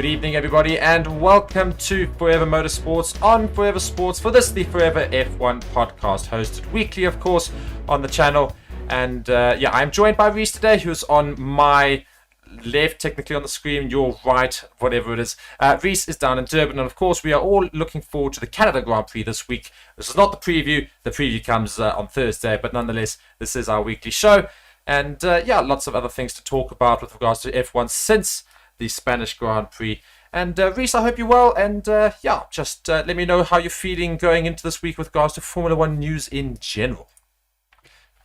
Good evening, everybody, and welcome to Forever Motorsports on Forever Sports for this, the Forever F1 podcast, hosted weekly, of course, on the channel. And I'm joined by Reese today, who's on my left, technically on the screen, your right, whatever it is. Reese is down in Durban, and of course, we are all looking forward to the Canada Grand Prix this week. This is not the preview. The preview comes on Thursday, but nonetheless, this is our weekly show. And lots of other things to talk about with regards to F1 since the Spanish Grand Prix. And Reese, I hope you're well. And just let me know how you're feeling going into this week with regards to Formula One news in general.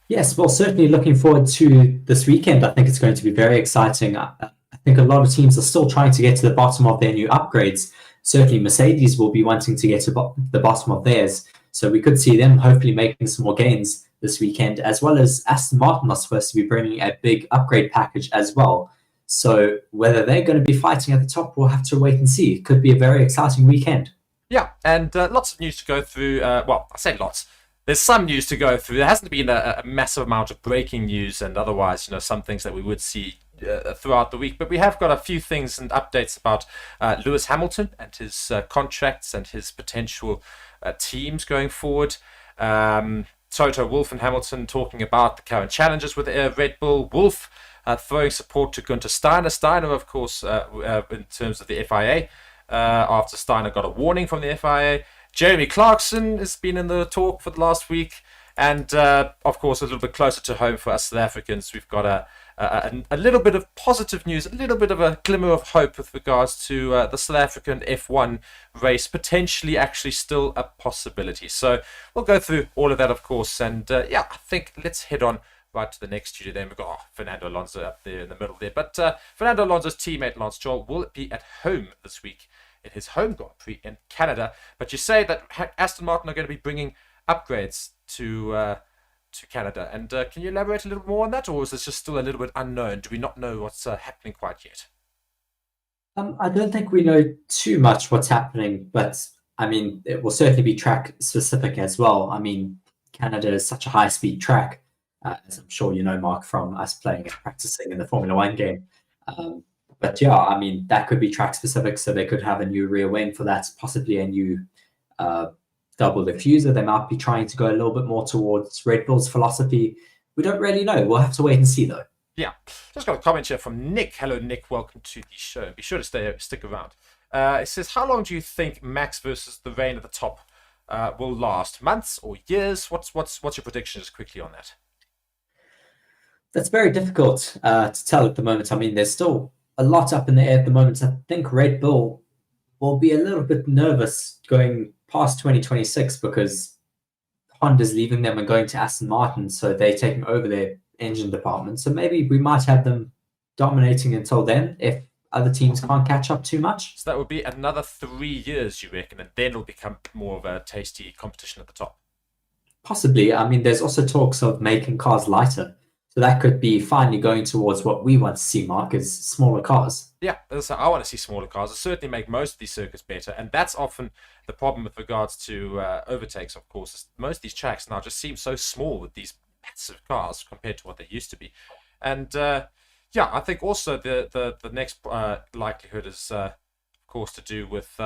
Yes, well, certainly looking forward to this weekend. I think it's going to be very exciting. I think a lot of teams are still trying to get to the bottom of their new upgrades. Certainly Mercedes will be wanting to get to the bottom of theirs. So we could see them hopefully making some more gains this weekend, as well as Aston Martin are supposed to be bringing a big upgrade package as well. So whether they're going to be fighting at the top, we'll have to wait and see. It could be a very exciting weekend. Yeah, and lots of news to go through. I say lots. There's some news to go through. There hasn't been a massive amount of breaking news and otherwise, some things that we would see throughout the week. But we have got a few things and updates about Lewis Hamilton and his contracts and his potential teams going forward. Toto Wolff and Hamilton talking about the current challenges with Red Bull. Wolff throwing support to Günther Steiner. Steiner, of course, in terms of the FIA, after Steiner got a warning from the FIA. Jeremy Clarkson has been in the talk for the last week. And, of course, a little bit closer to home for us South Africans, we've got a little bit of positive news, a little bit of a glimmer of hope with regards to the South African F1 race, potentially actually still a possibility. So we'll go through all of that, of course. And, I think let's head on right to the next studio. Then we've got Fernando Alonso up there in the middle there. But Fernando Alonso's teammate, Lance Stroll, will be at home this week in his home Grand Prix in Canada. But you say that Aston Martin are going to be bringing upgrades to Canada. And can you elaborate a little more on that, or is this just still a little bit unknown? Do we not know what's happening quite yet? I don't think we know too much what's happening, but I mean, it will certainly be track specific as well. I mean, Canada is such a high-speed track, as I'm sure you know, Mark, from us playing and practicing in the Formula One game. But yeah, I mean, that could be track specific, so they could have a new rear wing for that, possibly a new double diffuser. They might be trying to go a little bit more towards Red Bull's philosophy. We don't really know. We'll have to wait and see, though. Yeah. Just got a comment here from Nick. Hello, Nick. Welcome to the show. Be sure to stick around. It says, how long do you think Max versus the rain at the top will last? Months or years? What's your prediction just quickly on that? That's very difficult to tell at the moment. I mean, there's still a lot up in the air at the moment. I think Red Bull will be a little bit nervous going past 2026 because Honda's leaving them and going to Aston Martin, so they're taking over their engine department. So maybe we might have them dominating until then if other teams can't catch up too much. So that would be another 3 years, you reckon, and then it'll become more of a tasty competition at the top? Possibly. I mean, there's also talks of making cars lighter. So that could be finally going towards what we want to see, Mark, is smaller cars. Yeah, I want to see smaller cars. It certainly make most of these circuits better. And that's often the problem with regards to overtakes, of course. Is most of these tracks now just seem so small with these massive cars compared to what they used to be. And I think also the next likelihood is, of course, to do with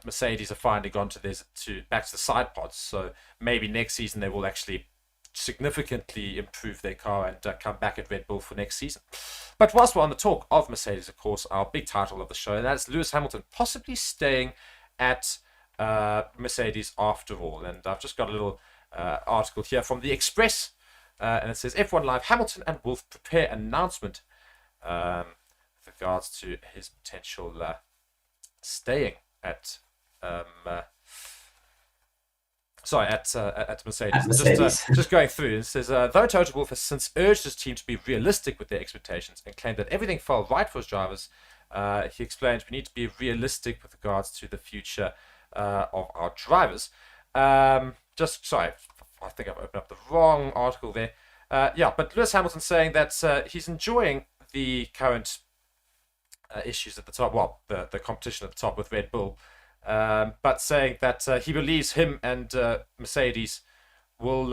Mercedes have finally gone back to the side pods. So maybe next season they will actually significantly improve their car and come back at Red Bull for next season. But whilst we're on the talk of Mercedes, of course, our big title of the show, and that's Lewis Hamilton possibly staying at Mercedes after all. And I've just got a little article here from The Express, and it says, F1 Live, Hamilton and Wolff prepare announcement with regards to his potential staying at at Mercedes. Just going through, it says, though Toto Wolff has since urged his team to be realistic with their expectations and claimed that everything fell right for his drivers, he explained, we need to be realistic with regards to the future of our drivers. I think I've opened up the wrong article there. But Lewis Hamilton saying that he's enjoying the current issues at the top, the competition at the top with Red Bull, but saying that he believes him and Mercedes will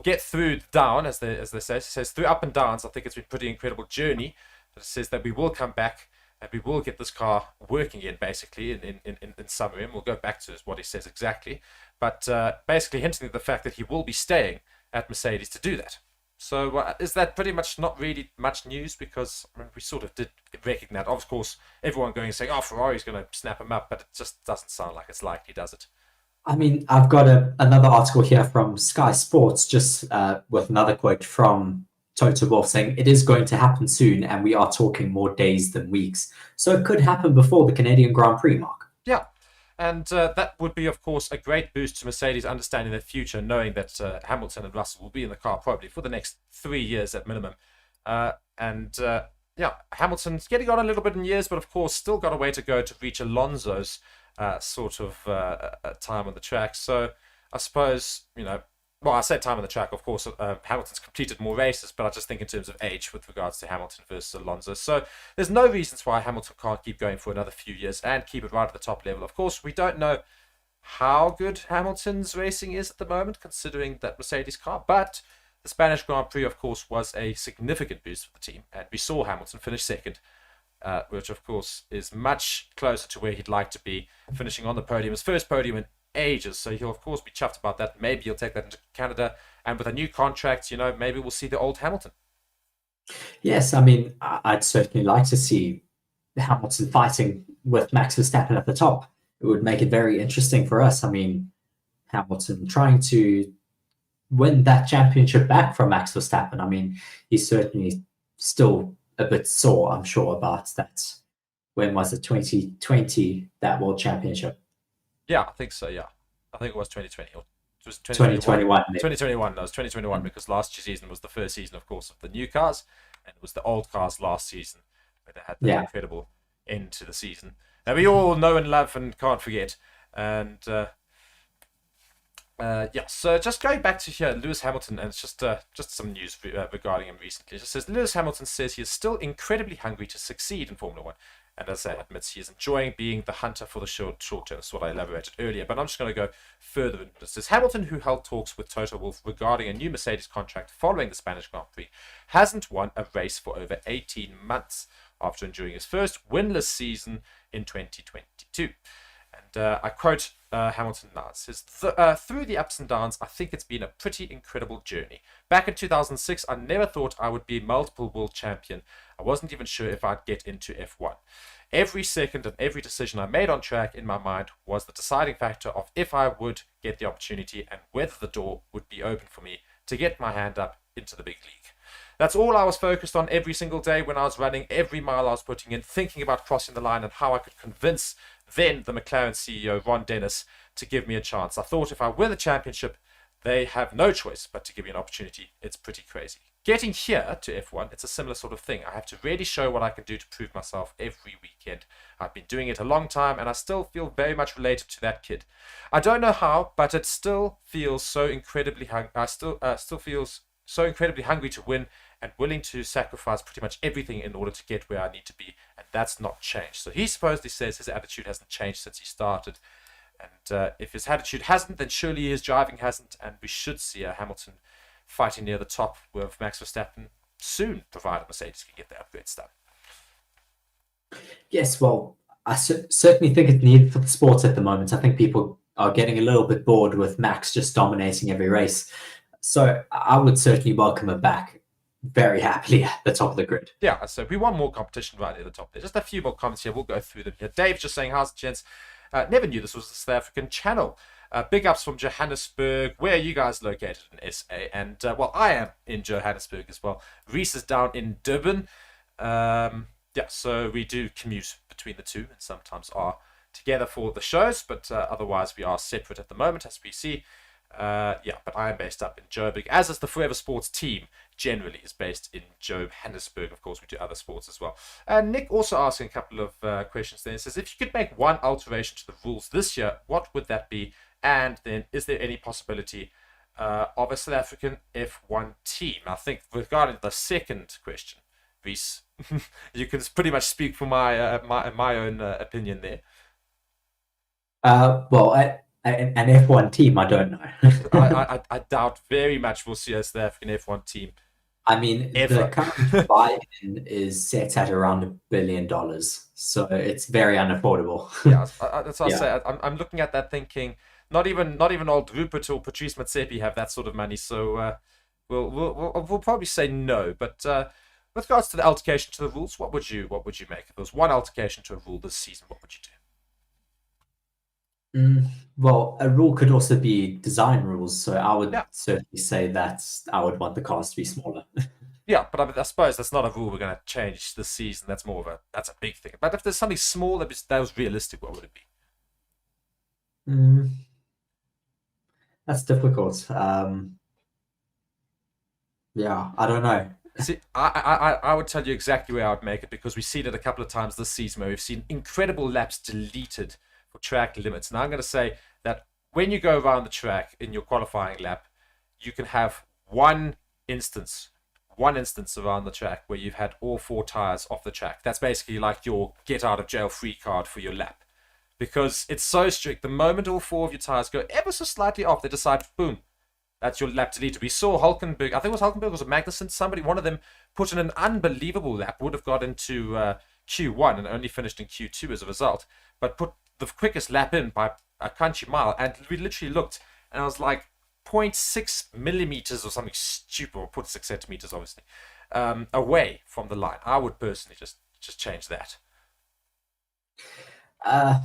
get through down, as they say. He says through up and downs. I think it's been a pretty incredible journey. But it says that we will come back and we will get this car working again, basically, in summary. And we'll go back to what he says exactly. But basically hinting at the fact that he will be staying at Mercedes to do that. So is that pretty much not really much news? Because I mean, we sort of did recognize, of course, everyone going and saying, oh, Ferrari's going to snap him up, but it just doesn't sound like it's likely, does it? I mean, I've got another article here from Sky Sports, just with another quote from Toto Wolff saying it is going to happen soon, and we are talking more days than weeks. So it could happen before the Canadian Grand Prix, Mark. Yeah. And that would be, of course, a great boost to Mercedes understanding their future, knowing that Hamilton and Russell will be in the car probably for the next 3 years at minimum. Yeah, Hamilton's getting on a little bit in years, but of course still got a way to go to reach Alonso's sort of time on the track. So I suppose, well, I say time on the track, of course, Hamilton's completed more races, but I just think in terms of age with regards to Hamilton versus Alonso. So there's no reasons why Hamilton can't keep going for another few years and keep it right at the top level. Of course, we don't know how good Hamilton's racing is at the moment, considering that Mercedes car, but the Spanish Grand Prix, of course, was a significant boost for the team, and we saw Hamilton finish second, which, of course, is much closer to where he'd like to be, finishing on the podium, his first podium in ages. So he'll, of course, be chuffed about that. Maybe he'll take that into Canada, and with a new contract, maybe we'll see the old Hamilton. Yes, I mean, I'd certainly like to see Hamilton fighting with Max Verstappen at the top. It would make it very interesting for us. I mean, Hamilton trying to win that championship back from Max Verstappen. I mean, he's certainly still a bit sore, I'm sure, about that. When was it? 2020, that World Championship? Yeah, I think so, yeah. I think it was 2020. Or it was 2021. 2021, no, it was 2021 because last season was the first season, of course, of the new cars, and it was the old cars last season where they had that incredible end to the season that we all know and love and can't forget. And so just going back to here, Lewis Hamilton, and it's just some news regarding him recently. It just says Lewis Hamilton says he is still incredibly hungry to succeed in Formula One, and as I admits, he is enjoying being the hunter for the short term. That's what I elaborated earlier, but I'm just going to go further into this. It says Hamilton, who held talks with Toto Wolff regarding a new Mercedes contract following the Spanish Grand Prix, hasn't won a race for over 18 months after enduring his first winless season in 2022. And I quote Hamilton now. It says, through the ups and downs, I think it's been a pretty incredible journey. Back in 2006, I never thought I would be multiple world champion. I wasn't even sure if I'd get into F1. Every second and every decision I made on track in my mind was the deciding factor of if I would get the opportunity and whether the door would be open for me to get my hand up into the big league. That's all I was focused on every single day when I was running, every mile I was putting in, thinking about crossing the line and how I could convince then the McLaren CEO, Ron Dennis, to give me a chance. I thought if I win the championship, they have no choice but to give me an opportunity. It's pretty crazy. Getting here to F1, it's a similar sort of thing. I have to really show what I can do to prove myself every weekend. I've been doing it a long time, and I still feel very much related to that kid. I don't know how, but it still feels so incredibly I still feels so incredibly hungry to win and willing to sacrifice pretty much everything in order to get where I need to be, and that's not changed. So he supposedly says his attitude hasn't changed since he started, and if his attitude hasn't, then surely his driving hasn't, and we should see a Hamilton fighting near the top with Max Verstappen soon, provided Mercedes can get the upgrades done. Yes, well, I certainly think it's needed for the sport at the moment. I think people are getting a little bit bored with Max just dominating every race. So I would certainly welcome him back very happily at the top of the grid. Yeah, so we want more competition right at the top there. Just a few more comments here. We'll go through them here. Dave's just saying, how's it, gents? Never knew this was the South African channel. Big ups from Johannesburg. Where are you guys located in SA? And, well, I am in Johannesburg as well. Reese is down in Durban. Yeah, so we do commute between the two and sometimes are together for the shows, but otherwise we are separate at the moment, as we see. Yeah, but I am based up in Joburg, as is the Forever Sports team generally is based in Johannesburg. Of course, we do other sports as well. Nick also asking a couple of questions there. He says, if you could make one alteration to the rules this year, what would that be? And then, is there any possibility of a South African F1 team? I think regarding the second question, Reese, you can pretty much speak for my own opinion there. Well, an F1 team, I don't know. I doubt very much we'll see a South African F1 team I mean, the ever. current buy-in is set at around $1 billion, so it's very unaffordable. Yeah, that's what I Yeah. say. I'm looking at that thinking, not even old Rupert or Patrice Motsepe have that sort of money. So we'll probably say no. But with regards to the altercation to the rules, what would you make? If there was one altercation to a rule this season, what would you do? Mm, well, a rule could also be design rules, so I would Yeah, certainly say that I would want the cars to be smaller. yeah, but I suppose that's not a rule we're going to change this season. That's a big thing. But if there's something small that was realistic, what would it be? Mm, that's difficult. Yeah, I don't know. See, I would tell you exactly where I would make it because we've seen it a couple of times this season where we've seen incredible laps deleted for track limits. And I'm going to say that when you go around the track in your qualifying lap, you can have instance, one instance around the track where you've had all four tires off the track. That's basically like your get out of jail free card for your lap because it's so strict. The moment all four of your tires go ever so slightly off, they decide, boom, that's your lap deleted. We saw Hulkenberg, I think it was Hulkenberg, was it Magnussen? Somebody, one of them, put in an unbelievable lap, would have got into Q1 and only finished in Q2 as a result, but put the quickest lap in by a country mile. And we literally looked, and I was like, zero point 0.6 millimeters or something stupid, or 0.6 centimeters, obviously, away from the line. I would personally just change that. Uh,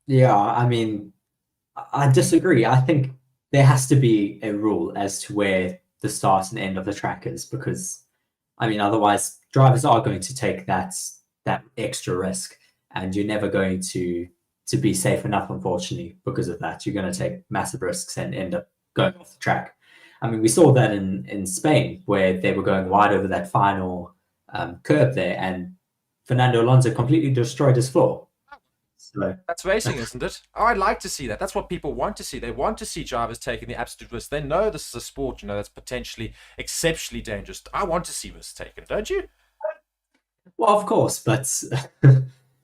yeah, I mean, I disagree. I think there has to be a rule as to where the start and end of the track is, because I mean, otherwise drivers are going to take that extra risk, and you're never going to be safe enough, unfortunately, because of that. You're going to take massive risks and end up going off the track. I mean, we saw that in Spain where they were going wide over that final curve there, and Fernando Alonso completely destroyed his floor. So, That's racing, isn't it? Oh, I'd like to see that. That's what people want to see. They want to see drivers taking the absolute risk. They know this is a sport, that's potentially exceptionally dangerous. I want to see risks taken, don't you? well, of course, but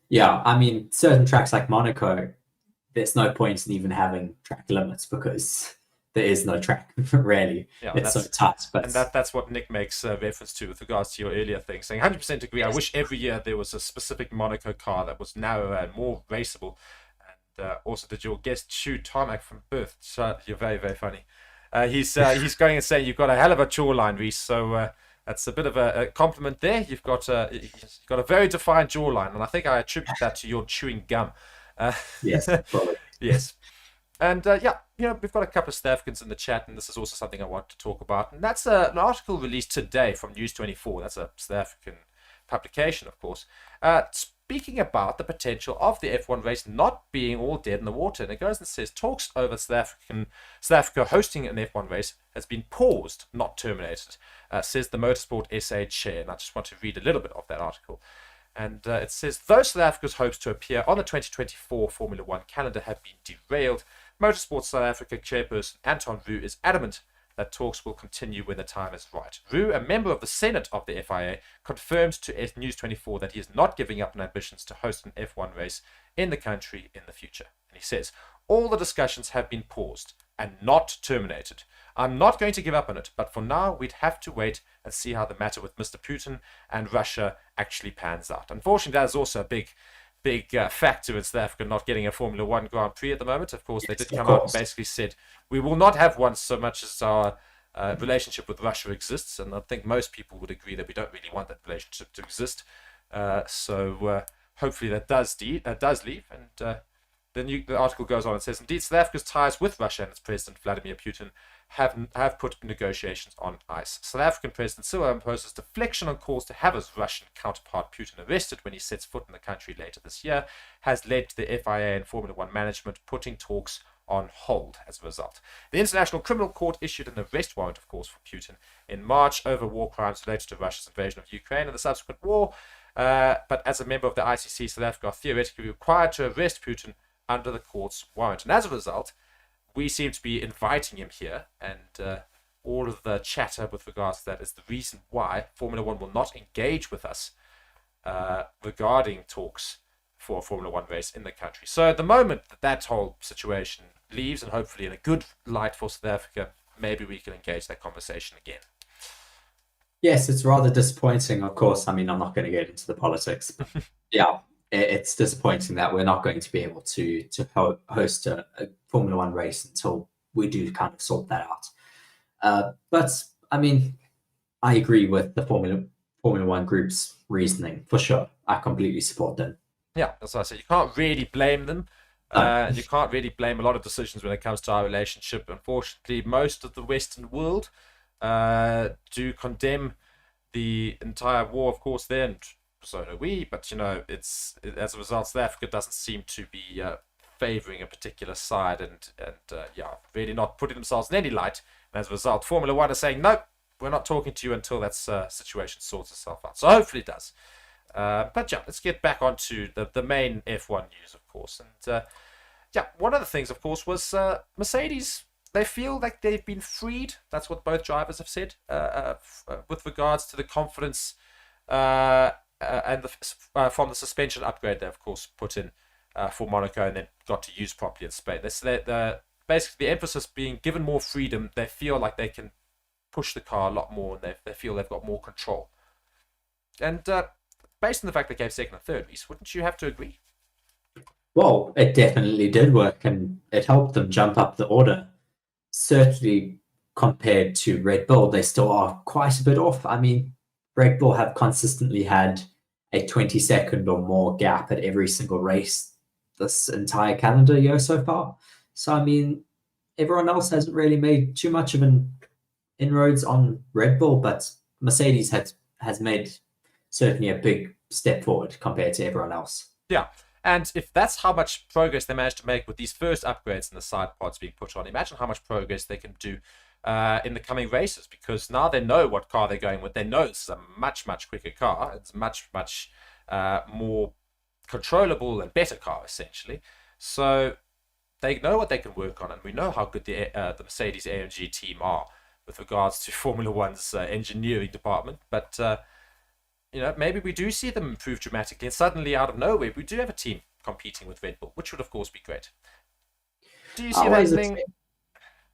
yeah, I mean, certain tracks like Monaco, there's no point in even having track limits because there is no track really. Yeah, It's so tight. and But that's what Nick makes reference to with regards to your earlier thing, saying 100% agree. I wish every year there was a specific Monaco car that was narrower and more raceable. And also, did your guest chew tarmac from birth? So you're very, very funny. He's going and saying you've got a hell of a jawline, Reese. So that's a bit of a compliment there. You've got a very defined jawline, and I think I attribute that to your chewing gum. Uh, yes, probably. yes. And yeah, we've got a couple of South Africans in the chat, and this is also something I want to talk about. And that's an article released today from News 24. That's a South African publication, of course, speaking about the potential of the F1 race not being all dead in the water. And it goes and says talks over South Africa hosting an F1 race has been paused, not terminated, says the Motorsport SA chair. And I just want to read a little bit of that article. And it says, though South Africa's hopes to appear on the 2024 Formula One calendar have been derailed, Motorsport South Africa chairperson Anton Roux is adamant that talks will continue when the time is right. Roux, a member of the Senate of the FIA, confirmed to News 24 that he is not giving up on ambitions to host an F1 race in the country in the future. And he says, all the discussions have been paused and not terminated. I'm not going to give up on it, but for now, we'd have to wait and see how the matter with Mr. Putin and Russia actually pans out. Unfortunately, that is also a big factor in South Africa not getting a Formula One Grand Prix at the moment. Of course, they did come out and basically said, we will not have one so much as our relationship with Russia exists. And I think most people would agree that we don't really want that relationship to exist. So hopefully that does leave. And the article goes on and says, indeed, South Africa's ties with Russia and its President Vladimir Putin have put negotiations on ice. South African President Cyril Ramaphosa's deflection on calls to have his Russian counterpart Putin arrested when he sets foot in the country later this year has led to the FIA and Formula One management putting talks on hold as a result. The International Criminal Court issued an arrest warrant, of course, for Putin in March over war crimes related to Russia's invasion of Ukraine and the subsequent war. But as a member of the ICC, South Africa are theoretically required to arrest Putin under the court's warrant. And as a result, we seem to be inviting him here, and all of the chatter with regards to that is the reason why Formula One will not engage with us regarding talks for a Formula One race in the country. So at the moment that whole situation leaves, and hopefully in a good light for South Africa, maybe we can engage that conversation again. Yes, it's rather disappointing, of course. I mean, I'm not going to get into the politics, but yeah, it's disappointing that we're not going to be able to host a Formula One race until we do kind of sort that out. But I mean, I agree with the Formula One group's reasoning for sure. I completely support them. Yeah, as I said, you can't really blame them. No. You can't really blame a lot of decisions when it comes to our relationship. Unfortunately, most of the Western world do condemn the entire war, of course, there, and so do we. But as a result, South Africa doesn't seem to be favouring a particular side, and yeah, really not putting themselves in any light. And as a result, Formula One is saying, nope, we're not talking to you until that situation sorts itself out. So hopefully it does. But yeah, let's get back onto the main F1 news, of course. And yeah, one of the things, of course, was Mercedes. They feel like they've been freed. That's what both drivers have said with regards to the confidence and from the suspension upgrade they, of course, put in for Monaco and then got to use properly in Spain. Basically, the emphasis being given more freedom. They feel like they can push the car a lot more, and they feel they've got more control. And based on the fact they came second and third, Reese, wouldn't you have to agree? Well, it definitely did work, and it helped them jump up the order. Certainly, compared to Red Bull, they still are quite a bit off. I mean, Red Bull have consistently had a 20-second or more gap at every single race this entire calendar year so far. So, I mean, everyone else hasn't really made too much of an inroads on Red Bull, but Mercedes has made certainly a big step forward compared to everyone else. Yeah. And if that's how much progress they managed to make with these first upgrades and the side pods being put on, imagine how much progress they can do in the coming races, because now they know what car they're going with. They know it's a much, much quicker car. It's much, much more controllable and better car, essentially. So they know what they can work on, and we know how good the Mercedes AMG team are with regards to Formula One's engineering department. But maybe we do see them improve dramatically, and suddenly, out of nowhere, we do have a team competing with Red Bull, which would, of course, be great. Do you see that thing?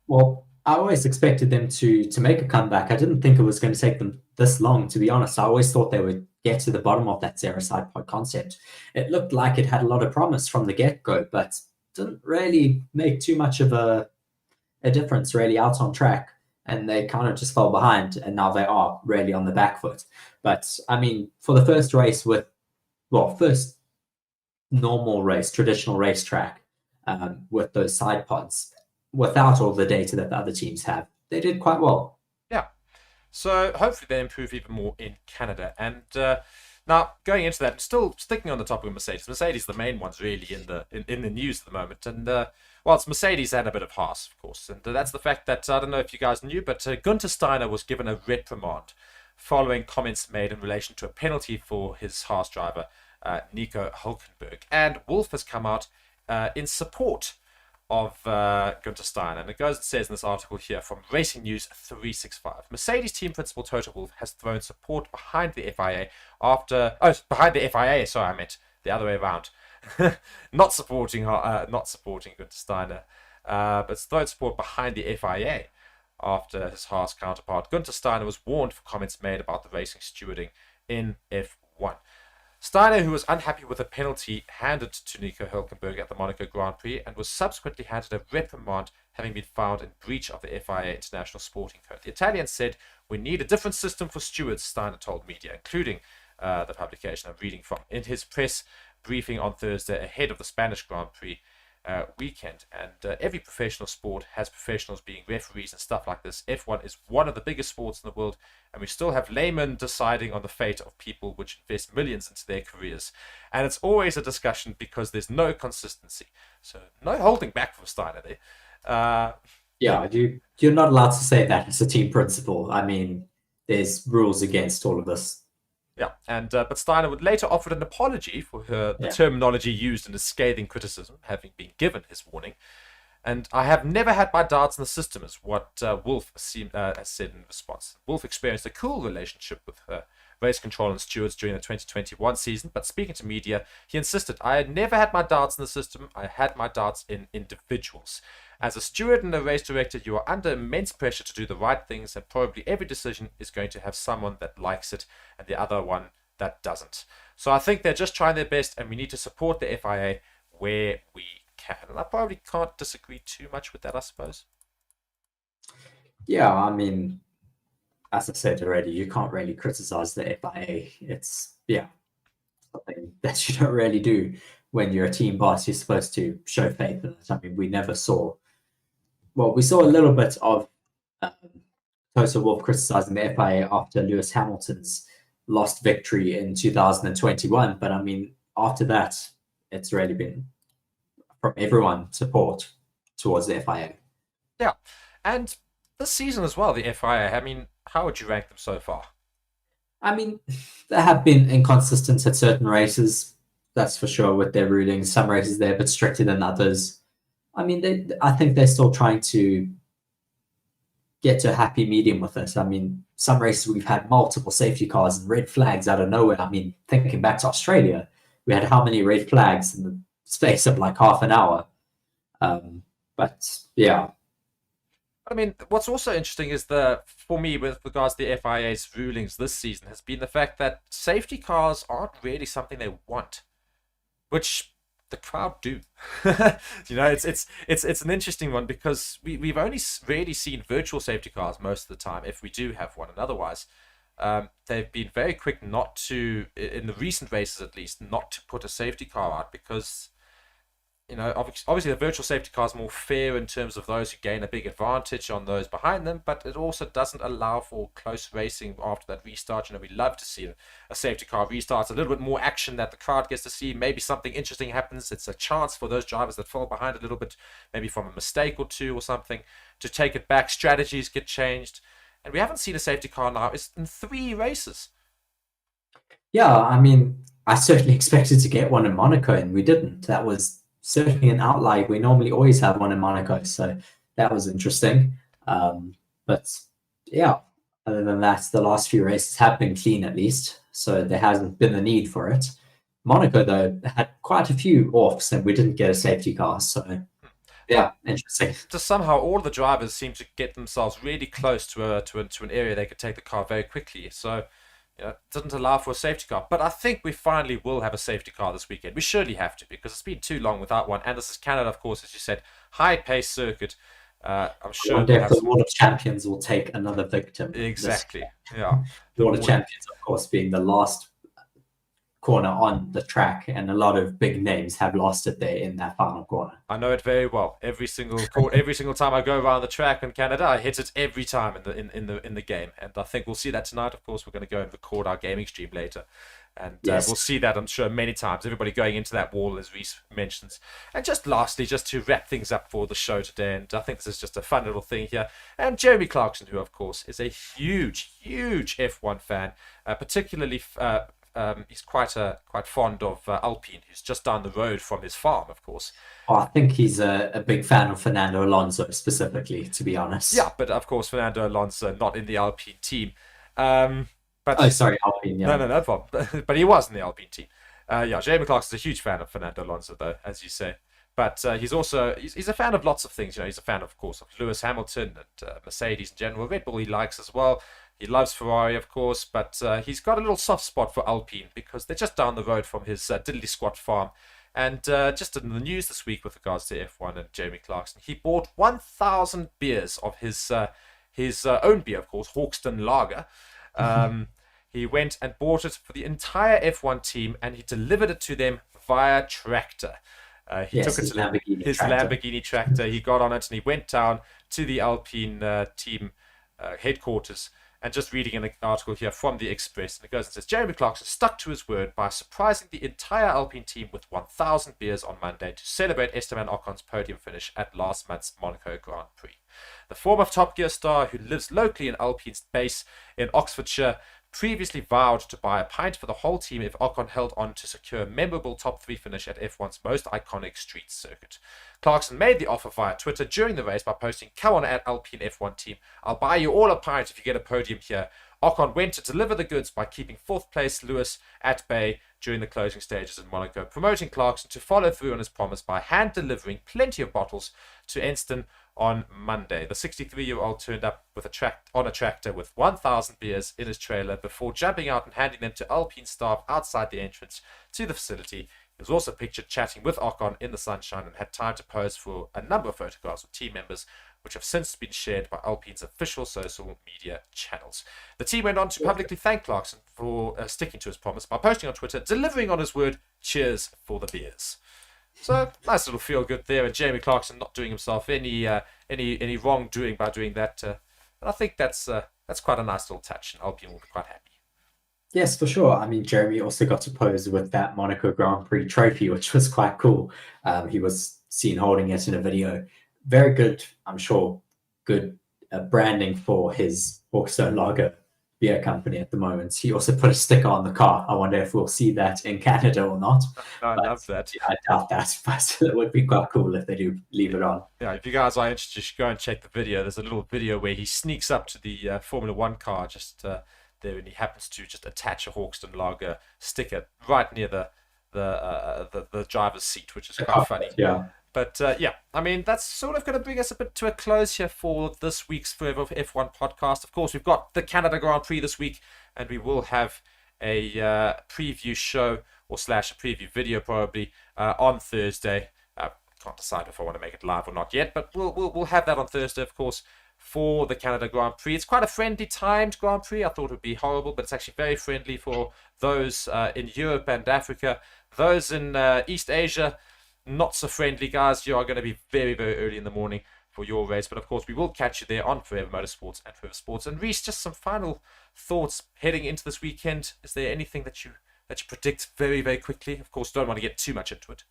Well, I always expected them to make a comeback. I didn't think it was going to take them this long, to be honest. I always thought they would get to the bottom of that zero side pod concept. It looked like it had a lot of promise from the get-go, but didn't really make too much of a difference really out on track. And they kind of just fell behind, and now they are really on the back foot. But I mean, for the first race first normal race, traditional racetrack with those side pods, without all the data that the other teams have, they did quite well. Yeah. So hopefully they improve even more in Canada. And now going into that, still sticking on the topic of Mercedes. Mercedes, the main ones really in the news at the moment. And it's Mercedes and a bit of Haas, of course. And that's the fact that, I don't know if you guys knew, but Gunther Steiner was given a reprimand following comments made in relation to a penalty for his Haas driver, Nico Hülkenberg. And Wolf has come out in support of Gunther Steiner. And it goes and says in this article here from Racing News 365. Mercedes team principal Toto Wolff has thrown support behind the FIA behind the FIA, sorry, I meant the other way around. not supporting Gunther Steiner, but thrown support behind the FIA after his Haas counterpart Gunther Steiner was warned for comments made about the racing stewarding in F1. Steiner, who was unhappy with a penalty handed to Nico Hülkenberg at the Monaco Grand Prix and was subsequently handed a reprimand, having been found in breach of the FIA International Sporting Code. The Italian said, "We need a different system for stewards," Steiner told media, including the publication I'm reading from, in his press briefing on Thursday ahead of the Spanish Grand Prix weekend. And every professional sport has professionals being referees and stuff like this. F1 is one of the biggest sports in the world, and we still have laymen deciding on the fate of people which invest millions into their careers. And it's always a discussion because there's no consistency. So no holding back from Steiner there. You're not allowed to say that as a team principal. I mean, there's rules against all of this. Yeah, and but Steiner would later offer an apology for the terminology used in his scathing criticism, having been given his warning. And I have never had my darts in the system, is what Wolff has said in response. Wolff experienced a cool relationship with race control and stewards during the 2021 season, but speaking to media, he insisted, "I had never had my darts in the system, I had my darts in individuals." As a steward and a race director, you are under immense pressure to do the right things, and probably every decision is going to have someone that likes it and the other one that doesn't. So I think they're just trying their best, and we need to support the FIA where we can. And I probably can't disagree too much with that, I suppose. Yeah, I mean, as I said already, you can't really criticize the FIA. It's, yeah, something that you don't really do when you're a team boss. You're supposed to show faith in it. I mean, we saw a little bit of Toto Wolff criticizing the FIA after Lewis Hamilton's lost victory in 2021. But I mean, after that, it's really been from everyone support towards the FIA. Yeah, and this season as well, the FIA, I mean, how would you rank them so far? I mean, they have been inconsistent at certain races, that's for sure, with their rulings. Some races they're a bit stricter than others. I mean, I think they're still trying to get to a happy medium with it. I mean, some races we've had multiple safety cars and red flags out of nowhere. I mean, thinking back to Australia, we had how many red flags in the space of like half an hour? But yeah. I mean, what's also interesting is for me, with regards to the FIA's rulings this season, has been the fact that safety cars aren't really something they want, which the crowd do. It's an interesting one, because we've only really seen virtual safety cars most of the time, if we do have one, and otherwise they've been very quick not to, in the recent races at least, not to put a safety car out, because obviously the virtual safety car is more fair in terms of those who gain a big advantage on those behind them, but it also doesn't allow for close racing after that restart. We love to see a safety car restart. It's a little bit more action that the crowd gets to see. Maybe something interesting happens. It's a chance for those drivers that fall behind a little bit, maybe from a mistake or two or something, to take it back. Strategies get changed. And we haven't seen a safety car now. It's in 3 races. Yeah, I mean, I certainly expected to get one in Monaco, and we didn't. That was certainly an outlier. We normally always have one in Monaco, so that was interesting. But yeah, other than that, the last few races have been clean at least, so there hasn't been the need for it. Monaco, though, had quite a few offs, and we didn't get a safety car, so yeah, interesting. Just somehow all the drivers seem to get themselves really close to an area they could take the car very quickly. So it doesn't allow for a safety car. But I think we finally will have a safety car this weekend. We surely have to, because it's been too long without one. And this is Canada, of course, as you said, high-paced circuit. I'm sure the World of Champions will take another victim. Exactly. Yeah. The World of Champions, of course, being the last corner on the track, and a lot of big names have lost it there in that final corner. I know it very well. Every single time I go around the track in Canada, I hit it every time in the game, and I think we'll see that tonight. Of course, we're going to go and record our gaming stream later, and yes, we'll see that, I'm sure, many times. Everybody going into that wall, as Reese mentions. And just lastly, just to wrap things up for the show today, and I think this is just a fun little thing here. And Jeremy Clarkson, who of course is a huge F1 fan, particularly. He's quite fond of Alpine, who's just down the road from his farm, of course. I think he's a big fan of Fernando Alonso specifically, to be honest. Yeah, but of course Fernando Alonso not in the Alpine team. Alpine. Yeah. No problem. But he was in the Alpine team. Jeremy Clarkson's a huge fan of Fernando Alonso, though, as you say. But he's also he's a fan of lots of things. He's a fan, of course, of Lewis Hamilton and Mercedes in general. Red Bull he likes as well. He loves Ferrari, of course, but he's got a little soft spot for Alpine, because they're just down the road from his diddly squat farm. And just in the news this week with regards to F1 and Jeremy Clarkson, he bought 1,000 beers of his own beer, of course, Hawkston Lager. He went and bought it for the entire F1 team, and he delivered it to them via tractor. He took it to his Lamborghini tractor. He got on it and he went down to the Alpine team headquarters. And just reading an article here from the Express, and it goes and says, Jeremy Clarkson stuck to his word by surprising the entire Alpine team with 1,000 beers on Monday to celebrate Esteban Ocon's podium finish at last month's Monaco Grand Prix. The former Top Gear star, who lives locally in Alpine's base in Oxfordshire, previously vowed to buy a pint for the whole team if Ocon held on to secure a memorable top 3 finish at F1's most iconic street circuit. Clarkson made the offer via Twitter during the race by posting, "Come on at Alpine F1 team, I'll buy you all a pint if you get a podium here." Ocon went to deliver the goods by keeping 4th place Lewis at bay during the closing stages in Monaco, promoting Clarkson to follow through on his promise by hand-delivering plenty of bottles to Enston on Monday. The 63-year-old turned up with on a tractor with 1,000 beers in his trailer before jumping out and handing them to Alpine staff outside the entrance to the facility. He was also pictured chatting with Ocon in the sunshine and had time to pose for a number of photographs with team members, which have since been shared by Alpine's official social media channels. The team went on to publicly thank Clarkson for sticking to his promise by posting on Twitter, delivering on his word, cheers for the beers. So, nice little feel-good there, and Jamie Clarkson not doing himself any wrongdoing by doing that. And I think that's quite a nice little touch, and Alpine will be quite happy. Yes, for sure. I mean, Jeremy also got to pose with that Monaco Grand Prix trophy, which was quite cool. He was seen holding it in a video. Very good, I'm sure, good branding for his Hawkstone Lager beer company at the moment. He also put a sticker on the car. I wonder if we'll see that in Canada or not. I love that. Yeah, I doubt that, but it would be quite cool if they do leave it on. Yeah, if you guys are interested, you should go and check the video. There's a little video where he sneaks up to the Formula One car just there, and he happens to just attach a Hawkstone Lager sticker right near the driver's seat, which is quite funny. Yeah. But yeah, I mean, that's sort of going to bring us a bit to a close here for this week's Forever F1 podcast. Of course, we've got the Canada Grand Prix this week, and we will have a preview show or / a preview video probably on Thursday. Can't decide if I want to make it live or not yet, but we'll have that on Thursday, of course, for the Canada Grand Prix. It's quite a friendly timed Grand Prix. I thought it would be horrible, but it's actually very friendly for those in Europe and Africa. Those in East Asia, not so friendly, guys. You are going to be very, very early in the morning for your race. But of course, we will catch you there on Forever Motorsports and Forever Sports. And Reese, just some final thoughts heading into this weekend. Is there anything that you predict very, very quickly? Of course, don't want to get too much into it.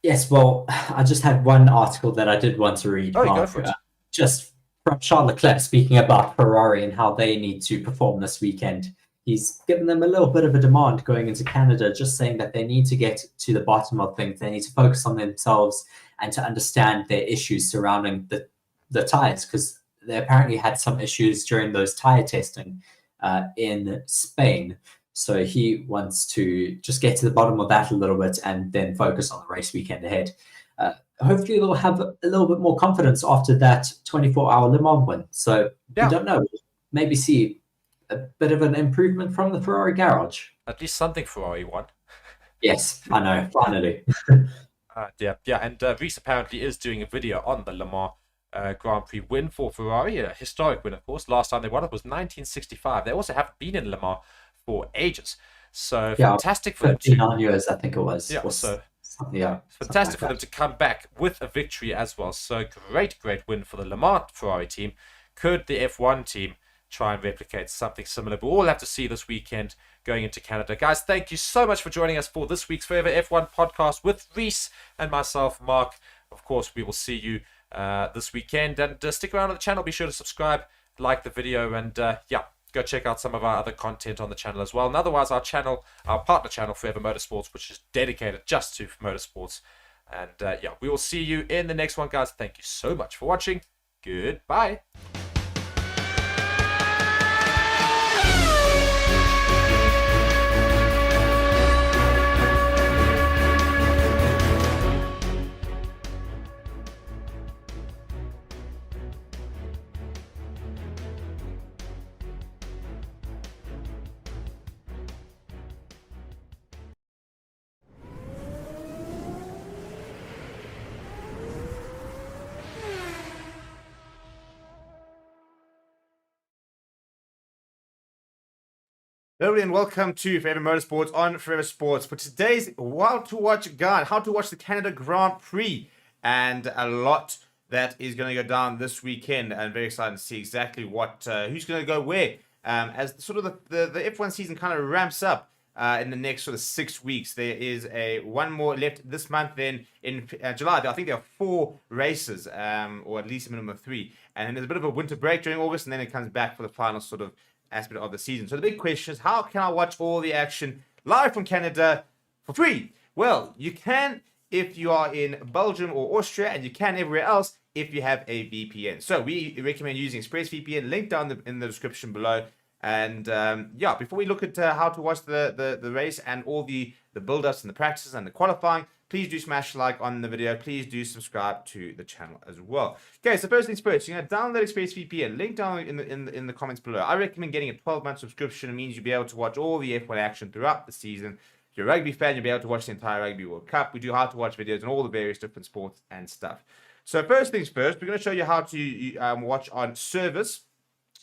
Yes, well, I just had one article that I did want to read. Oh, go for it. Just from Charles Leclerc speaking about Ferrari and how they need to perform this weekend. He's given them a little bit of a demand going into Canada, just saying that they need to get to the bottom of things. They need to focus on themselves and to understand their issues surrounding the tires, because they apparently had some issues during those tire testing in Spain. So he wants to just get to the bottom of that a little bit and then focus on the race weekend ahead. Hopefully they'll have a little bit more confidence after that 24-hour Le Mans win. So we don't know. Maybe see a bit of an improvement from the Ferrari garage. At least something Ferrari won. Yes, I know, finally. Yeah, and Reese apparently is doing a video on the Le Mans Grand Prix win for Ferrari, a historic win, of course. Last time they won it was 1965. They also haven't been in Le Mans for ages. So fantastic for them to... 59 years, I think it was. Yeah, so... Yeah, fantastic for them to come back with a victory as well. So great win for the Le Mans Ferrari team. Could the F1 team try and replicate something similar? But we'll have to see this weekend going into Canada. Guys, thank you so much for joining us for this week's Forever F1 podcast with Reese and myself, Mark. Of course, we will see you this weekend. And stick around on the channel. Be sure to subscribe, like the video, and go check out some of our other content on the channel as well. And otherwise, our partner channel, Forever Motorsports, which is dedicated just to motorsports. And we will see you in the next one, guys. Thank you so much for watching. Goodbye. Hello and welcome to Forever Motorsports on Forever Sports for today's Wild to Watch guide, how to watch the Canada Grand Prix, and a lot that is going to go down this weekend. And very excited to see exactly who's going to go where as sort of the F1 season kind of ramps up in the next sort of 6 weeks. There is one more left this month. Then in July, I think there are 4 races, or at least a minimum of 3. And then there's a bit of a winter break during August, and then it comes back for the final sort of aspect of the season. So the big question is, how can I watch all the action live from Canada for free? Well, you can if you are in Belgium or Austria, and you can everywhere else if you have a VPN. So we recommend using ExpressVPN, linked down in the description below. And yeah, before we look at how to watch the race and all the build-ups and the practices and the qualifying, please do smash like on the video. Please do subscribe to the channel as well. Okay, so first things first, you're going to download ExpressVPN. Link down in the comments below. I recommend getting a 12-month subscription. It means you'll be able to watch all the F1 action throughout the season. If you're a rugby fan, you'll be able to watch the entire Rugby World Cup. We do how to watch videos on all the various different sports and stuff. So first things first, we're going to show you how to watch on Service,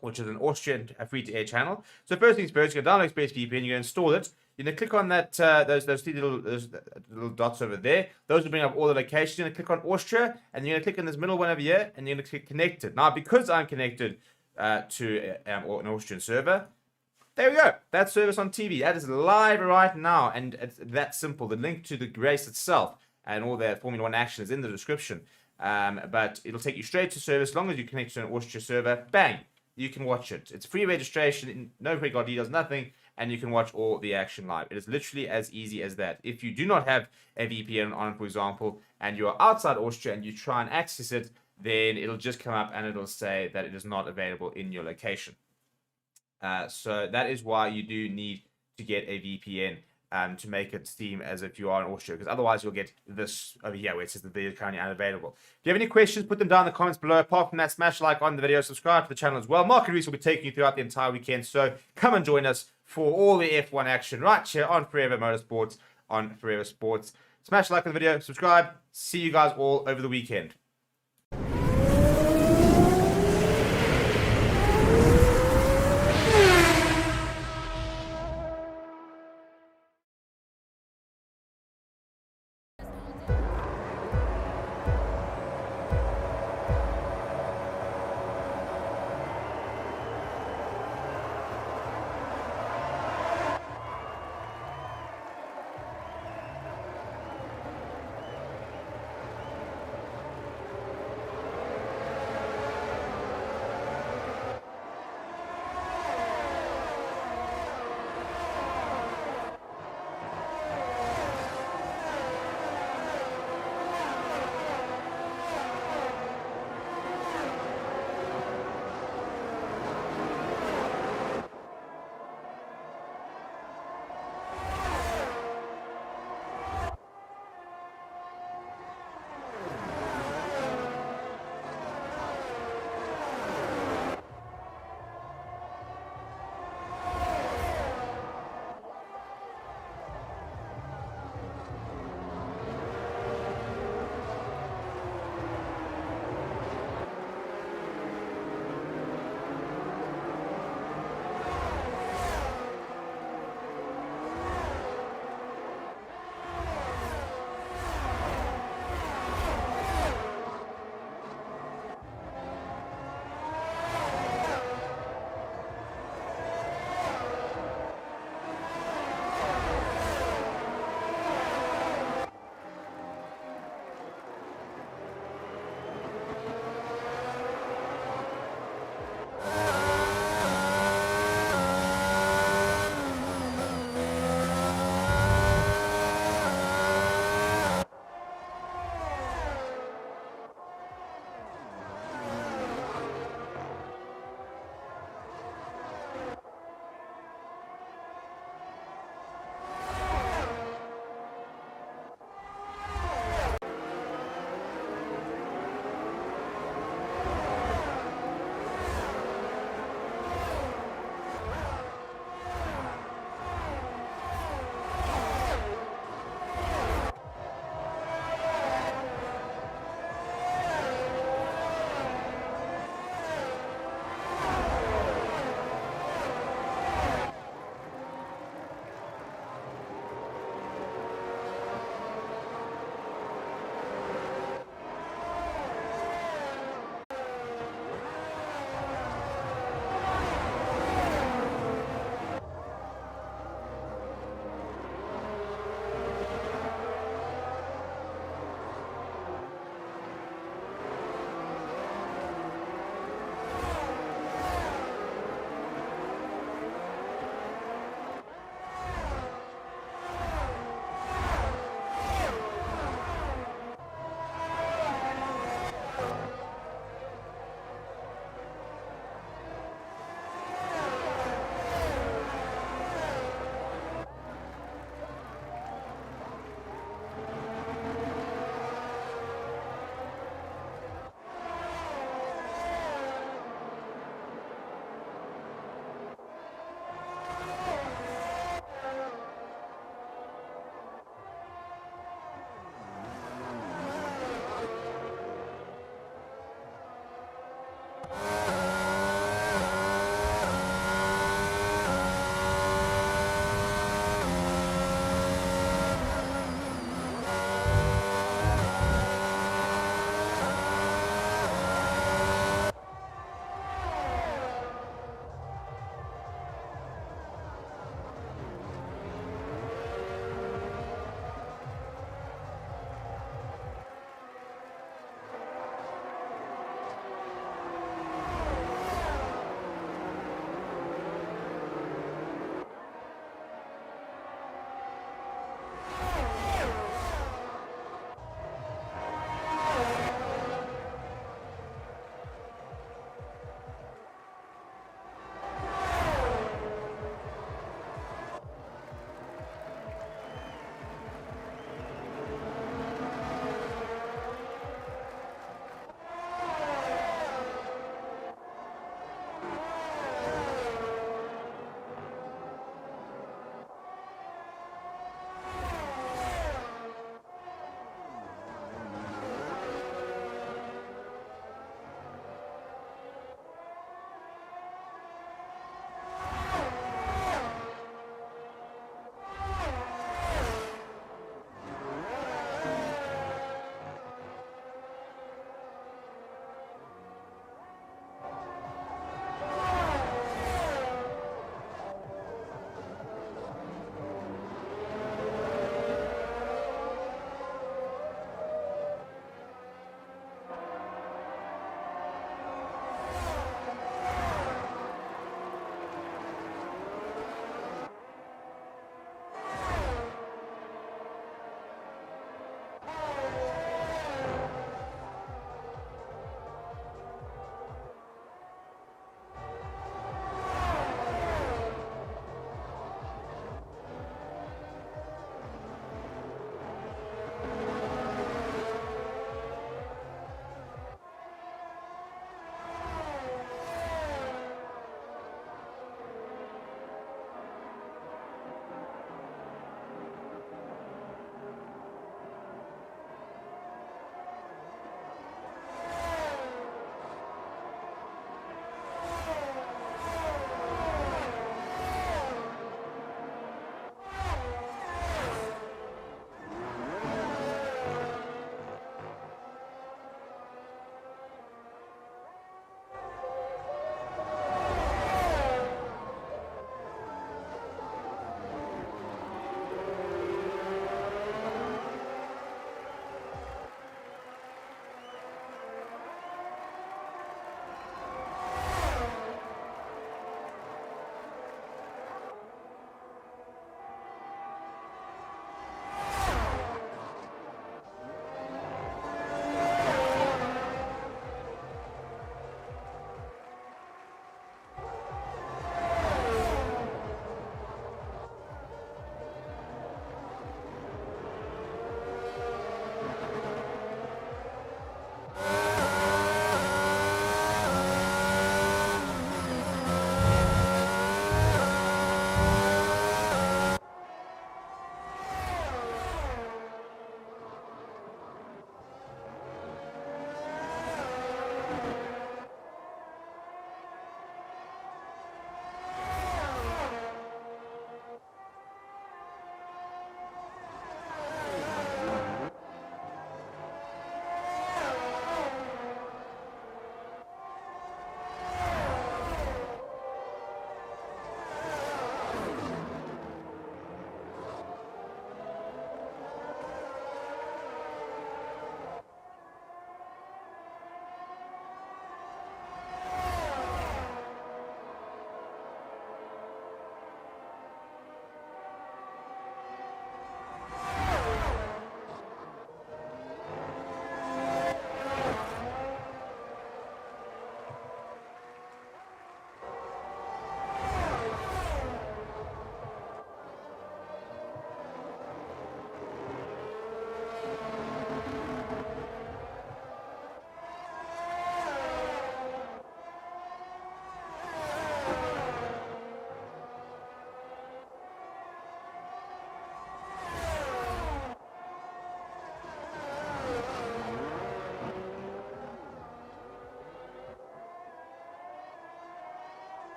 which is an Austrian free-to-air channel. So first things first, you're going to download ExpressVPN, you're going to install it. You're going to click on that those three little dots over there. Those will bring up all the locations. You're going to click on Austria, and you're going to click on this middle one over here, and you're going to click Connected. Now, because I'm connected to an Austrian server, there we go. That's Service on TV. That is live right now, and it's that simple. The link to the race itself and all the Formula 1 action is in the description. But it'll take you straight to Service. As long as you connect to an Austria server, bang, you can watch it. It's free registration, no credit card details, nothing, and you can watch all the action live. It is literally as easy as that. If you do not have a VPN on, for example, and you are outside Austria and you try and access it, then it'll just come up and it'll say that it is not available in your location. So that is why you do need to get a VPN to make it seem as if you are in Austria, because otherwise you'll get this over here where it says the video is currently unavailable. If you have any questions, put them down in the comments below. Apart from that, smash like on the video, subscribe to the channel as well. Mark and Reese will be taking you throughout the entire weekend, so come and join us for all the F1 action right here on Forever Motorsports on Forever Sports. Smash like on the video, subscribe. See you guys all over the weekend.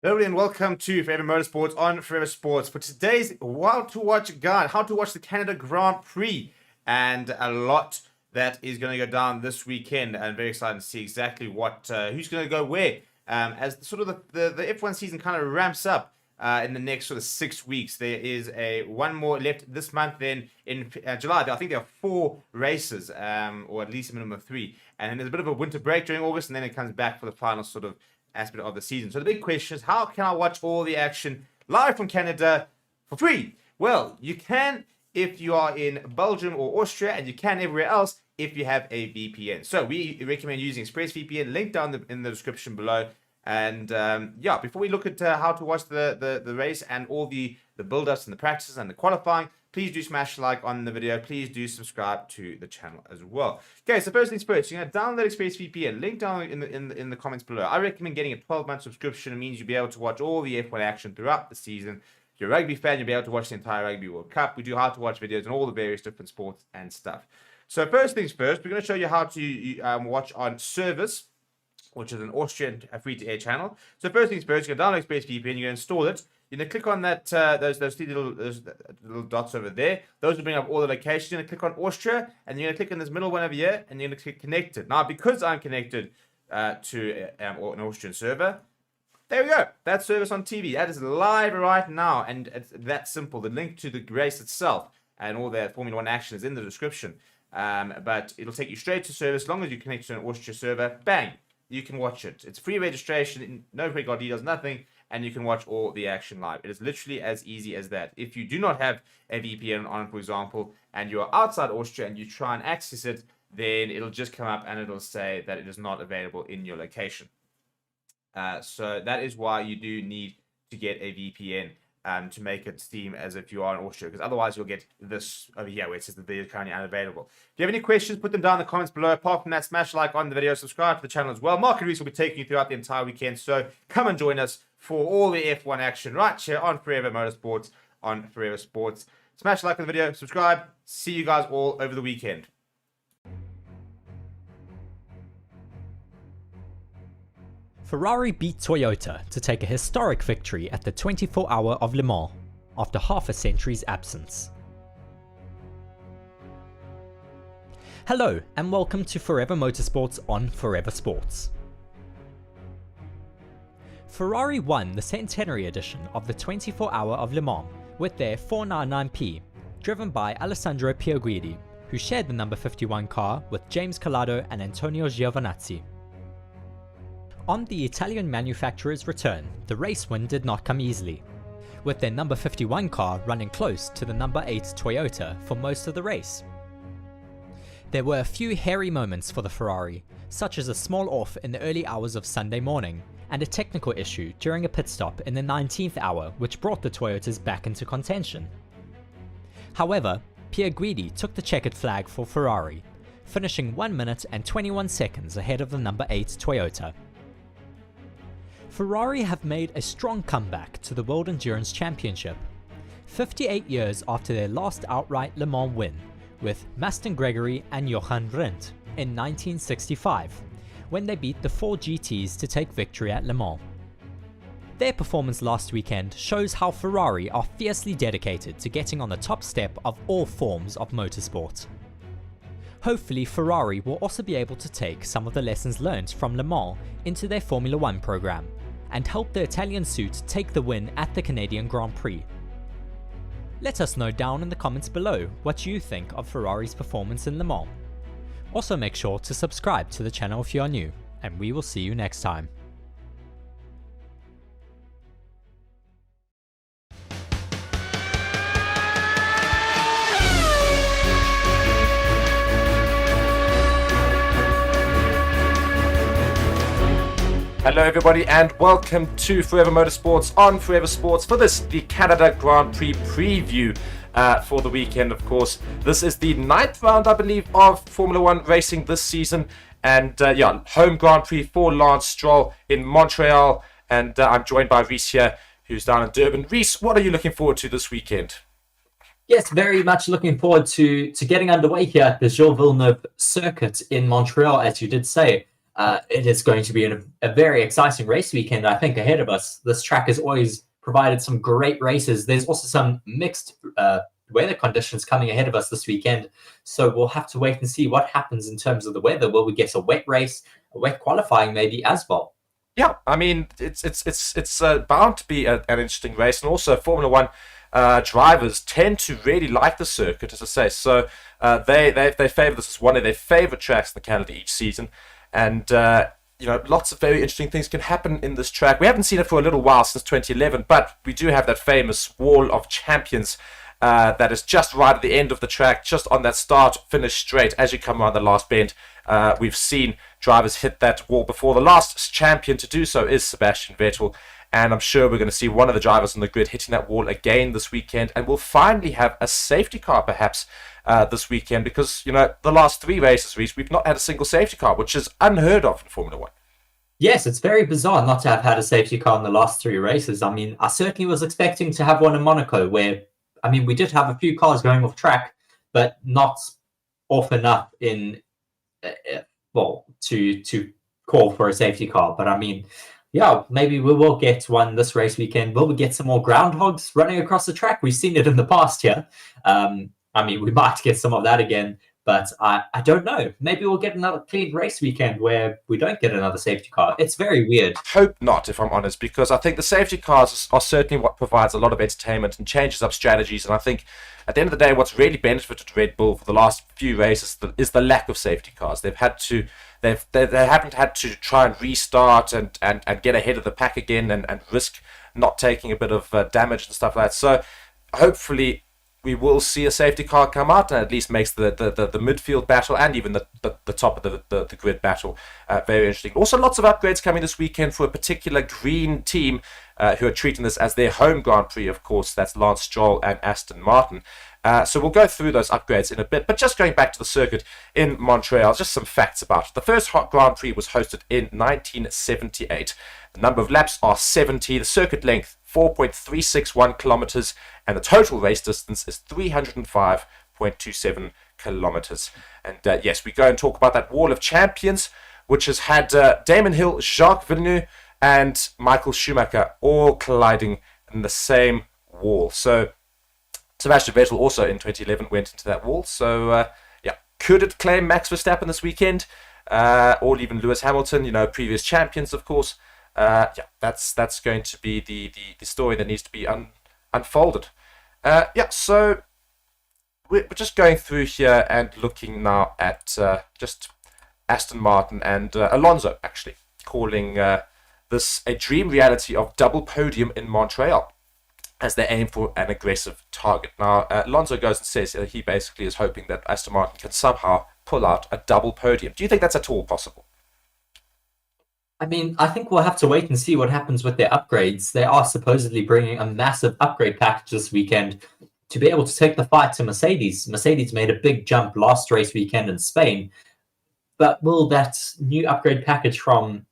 Hello and welcome to Forever Motorsports on Forever Sports for today's Wild to Watch guide, how to watch the Canada Grand Prix, and a lot that is going to go down this weekend. And very excited to see exactly what who's going to go where as sort of the F1 season kind of ramps up. in the next sort of 6 weeks. There is one more left this month. Then in July, I think there are 4 races, or at least a minimum of 3. And then there's a bit of a winter break during August, and then it comes back for the final sort of aspect of the season. So the big question is, how can I watch all the action live from Canada for free? Well, you can if you are in Belgium or Austria, and you can everywhere else if you have a VPN. So we recommend using ExpressVPN, link down in the description below. And yeah, before we look at how to watch the race and all the build-ups and the practices and the qualifying, please do smash like on the video. Please do subscribe to the channel as well. Okay, so first things first, you're going to download ExpressVPN. Link down in the comments below. I recommend getting a 12-month subscription. It means you'll be able to watch all the F1 action throughout the season. If you're a rugby fan, you'll be able to watch the entire Rugby World Cup. We do how to watch videos on all the various different sports and stuff. So first things first, we're going to show you how to watch on Service, which is an Austrian free-to-air channel. So first things first, you're going to download ExpressVPN, you're going to install it. You're going to click on that those 3 little dots over there. Those will bring up all the locations. You're going to click on Austria, and you're going to click on this middle one over here, and you're going to click Connected. Now, because I'm connected to an Austrian server, there we go. That's Service on TV. That is live right now, and it's that simple. The link to the race itself and all the Formula 1 action is in the description. But it'll take you straight to Service. As long as you connect to an Austria server, bang, you can watch it. It's free registration, no credit card details, nothing, and you can watch all the action live. It is literally as easy as that. If you do not have a VPN on, for example, and you're outside Austria and you try and access it, then it'll just come up and it'll say that it is not available in your location. So that is why you do need to get a VPN to make it seem as if you are in Austria, because otherwise you'll get this over here where it says the video is currently unavailable. If you have any questions, put them down in the comments below. Apart from that, smash like on the video, subscribe to the channel as well. Mark and Reese will be taking you throughout the entire weekend, so come and join us for all the F1 action right here on Forever Motorsports on Forever Sports. Smash like on the video, subscribe. See you guys all over the weekend. Ferrari beat Toyota to take a historic victory at the 24 Hour of Le Mans after half a century's absence. Hello and welcome to Forever Motorsports on Forever Sports. Ferrari won the centenary edition of the 24 Hour of Le Mans with their 499P, driven by Alessandro Pierguidi, who shared the number 51 car with James Calado and Antonio Giovinazzi. On the Italian manufacturer's return, the race win did not come easily, with their number 51 car running close to the number 8 Toyota for most of the race. There were a few hairy moments for the Ferrari, such as a small off in the early hours of Sunday morning, and a technical issue during a pit stop in the 19th hour which brought the Toyotas back into contention. However, Pierguidi took the checkered flag for Ferrari, finishing 1 minute and 21 seconds ahead of the number 8 Toyota. Ferrari have made a strong comeback to the World Endurance Championship, 58 years after their last outright Le Mans win with Maston Gregory and Johan Rindt in 1965, when they beat the 4 GTs to take victory at Le Mans. Their performance last weekend shows how Ferrari are fiercely dedicated to getting on the top step of all forms of motorsport. Hopefully Ferrari will also be able to take some of the lessons learned from Le Mans into their Formula 1 program, and help the Italian suit take the win at the Canadian Grand Prix. Let us know down in the comments below what you think of Ferrari's performance in Le Mans. Also make sure to subscribe to the channel if you are new, and we will see you next time. Hello everybody and welcome to Forever Motorsports on Forever Sports for the Canada Grand Prix preview for the weekend, of course. This is the 9th round, I believe, of Formula 1 racing this season, and yeah, home Grand Prix for Lance Stroll in Montreal, and I'm joined by Reese here, who's down in Durban. Reese, what are you looking forward to this weekend? Yes, very much looking forward to getting underway here at the Gilles Villeneuve circuit in Montreal, as you did say. It is going to be a very exciting race weekend, I think, ahead of us. This track has always provided some great races. There's also some mixed weather conditions coming ahead of us this weekend, so we'll have to wait and see what happens in terms of the weather. Will we get a wet race, a wet qualifying maybe as well? Yeah, I mean it's bound to be an interesting race, and also Formula One drivers tend to really like the circuit, as I say. So they favour this as one of their favourite tracks in Canada each season, and lots of very interesting things can happen in this track. We haven't seen it for a little while, since 2011, but we do have that famous Wall of Champions that is just right at the end of the track, just on that start-finish straight as you come around the last bend. We've seen drivers hit that wall before. The last champion to do so is Sebastian Vettel, and I'm sure we're going to see one of the drivers on the grid hitting that wall again this weekend, and we'll finally have a safety car perhaps this weekend, because the last 3 races we've not had a single safety car, which is unheard of in Formula One. Yes, it's very bizarre not to have had a safety car in the last 3 races. I mean, I certainly was expecting to have one in Monaco, where, I mean, we did have a few cars going off track, but not off enough to call for a safety car. But I mean, yeah, maybe we will get one this race weekend. Will we get some more groundhogs running across the track? We've seen it in the past here. I mean, we might get some of that again, but I don't know. Maybe we'll get another clean race weekend where we don't get another safety car. It's very weird. Hope not, if I'm honest, because I think the safety cars are certainly what provides a lot of entertainment and changes up strategies. And I think at the end of the day, what's really benefited Red Bull for the last few races is the lack of safety cars. They haven't had to try and restart and get ahead of the pack again and risk not taking a bit of damage and stuff like that. So hopefully we will see a safety car come out, and at least makes the midfield battle and even the top of the grid battle very interesting. Also, lots of upgrades coming this weekend for a particular green team who are treating this as their home Grand Prix, of course. That's Lance Stroll and Aston Martin. So we'll go through those upgrades in a bit. But just going back to the circuit in Montreal, just some facts about it. The first Grand Prix was hosted in 1978. The number of laps are 70. The circuit length, 4.361 kilometers. And the total race distance is 305.27 kilometers. And yes, we go and talk about that Wall of Champions, which has had Damon Hill, Jacques Villeneuve, and Michael Schumacher all colliding in the same wall. So Sebastian Vettel also in 2011 went into that wall. So could it claim Max Verstappen this weekend, or even Lewis Hamilton? Previous champions, of course. That's going to be the story that needs to be unfolded. So we're just going through here and looking now at just Aston Martin and Alonso actually calling this a dream reality of double podium in Montreal, as they aim for an aggressive target. Now, Alonso goes and says he basically is hoping that Aston Martin can somehow pull out a double podium. Do you think that's at all possible? I mean, I think we'll have to wait and see what happens with their upgrades. They are supposedly bringing a massive upgrade package this weekend to be able to take the fight to Mercedes. Mercedes made a big jump last race weekend in Spain, but will that new upgrade package from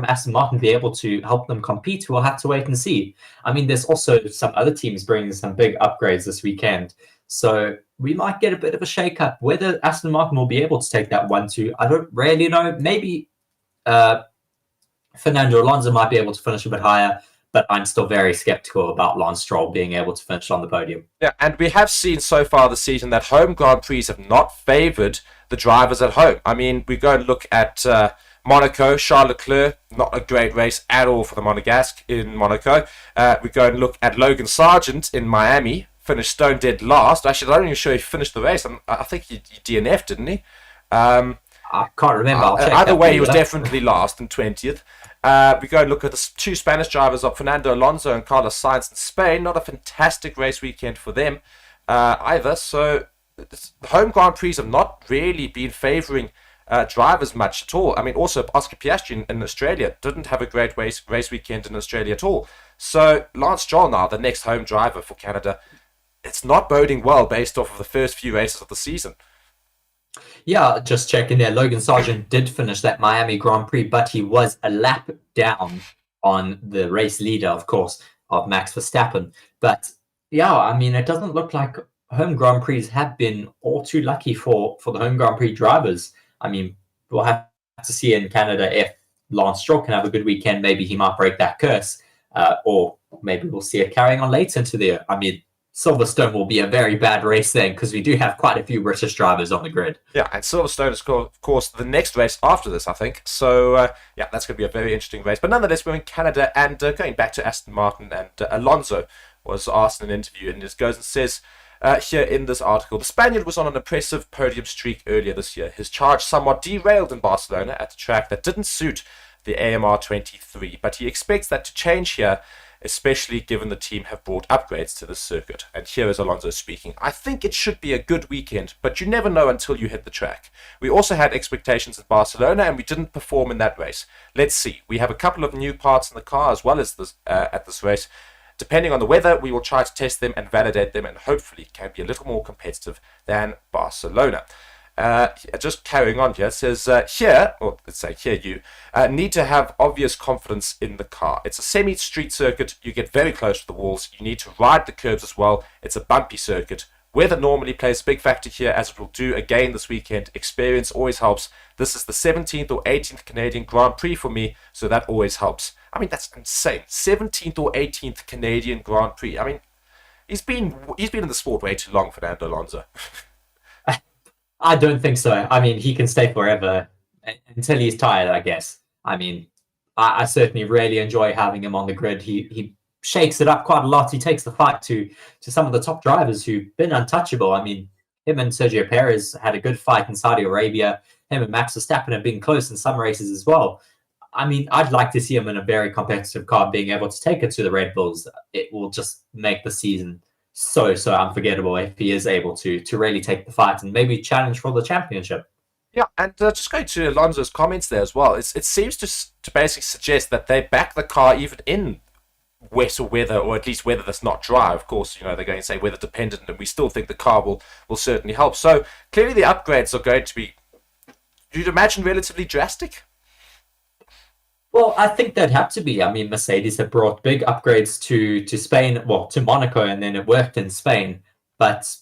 Aston Martin be able to help them compete? We'll have to wait and see. I mean, there's also some other teams bringing some big upgrades this weekend, so we might get a bit of a shake-up. Whether Aston Martin will be able to take that 1-2, I don't really know. Maybe Fernando Alonso might be able to finish a bit higher, but I'm still very skeptical about Lance Stroll being able to finish on the podium. Yeah, and we have seen so far this season that home Grand Prix have not favoured the drivers at home. I mean, we go and look at Monaco. Charles Leclerc, not a great race at all for the Monegasque in Monaco. We go and look at Logan Sargent in Miami, finished stone dead last. Actually, I'm not even sure he finished the race. I think he DNF'd, didn't he? I can't remember. Either way, he was definitely last and 20th. We go and look at the 2 Spanish drivers of Fernando Alonso and Carlos Sainz in Spain. Not a fantastic race weekend for them either. So the home Grand Prix have not really been favouring drivers much at all. I mean, also Oscar Piastri in Australia didn't have a great race weekend in Australia at all. So Lance Stroll now, the next home driver for Canada, it's not boding well based off of the first few races of the season. Yeah, just checking there. Logan Sargent did finish that Miami Grand Prix, but he was a lap down on the race leader, of course, of Max Verstappen. But yeah, I mean, it doesn't look like home Grand Prix have been all too lucky for the home Grand Prix drivers. I mean, we'll have to see in Canada if Lance Stroll can have a good weekend. Maybe he might break that curse, or maybe we'll see it carrying on later into the year. I mean, Silverstone will be a very bad race then, because we do have quite a few British drivers on the grid. Yeah, and Silverstone is, of course, the next race after this, I think. So, yeah, that's going to be a very interesting race. But nonetheless, we're in Canada, and going back to Aston Martin, and Alonso was asked in an interview, and just goes and says here in this article, the Spaniard was on an impressive podium streak earlier this year. His charge somewhat derailed in Barcelona at a track that didn't suit the AMR 23, but he expects that to change here, especially given the team have brought upgrades to the circuit. And here is Alonso speaking. I think it should be a good weekend, but you never know until you hit the track. We also had expectations in Barcelona, and we didn't perform in that race. Let's see. We have a couple of new parts in the car as well as this, at this race. Depending on the weather, we will try to test them and validate them, and hopefully can be a little more competitive than Barcelona. Just carrying on here, it says here, or let's say here, you need to have obvious confidence in the car. It's a semi-street circuit. You get very close to the walls. You need to ride the curbs as well. It's a bumpy circuit. Weather normally plays a big factor here, as it will do again this weekend. Experience always helps. This is the 17th or 18th Canadian Grand Prix for me, so that always helps. I mean, that's insane. 17th or 18th Canadian Grand Prix. I mean, he's been in the sport way too long, Fernando Alonso. I don't think so. I mean, he can stay forever until he's tired, I guess. I mean, I certainly really enjoy having him on the grid. He shakes it up quite a lot. He takes the fight to some of the top drivers who've been untouchable. I mean, him and Sergio Perez had a good fight in Saudi Arabia. Him and Max Verstappen have been close in some races as well. I mean, I'd like to see him in a very competitive car, being able to take it to the Red Bulls. It will just make the season so unforgettable if he is able to really take the fight and maybe challenge for the championship. Yeah, and just going to Alonso's comments there as well, it seems to basically suggest that they back the car even in wetter weather, or at least weather that's not dry. Of course, they're going to say weather dependent, and we still think the car will certainly help. So clearly the upgrades are going to be, you'd imagine, relatively drastic. Well, I think they'd have to be. I mean, Mercedes have brought big upgrades to Spain, well, to Monaco, and then it worked in Spain. But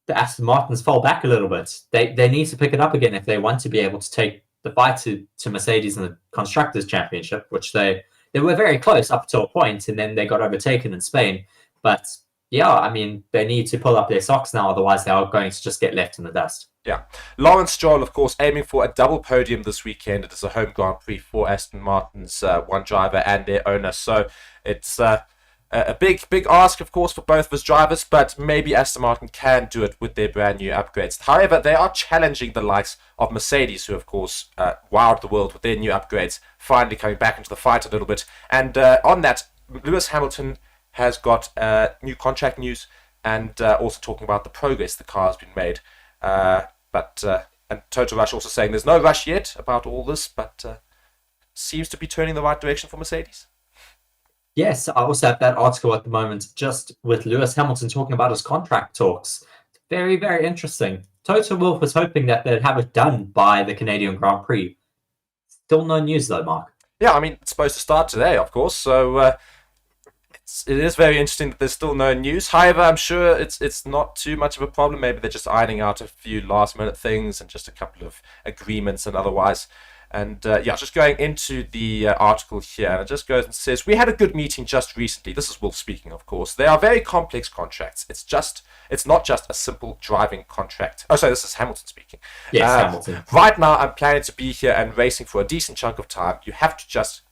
the Aston Martins fall back a little bit. They need to pick it up again if they want to be able to take the fight to Mercedes in the Constructors' Championship, which they were very close up to a point, and then they got overtaken in Spain. But yeah, I mean, they need to pull up their socks now, otherwise they are going to just get left in the dust. Yeah. Lawrence Stroll, of course, aiming for a double podium this weekend. It is a home Grand Prix for Aston Martin's one driver and their owner. So it's a big ask, of course, for both of his drivers, but maybe Aston Martin can do it with their brand new upgrades. However, they are challenging the likes of Mercedes, who, of course, wowed the world with their new upgrades, finally coming back into the fight a little bit. And on that, Lewis Hamilton has got new contract news, and also talking about the progress the car has been made. And Toto Rush also saying there's no rush yet about all this, but seems to be turning the right direction for Mercedes. Yes, I also have that article at the moment, just with Lewis Hamilton talking about his contract talks. Very, very interesting. Toto Wolff was hoping that they'd have it done by the Canadian Grand Prix. Still no news though, Mark. Yeah, I mean, it's supposed to start today, of course, so it is very interesting that there's still no news. However, I'm sure it's not too much of a problem. Maybe they're just ironing out a few last-minute things and just a couple of agreements and otherwise. And yeah, just going into the article here, and it just goes and says, we had a good meeting just recently. This is Wolf speaking, of course. They are very complex contracts. It's not just a simple driving contract. Oh, sorry, this is Hamilton speaking. Yes, Hamilton. Right now, I'm planning to be here and racing for a decent chunk of time. You have to just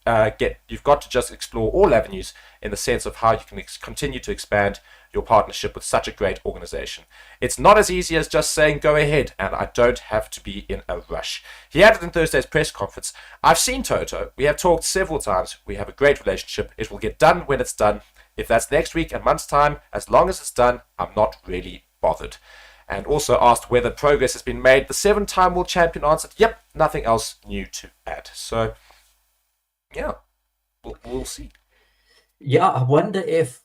you've got to just explore all avenues in the sense of how you can continue to expand your partnership with such a great organization. It's not as easy as just saying go ahead, and I don't have to be in a rush. He added in Thursday's press conference, I've seen Toto. We have talked several times. We have a great relationship. It will get done when it's done. If that's next week and month's time, as long as it's done, I'm not really bothered. And also asked whether progress has been made. The 7-time world champion answered, yep, nothing else new to add. So, yeah, we'll see. Yeah, I wonder if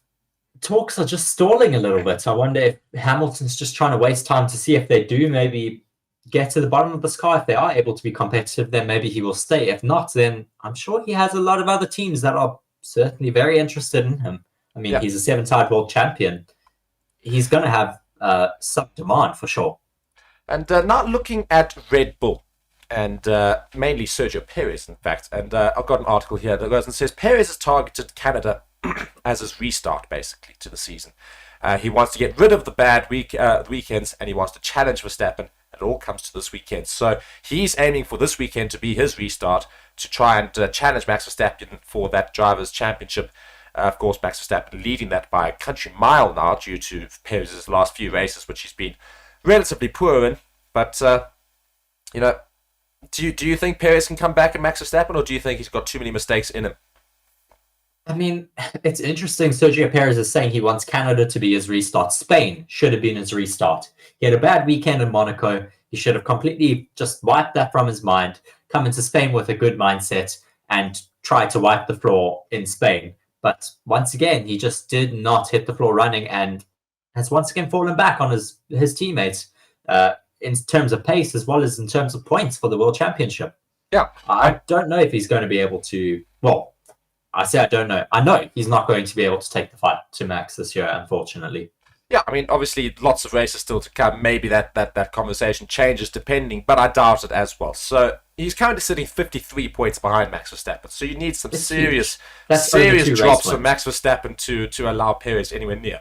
talks are just stalling a little bit. I wonder if Hamilton's just trying to waste time to see if they do maybe get to the bottom of this car. If they are able to be competitive, then maybe he will stay. If not, then I'm sure he has a lot of other teams that are certainly very interested in him. I mean, He's a 7-time world champion. He's going to have some demand for sure. And now looking at Red Bull, and mainly Sergio Perez, in fact. And I've got an article here that goes and says Perez has targeted Canada as his restart, basically, to the season. He wants to get rid of the bad weekends, and he wants to challenge Verstappen. It all comes to this weekend. So he's aiming for this weekend to be his restart, to try and challenge Max Verstappen for that Drivers' Championship. Of course, Max Verstappen leading that by a country mile now due to Perez's last few races, which he's been relatively poor in. But, you know, do you think Perez can come back at Max Verstappen, or do you think he's got too many mistakes in him? I mean, it's interesting. Sergio Perez is saying he wants Canada to be his restart. Spain should have been his restart. He had a bad weekend in Monaco. He should have completely just wiped that from his mind, come into Spain with a good mindset, and try to wipe the floor in Spain. But once again, he just did not hit the floor running and has once again fallen back on his teammates in terms of pace as well as in terms of points for the World Championship. Yeah. I don't know if he's going to be able to... Well, I say I don't know. I know he's not going to be able to take the fight to Max this year, unfortunately. Yeah, I mean, obviously, lots of races still to come. Maybe that conversation changes depending, but I doubt it as well. So he's currently sitting 53 points behind Max Verstappen. So you need some serious drops for Max Verstappen to allow Perez anywhere near.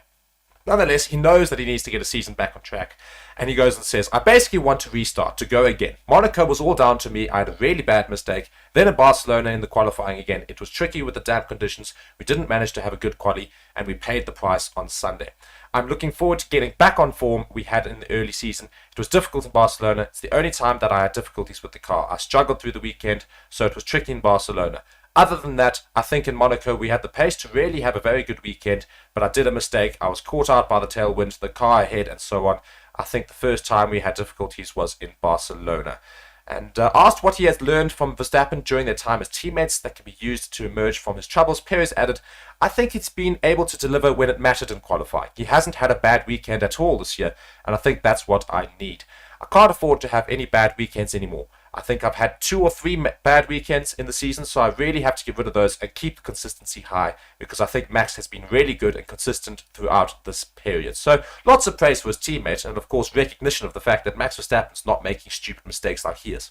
Nonetheless, he knows that he needs to get a season back on track. And he goes and says, I basically want to restart, to go again. Monaco was all down to me. I had a really bad mistake. Then in Barcelona in the qualifying again, it was tricky with the damp conditions. We didn't manage to have a good quali, and we paid the price on Sunday. I'm looking forward to getting back on form we had in the early season. It was difficult in Barcelona. It's the only time that I had difficulties with the car. I struggled through the weekend, so it was tricky in Barcelona. Other than that, I think in Monaco we had the pace to really have a very good weekend, but I did a mistake. I was caught out by the tailwind, the car ahead, and so on. I think the first time we had difficulties was in Barcelona. And asked what he has learned from Verstappen during their time as teammates that can be used to emerge from his troubles, Perez added, I think he's been able to deliver when it mattered in qualifying. He hasn't had a bad weekend at all this year, and I think that's what I need. I can't afford to have any bad weekends anymore. I think I've had 2 or 3 bad weekends in the season, so I really have to get rid of those and keep the consistency high, because I think Max has been really good and consistent throughout this period. So lots of praise for his teammate, and of course recognition of the fact that Max Verstappen's not making stupid mistakes like he is.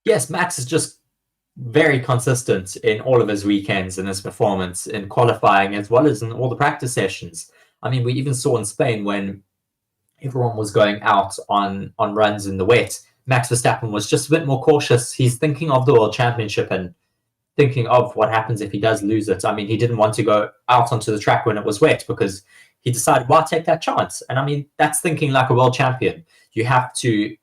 Yes, Max is just very consistent in all of his weekends and his performance in qualifying as well as in all the practice sessions. I mean, we even saw in Spain when everyone was going out on runs in the wet, Max Verstappen was just a bit more cautious. He's thinking of the World Championship and thinking of what happens if he does lose it. I mean, he didn't want to go out onto the track when it was wet because he decided, why take that chance? And I mean, that's thinking like a world champion. You have to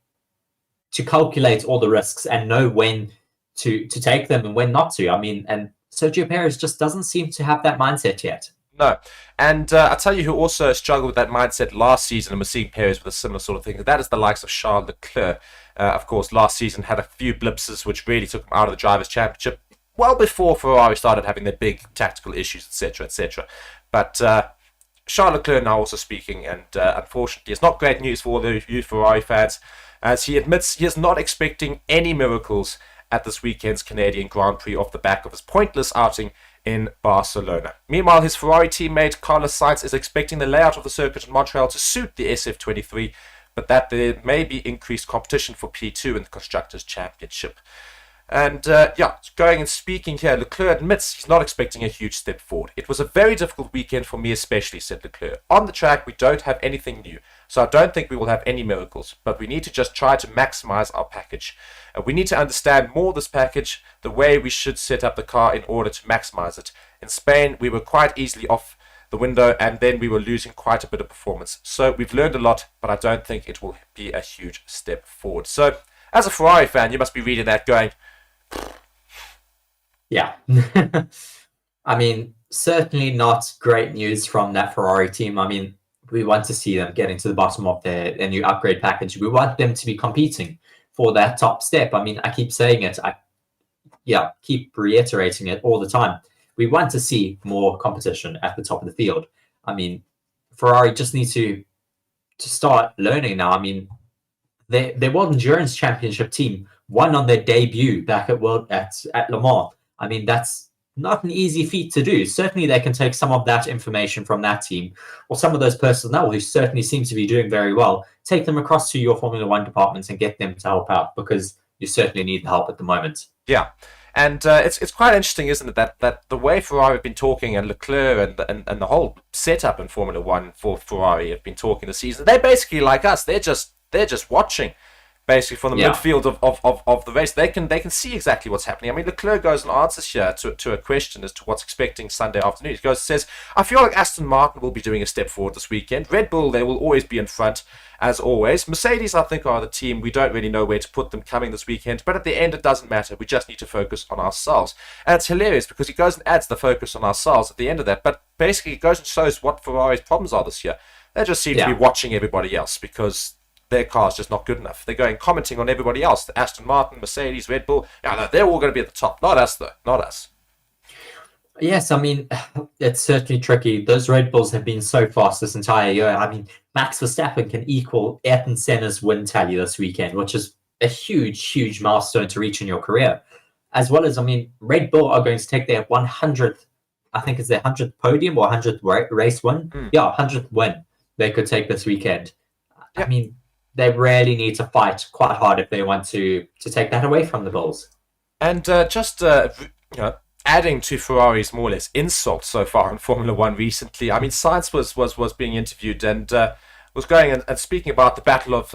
calculate all the risks and know when to take them and when not to. I mean, and Sergio Perez just doesn't seem to have that mindset yet. No. And I'll tell you who also struggled with that mindset last season, and we're seeing Perez with a similar sort of thing. That is the likes of Charles Leclerc. Of course, last season had a few blips which really took him out of the Drivers' Championship well before Ferrari started having their big tactical issues, etc., etc. But Charles Leclerc now also speaking, and unfortunately, it's not great news for all the you Ferrari fans, as he admits he is not expecting any miracles at this weekend's Canadian Grand Prix off the back of his pointless outing in Barcelona. Meanwhile, his Ferrari teammate Carlos Sainz is expecting the layout of the circuit in Montreal to suit the SF23, but that there may be increased competition for P2 in the Constructors' Championship. And going and speaking here, Leclerc admits he's not expecting a huge step forward. It was a very difficult weekend for me especially, said Leclerc. On the track, we don't have anything new, so I don't think we will have any miracles, but we need to just try to maximize our package. We need to understand more this package, the way we should set up the car in order to maximize it. In Spain, we were quite easily off the window, and then we were losing quite a bit of performance. So we've learned a lot, but I don't think it will be a huge step forward. So as a Ferrari fan, you must be reading that going, yeah. I mean, certainly not great news from that Ferrari team. I mean, we want to see them getting to the bottom of their new upgrade package. We want them to be competing for that top step. I mean, I keep saying it. I keep reiterating it all the time. We want to see more competition at the top of the field. I mean, Ferrari just needs to start learning now. I mean, their World Endurance Championship team won on their debut back at Le Mans. I mean, that's not an easy feat to do. Certainly, they can take some of that information from that team or some of those personnel who certainly seem to be doing very well, take them across to your Formula One departments and get them to help out, because you certainly need the help at the moment. Yeah. And it's quite interesting, isn't it, that the way Ferrari have been talking, and Leclerc and the whole setup in Formula One for Ferrari have been talking this season. They're basically like us. They're just watching, basically from the midfield of the race. They can see exactly what's happening. I mean, Leclerc goes and answers here to a question as to what's expecting Sunday afternoon. He says, I feel like Aston Martin will be doing a step forward this weekend. Red Bull, they will always be in front, as always. Mercedes, I think, are the team. We don't really know where to put them coming this weekend, but at the end, it doesn't matter. We just need to focus on ourselves. And it's hilarious because he goes and adds the focus on ourselves at the end of that, but basically it goes and shows what Ferrari's problems are this year. They just seem to be watching everybody else because their car's just not good enough. They're going commenting on everybody else. The Aston Martin, Mercedes, Red Bull. Yeah, they're all going to be at the top. Not us, though. Not us. Yes, I mean, it's certainly tricky. Those Red Bulls have been so fast this entire year. I mean, Max Verstappen can equal Ayrton Senna's win tally this weekend, which is a huge, huge milestone to reach in your career. As well as, I mean, Red Bull are going to take their 100th, I think it's their 100th podium or 100th race win. Yeah, 100th win they could take this weekend. I mean, they really need to fight quite hard if they want to take that away from the Bulls. And adding to Ferrari's more or less insult so far in Formula One recently, I mean, Sainz was being interviewed and was going and speaking about the battle of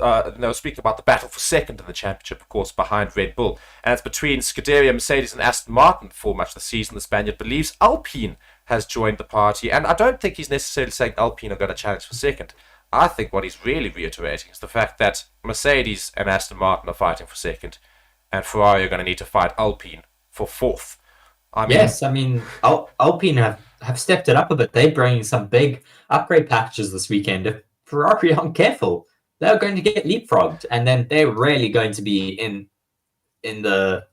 speaking about the battle for second in the championship, of course, behind Red Bull, and it's between Scuderia, Mercedes, and Aston Martin for much of the season. The Spaniard believes Alpine has joined the party, and I don't think he's necessarily saying Alpine are going to challenge for second. I think what he's really reiterating is the fact that Mercedes and Aston Martin are fighting for second, and Ferrari are going to need to fight Alpine for fourth. Alpine have stepped it up a bit. They're bringing some big upgrade packages this weekend. If Ferrari aren't careful, they're going to get leapfrogged, and then they're really going to be in the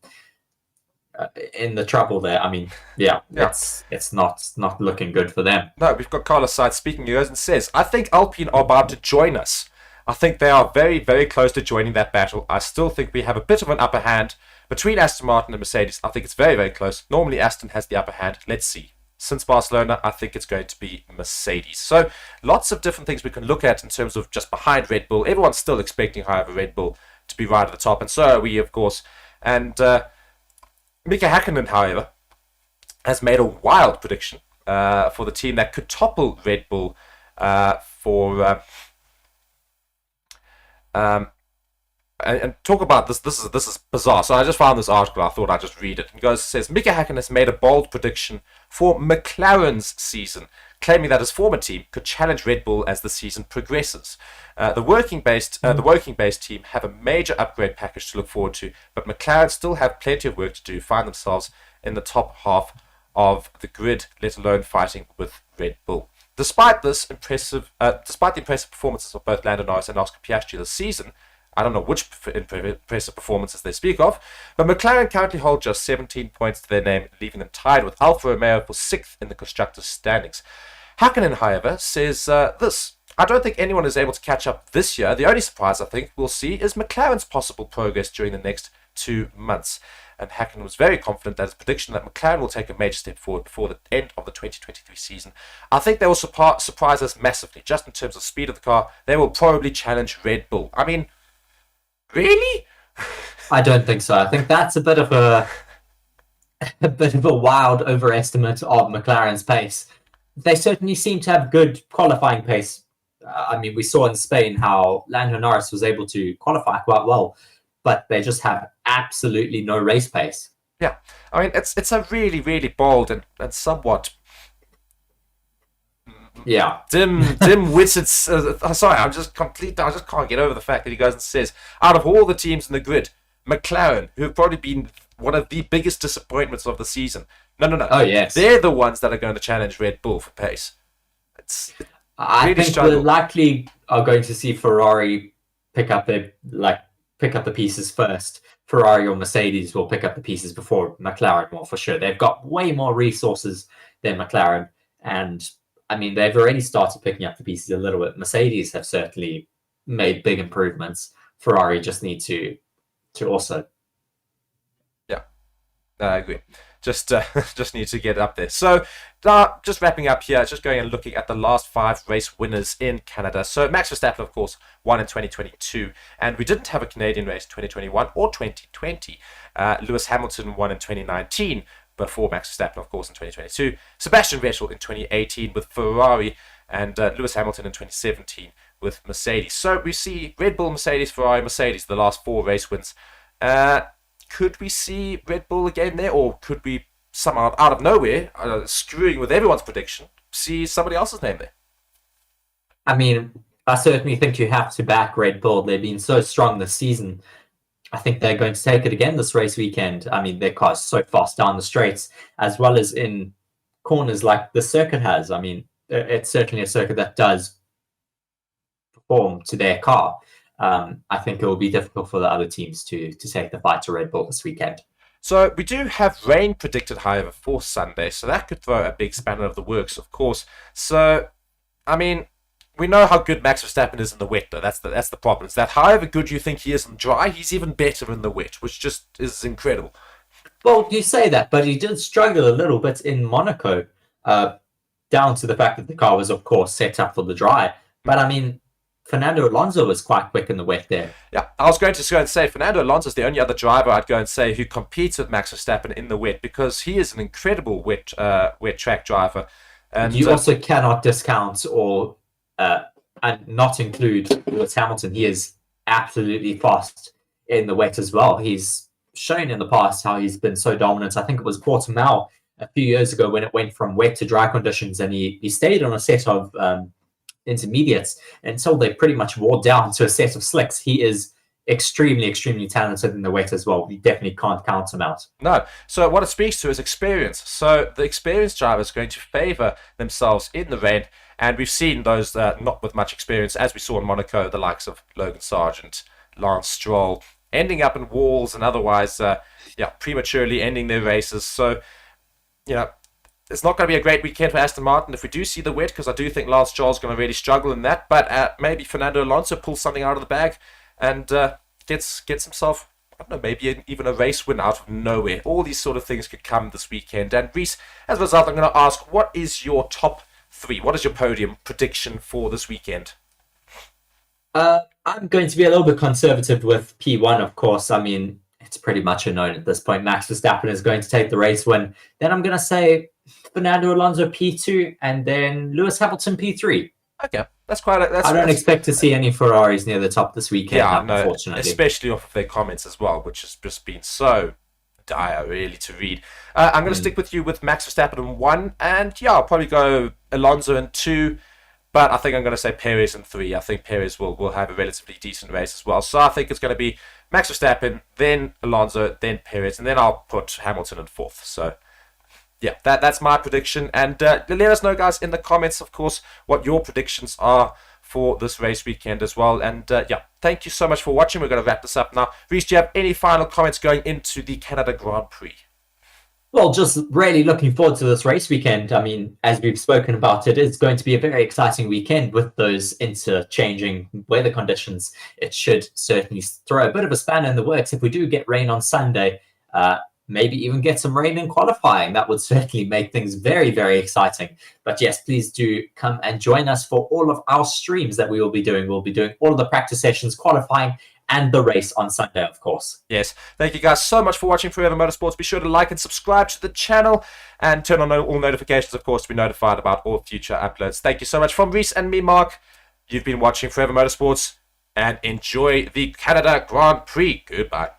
trouble there. I mean, it's not looking good for them. No, we've got Carlos Sainz speaking. He goes and says, I think Alpine are about to join us. I think they are very, very close to joining that battle. I still think we have a bit of an upper hand between Aston Martin and Mercedes. I think it's very, very close. Normally, Aston has the upper hand. Let's see. Since Barcelona, I think it's going to be Mercedes. So, lots of different things we can look at in terms of just behind Red Bull. Everyone's still expecting, however, Red Bull to be right at the top. And so are we, of course. And Mika Häkkinen, however, has made a wild prediction for the team that could topple Red Bull and talk about this. This is bizarre. So I just found this article. I thought I'd just read it. It says Mika Häkkinen has made a bold prediction for McLaren's season, claiming that his former team could challenge Red Bull as the season progresses. The working-based team have a major upgrade package to look forward to, but McLaren still have plenty of work to do to find themselves in the top half of the grid, let alone fighting with Red Bull. Despite the impressive performances of both Lando Norris and Oscar Piastri this season, I don't know which impressive performances they speak of, but McLaren currently hold just 17 points to their name, leaving them tied with Alfa Romeo for 6th in the constructors' standings. Häkkinen, however, says this. I don't think anyone is able to catch up this year. The only surprise I think we'll see is McLaren's possible progress during the next 2 months. And Häkkinen was very confident that his prediction that McLaren will take a major step forward before the end of the 2023 season. I think they will surprise us massively, just in terms of speed of the car. They will probably challenge Red Bull. I mean, really? I don't think so. I think that's a bit of a wild overestimate of McLaren's pace. They certainly seem to have good qualifying pace. I mean, we saw in Spain how Lando Norris was able to qualify quite well, but they just have absolutely no race pace. Yeah, I mean, it's a really, really bold and somewhat dim-witted. Sorry, I just can't get over the fact that he goes and says, out of all the teams in the grid, McLaren, who have probably been one of the biggest disappointments of the season. No. Oh, yes. They're the ones that are going to challenge Red Bull for pace. I think we likely are going to see Ferrari pick up the pieces first. Ferrari or Mercedes will pick up the pieces before McLaren will, for sure. They've got way more resources than McLaren, and I mean, they've already started picking up the pieces a little bit. Mercedes have certainly made big improvements. Ferrari just need to also. I agree. Just just need to get up there. So, just wrapping up here, just going and looking at the last 5 race winners in Canada. So, Max Verstappen, of course, won in 2022, and we didn't have a Canadian race in 2021 or 2020. Lewis Hamilton won in 2019 before Max Verstappen, of course, in 2022. Sebastian Vettel in 2018 with Ferrari, and Lewis Hamilton in 2017 with Mercedes. So, we see Red Bull, Mercedes, Ferrari, Mercedes, the last 4 race wins. Could we see Red Bull again there, or could we somehow out of nowhere, screwing with everyone's prediction, see somebody else's name there? I mean, I certainly think you have to back Red Bull. They've been so strong this season. I think they're going to take it again this race weekend. I mean, their car's so fast down the straights, as well as in corners like the circuit has. I mean, it's certainly a circuit that does perform to their car. I think it will be difficult for the other teams to take the fight to Red Bull this weekend. So we do have rain predicted, however, for Sunday, so that could throw a big spanner of the works, of course. So, I mean, we know how good Max Verstappen is in the wet, though. That's the problem. Is that however good you think he is in dry, he's even better in the wet, which just is incredible. Well, you say that, but he did struggle a little bit in Monaco, down to the fact that the car was, of course, set up for the dry. But, I mean, Fernando Alonso was quite quick in the wet there. Yeah, I was going to go and say Fernando Alonso is the only other driver I'd go and say who competes with Max Verstappen in the wet, because he is an incredible wet track driver. And you also cannot discount or and not include Lewis Hamilton. He is absolutely fast in the wet as well. He's shown in the past how he's been so dominant. I think it was Portimao a few years ago when it went from wet to dry conditions, and he stayed on a set of intermediates until they pretty much wore down to a set of slicks. He is extremely, extremely talented in the wet as well. We definitely can't count him out. No. So what it speaks to is experience. So the experienced driver is going to favour themselves in the rain, and we've seen those not with much experience, as we saw in Monaco, the likes of Logan Sargent, Lance Stroll, ending up in walls and otherwise, prematurely ending their races. So, it's not going to be a great weekend for Aston Martin if we do see the wet, because I do think Lance Stroll's going to really struggle in that. But maybe Fernando Alonso pulls something out of the bag and gets himself, I don't know, maybe even a race win out of nowhere. All these sort of things could come this weekend. And Reese, as a result, I'm going to ask, what is your top 3? What is your podium prediction for this weekend? I'm going to be a little bit conservative with P1, of course. I mean, it's pretty much a known at this point. Max Verstappen is going to take the race win. Then I'm going to say Fernando Alonso P2, and then Lewis Hamilton P3. Okay, that's quite. I don't expect to see any Ferraris near the top this weekend, unfortunately. Especially off of their comments as well, which has just been so dire, really, to read. I'm going to stick with you with Max Verstappen in 1, and I'll probably go Alonso in 2. But I think I'm going to say Perez in 3. I think Perez will have a relatively decent race as well. So I think it's going to be Max Verstappen, then Alonso, then Perez, and then I'll put Hamilton in 4th. So, yeah, that's my prediction. And let us know, guys, in the comments, of course, what your predictions are for this race weekend as well. And, thank you so much for watching. We're going to wrap this up now. Reece, do you have any final comments going into the Canada Grand Prix? Well, just really looking forward to this race weekend. I mean, as we've spoken about, it is going to be a very exciting weekend with those interchanging weather conditions. It should certainly throw a bit of a spanner in the works if we do get rain on Sunday. Maybe even get some rain in qualifying. That would certainly make things very, very exciting. But yes, please do come and join us for all of our streams that we will be doing. We'll be doing all of the practice sessions, qualifying, and the race on Sunday, of course. Yes. Thank you guys so much for watching Forever Motorsports. Be sure to like and subscribe to the channel and turn on all notifications, of course, to be notified about all future uploads. Thank you so much from Reece and me, Mark. You've been watching Forever Motorsports, and enjoy the Canada Grand Prix. Goodbye.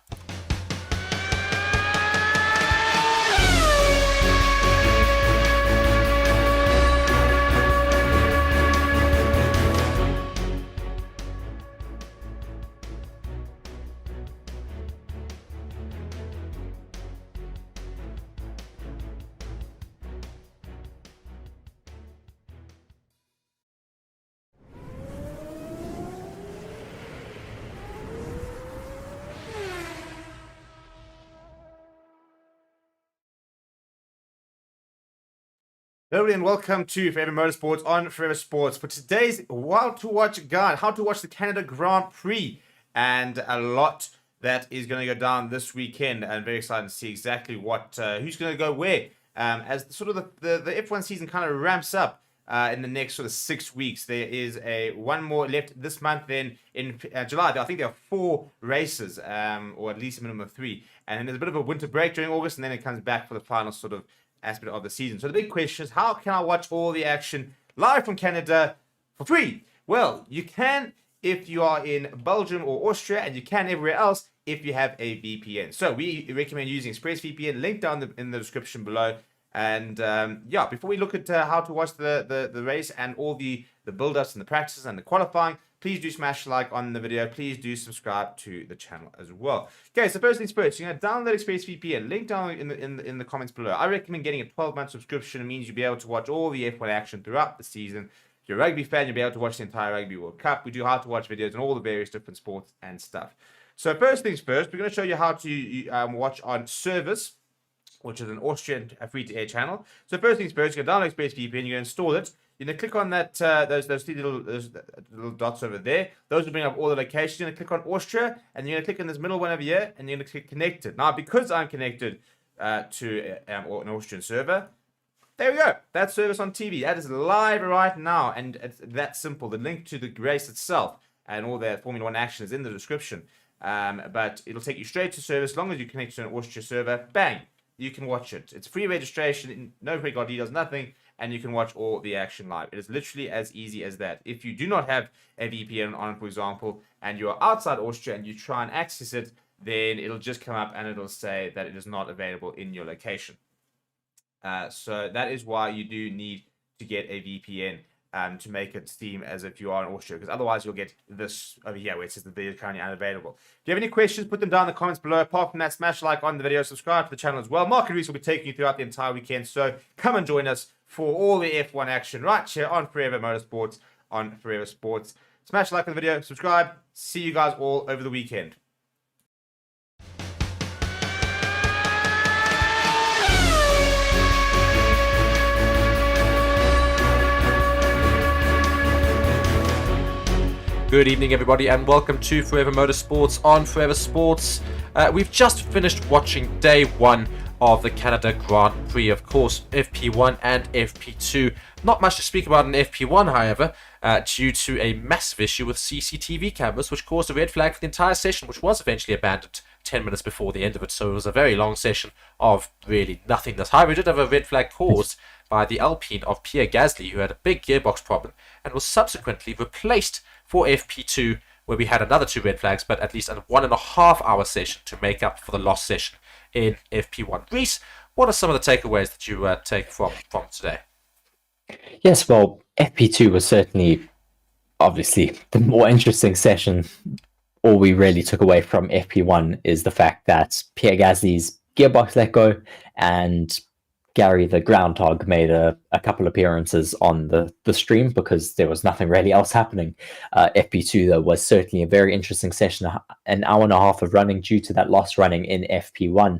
Hello and welcome to Forever Motorsports on Forever Sports. For today's Wild to Watch guide, how to watch the Canada Grand Prix, and a lot that is going to go down this weekend, and very excited to see exactly what who's going to go where as sort of the F1 season kind of ramps up. In the next sort of 6 weeks, there is one more left this month. Then in July, I think there are 4 races, or at least a minimum of 3. And then there's a bit of a winter break during August, and then it comes back for the final sort of aspect of the season. So the big question is, how can I watch all the action live from Canada for free? Well, you can if you are in Belgium or Austria, and you can everywhere else if you have a VPN. So we recommend using ExpressVPN, link down in the description below. And yeah, before we look at how to watch the race and all the build-ups and the practices and the qualifying, please do smash like on the video. Please do subscribe to the channel as well. Okay, so first things first, you're going to download ExpressVPN. Link down in the comments below. I recommend getting a 12-month subscription. It means you'll be able to watch all the F1 action throughout the season. If you're a rugby fan, you'll be able to watch the entire Rugby World Cup. We do how to watch videos on all the various different sports and stuff. So first things first, we're going to show you how to watch on Service, which is an Austrian free-to-air channel. So first things first, you're going to download ExpressVPN, you're going to install it. You're going to click on that those 3 little dots over there. Those will bring up all the locations. You're going to click on Austria, and you're going to click on this middle one over here, and you're going to click Connected. Now, because I'm connected to an Austrian server, there we go. That's Service on TV. That is live right now, and it's that simple. The link to the race itself and all the Formula 1 action is in the description. But it'll take you straight to Service. As long as you connect to an Austria server, bang, you can watch it. It's free registration, no credit card details, nothing, and you can watch all the action live. It is literally as easy as that. If you do not have a VPN on, for example, and you are outside Austria and you try and access it, then it'll just come up and it'll say that it is not available in your location. So that is why you do need to get a VPN to make it seem as if you are in Austria, because otherwise you'll get this over here where it says the video is currently unavailable. If you have any questions, put them down in the comments below. Apart from that, smash like on the video, subscribe to the channel as well. Mark and Reese will be taking you throughout the entire weekend, so come and join us for all the F1 action right here on Forever Motorsports on Forever Sports. Smash like on the video, subscribe. See you guys all over the weekend. Good evening, everybody, and welcome to Forever Motorsports on Forever Sports. We've just finished watching day 1 of the Canada Grand Prix. Of course, FP1 and FP2. Not much to speak about in FP1, however, due to a massive issue with CCTV cameras, which caused a red flag for the entire session, which was eventually abandoned 10 minutes before the end of it. So it was a very long session of really nothingness. However, we did have a red flag caused by the Alpine of Pierre Gasly, who had a big gearbox problem and was subsequently replaced for FP2, where we had another 2 red flags, but at least a 1.5 hour session to make up for the lost session in FP1. Reese, what are some of the takeaways that you take from today? Yes, well, FP2 was certainly, obviously, the more interesting session. All we really took away from FP1 is the fact that Pierre Gasly's gearbox let go, and Gary the groundhog made a couple appearances on the stream because there was nothing really else happening. FP2, though, was certainly a very interesting session, an hour and a half of running due to that lost running in FP1.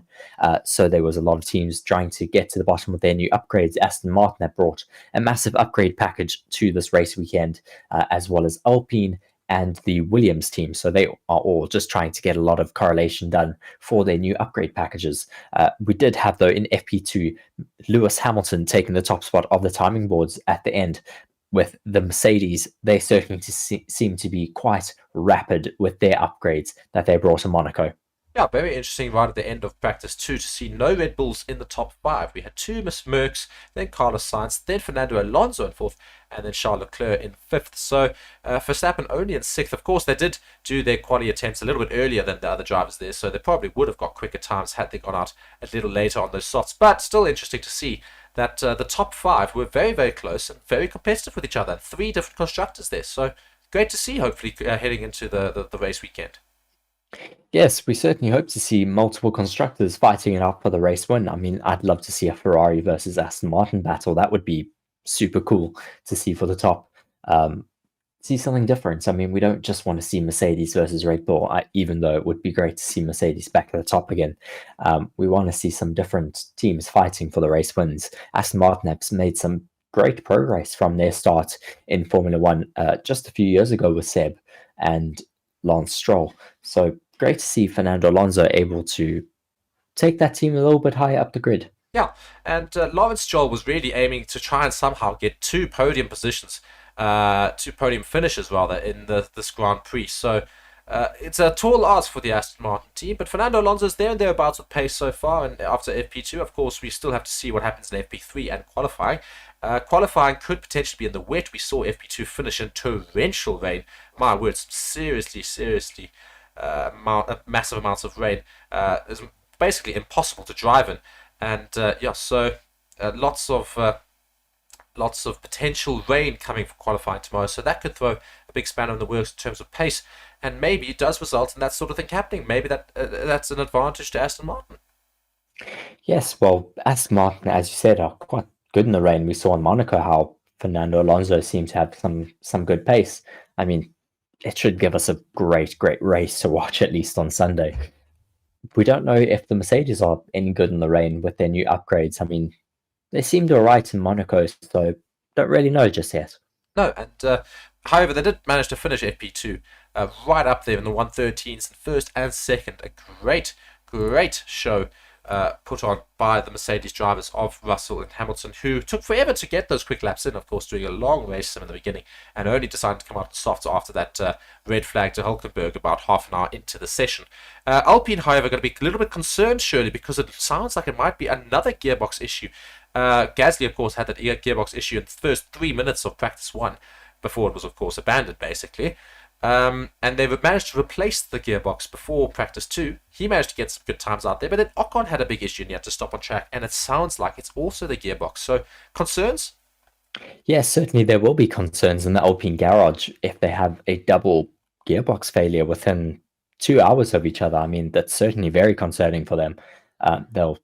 So there was a lot of teams trying to get to the bottom of their new upgrades. Aston Martin had brought a massive upgrade package to this race weekend, as well as Alpine and the Williams team. So they are all just trying to get a lot of correlation done for their new upgrade packages. We did have, though, in FP2, Lewis Hamilton taking the top spot of the timing boards at the end. With the Mercedes, they certainly seem to be quite rapid with their upgrades that they brought to Monaco. Yeah, very interesting right at the end of practice 2 to see no Red Bulls in the top 5. We had 2 Miss Mercs, then Carlos Sainz, then Fernando Alonso in 4th, and then Charles Leclerc in 5th. So Verstappen only in 6th. Of course, they did do their quali attempts a little bit earlier than the other drivers there, so they probably would have got quicker times had they gone out a little later on those slots. But still interesting to see that the top 5 were very, very close and very competitive with each other. 3 different constructors there. So great to see, hopefully, heading into the race weekend. Yes, we certainly hope to see multiple constructors fighting it out for the race win. I mean, I'd love to see a Ferrari versus Aston Martin battle. That would be super cool to see for the top. See something different. I mean, we don't just want to see Mercedes versus Red Bull, even though it would be great to see Mercedes back at the top again. We want to see some different teams fighting for the race wins. Aston Martin has made some great progress from their start in Formula One just a few years ago with Seb and Lance Stroll. So great to see Fernando Alonso able to take that team a little bit higher up the grid. Yeah, and Lawrence Stroll was really aiming to try and somehow get two podium positions, two podium finishes rather, in this Grand Prix. So it's a tall ask for the Aston Martin team, but Fernando Alonso's there and thereabouts with pace so far. And after FP2, of course, we still have to see what happens in FP3 and qualifying. Qualifying could potentially be in the wet. We saw FP2 finish in torrential rain. My words, seriously, massive amounts of rain. It's basically impossible to drive in. And so lots of potential rain coming for qualifying tomorrow. So that could throw a big spanner in the works in terms of pace. And maybe it does result in that sort of thing happening. Maybe that's an advantage to Aston Martin. Yes, well, Aston Martin, as you said, are quite good in the rain. We saw in Monaco how Fernando Alonso seemed to have some good pace. I mean, it should give us a great race to watch, at least on Sunday. We don't know if the Mercedes are any good in the rain with their new upgrades. I mean, they seemed all right in Monaco, so don't really know just yet. No, and however, they did manage to finish FP2 right up there in the 113s in first and second. A great show put on by the Mercedes drivers of Russell and Hamilton, who took forever to get those quick laps in, of course, doing a long race in the beginning, and only decided to come out soft after that red flag to Hülkenberg about half an hour into the session. Alpine, however, going to be a little bit concerned, surely, because it sounds like it might be another gearbox issue. Gasly, of course, had that gearbox issue in the first 3 minutes of practice 1, before it was, of course, abandoned, basically. And they've managed to replace the gearbox before practice 2. He managed to get some good times out there, but then Ocon had a big issue and he had to stop on track, and it sounds like it's also the gearbox. So, concerns? Yes, certainly there will be concerns in the Alpine garage if they have a double gearbox failure within 2 hours of each other. I mean, that's certainly very concerning for them. They'll,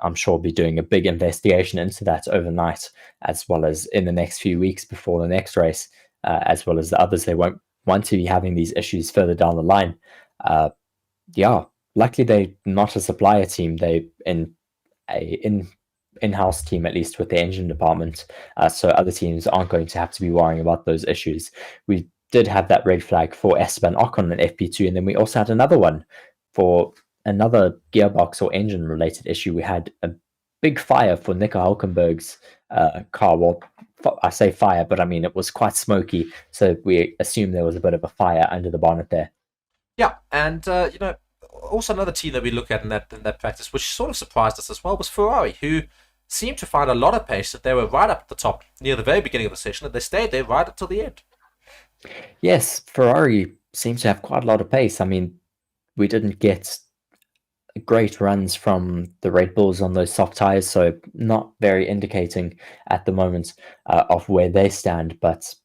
I'm sure, be doing a big investigation into that overnight, as well as in the next few weeks before the next race, as well as the others. They won't want to be having these issues further down the line. Luckily they're not a supplier team. They in-house team, at least with the engine department. So other teams aren't going to have to be worrying about those issues. We did have that red flag for Esteban Ocon in FP2, and then we also had another one for another gearbox or engine related issue. We had a big fire for Nico Hülkenberg's car. Well, I say fire, but I mean it was quite smoky, so we assume there was a bit of a fire under the bonnet there. Yeah, and also another team that we look at in that practice, which sort of surprised us as well, was Ferrari, who seemed to find a lot of pace. That they were right up at the top near the very beginning of the session, and they stayed there right until the end. Yes, Ferrari seems to have quite a lot of pace. I mean, we didn't get great runs from the Red Bulls on those soft tires, so not very indicating at the moment of where they stand, but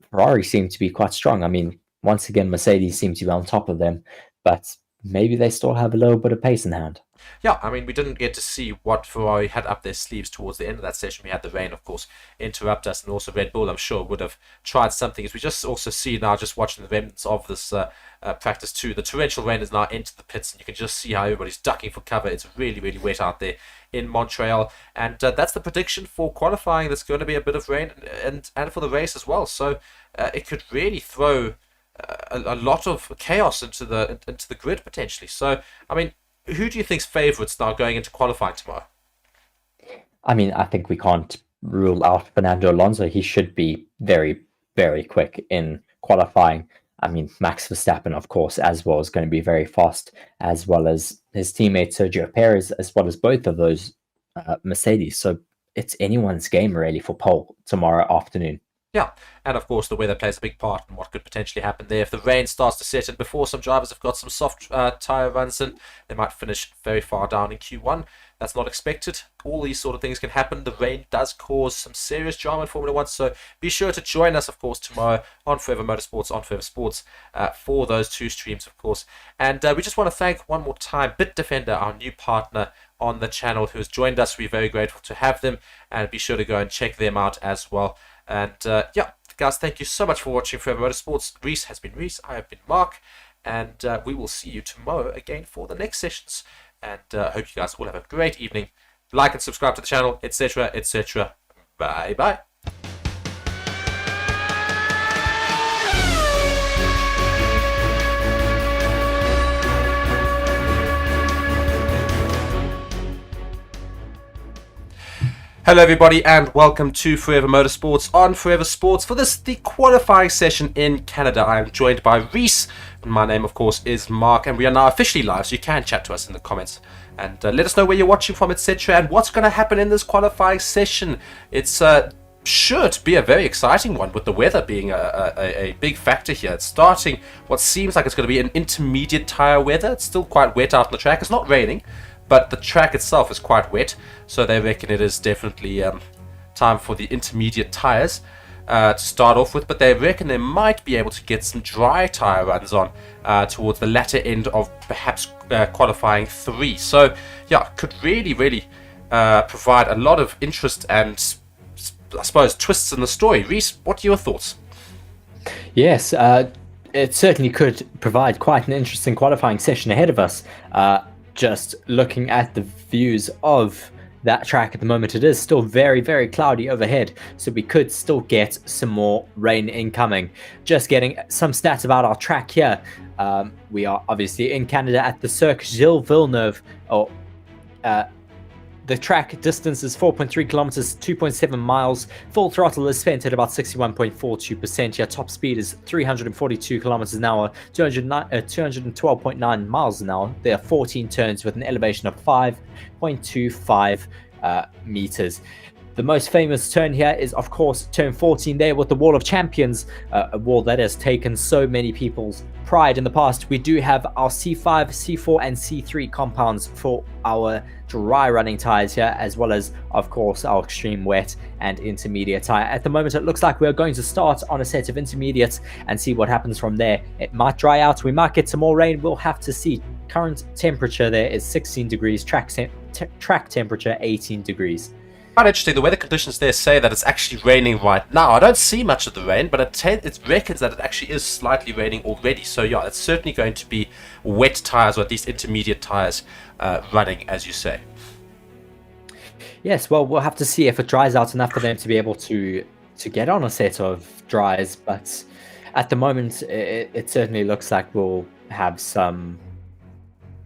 Ferrari seem to be quite strong. I mean, once again, Mercedes seem to be on top of them, but maybe they still have a little bit of pace in hand. Yeah, I mean, we didn't get to see what Ferrari had up their sleeves towards the end of that session. We had the rain, of course, interrupt us, and also Red Bull, I'm sure, would have tried something. As we just also see now, just watching the remnants of this practice 2, the torrential rain is now into the pits, and you can just see how everybody's ducking for cover. It's really wet out there in Montreal, and that's the prediction for qualifying. There's going to be a bit of rain, and for the race as well. So it could really throw a lot of chaos into the grid potentially. So, I mean, who do you think's favourites now going into qualifying tomorrow? I mean, I think we can't rule out Fernando Alonso. He should be very quick in qualifying. I mean, Max Verstappen, of course, as well, is going to be very fast, as well as his teammate Sergio Perez, as well as both of those Mercedes. So it's anyone's game, really, for pole tomorrow afternoon. Yeah, and of course the weather plays a big part in what could potentially happen there. If the rain starts to set in before some drivers have got some soft tyre runs in, they might finish very far down in Q1. That's not expected. All these sort of things can happen. The rain does cause some serious drama in Formula 1, so be sure to join us, of course, tomorrow on Forever Motorsports, on Forever Sports, for those 2 streams, of course. And we just want to thank one more time Bitdefender, our new partner on the channel, who has joined us. We're very grateful to have them, and be sure to go and check them out as well. And guys, thank you so much for watching Forever Motorsports. Reese has been Reese, I have been Mark, and we will see you tomorrow again for the next sessions. And hope you guys all have a great evening. Like and subscribe to the channel, etc., etc. Bye bye. Hello everybody and welcome to Forever Motorsports on Forever Sports. For this, the qualifying session in Canada. I am joined by Reese, and my name of course is Mark, and we are now officially live, so you can chat to us in the comments and let us know where you're watching from, etc. and what's going to happen in this qualifying session. It's sure to be a very exciting one, with the weather being a big factor here. It's starting what seems like it's going to be an intermediate tyre weather. It's still quite wet out on the track. It's not raining, but the track itself is quite wet, so they reckon it is definitely time for the intermediate tyres to start off with. But they reckon they might be able to get some dry tyre runs on towards the latter end of perhaps qualifying 3. So yeah, could really provide a lot of interest and I suppose twists in the story. Reese, what are your thoughts? Yes, it certainly could provide quite an interesting qualifying session ahead of us. Just looking at the views of that track at the moment, it is still very cloudy overhead, so we could still get some more rain incoming. Just getting some stats about our track here. We are obviously in Canada at the Cirque Gilles Villeneuve. The track distance is 4.3 kilometers, 2.7 miles. Full throttle is spent at about 61.42%. Your top speed is 342 kilometers an hour, 212.9 miles an hour. There are 14 turns with an elevation of 5.25 meters. The most famous turn here is, of course, turn 14 there with the Wall of Champions, a wall that has taken so many people's pride in the past. We do have our C5, C4, and C3 compounds for our dry running tires here, as well as, of course, our extreme wet and intermediate tire. At the moment, it looks like we're going to start on a set of intermediates and see what happens from there. It might dry out. We might get some more rain. We'll have to see. Current temperature there is 16 degrees. Track temperature 18 degrees. Quite interesting. The weather conditions there say that it's actually raining right now. I don't see much of the rain, but it reckons that it actually is slightly raining already. So yeah, it's certainly going to be wet tires, or at least intermediate tires, running, as you say. Yes, well, we'll have to see if it dries out enough for them to be able to get on a set of dries. But at the moment, it certainly looks like we'll have some,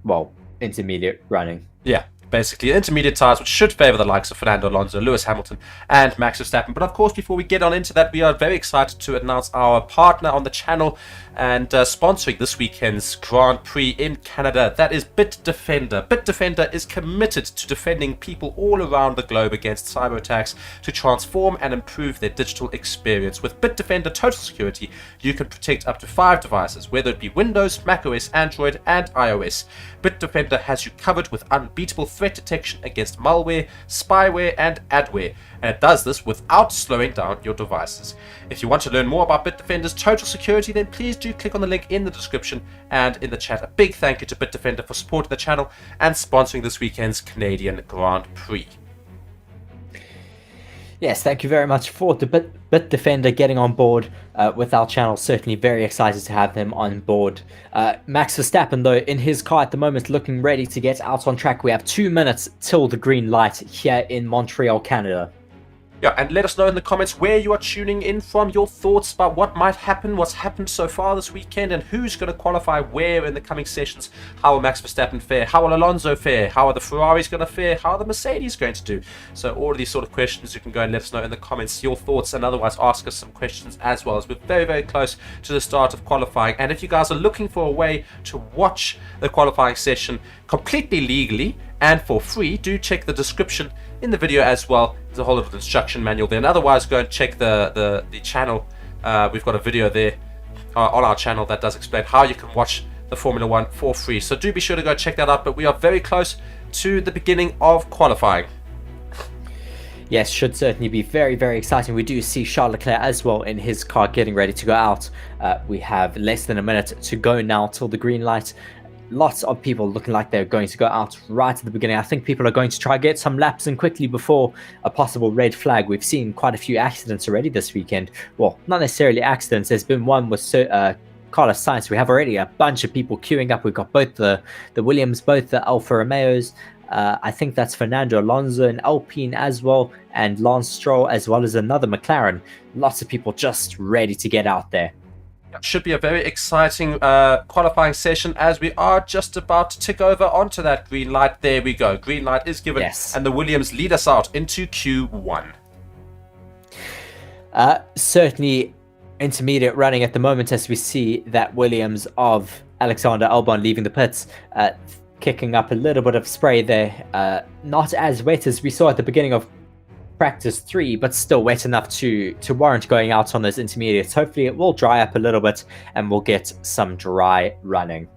well, intermediate running. Yeah. Basically, intermediate tyres, which should favour the likes of Fernando Alonso, Lewis Hamilton, and Max Verstappen. But of course, before we get on into that, we are very excited to announce our partner on the channel and sponsoring this weekend's Grand Prix in Canada. That is Bitdefender. Bitdefender is committed to defending people all around the globe against cyber attacks to transform and improve their digital experience. With Bitdefender Total Security, you can protect up to 5 devices, whether it be Windows, macOS, Android, and iOS. Bitdefender has you covered with unbeatable threat detection against malware, spyware, and adware, and it does this without slowing down your devices. If you want to learn more about Bitdefender's total security, then please do click on the link in the description and in the chat. A big thank you to Bitdefender for supporting the channel and sponsoring this weekend's Canadian Grand Prix. Yes, thank you very much for the Bitdefender getting on board with our channel. Certainly very excited to have them on board. Max Verstappen, though, in his car at the moment, looking ready to get out on track. We have 2 minutes till the green light here in Montreal, Canada. Yeah, and let us know in the comments where you are tuning in from, your thoughts about what might happen, what's happened so far this weekend, and who's going to qualify where in the coming sessions. How will Max Verstappen fare? How will Alonso fare? How are the Ferraris going to fare? How are the Mercedes going to do? So all of these sort of questions, you can go and let us know in the comments your thoughts, and otherwise ask us some questions as well, as we're very close to the start of qualifying. And if you guys are looking for a way to watch the qualifying session completely legally and for free, do check the description in the video as well. There's a whole lot of instruction manual there, and otherwise go and check the channel. We've got a video there on our channel that does explain how you can watch the Formula 1 for free, so do be sure to go check that out. But we are very close to the beginning of qualifying. Yes, should certainly be very exciting. We do see Charles Leclerc as well in his car getting ready to go out. We have less than a minute to go now till the green light. Lots of people looking like they're going to go out right at the beginning. I think people are going to try get some laps in quickly before a possible red flag. We've seen quite a few accidents already this weekend. Well, not necessarily accidents. There's been one with Carlos Sainz. We have already a bunch of people queuing up. We've got both the Williams, both the Alfa Romeos. I think that's Fernando Alonso and Alpine as well, and Lance Stroll, as well as another McLaren. Lots of people just ready to get out there. Should be a very exciting qualifying session, as we are just about to tick over onto that green light. There we go. Green light is given, Yes. and the Williams lead us out into Q1. Certainly intermediate running at the moment, as we see that Williams of Alexander Albon leaving the pits, kicking up a little bit of spray there. Not as wet as we saw at the beginning of practice 3, but still wet enough to warrant going out on those intermediates. Hopefully it will dry up a little bit and we'll get some dry running.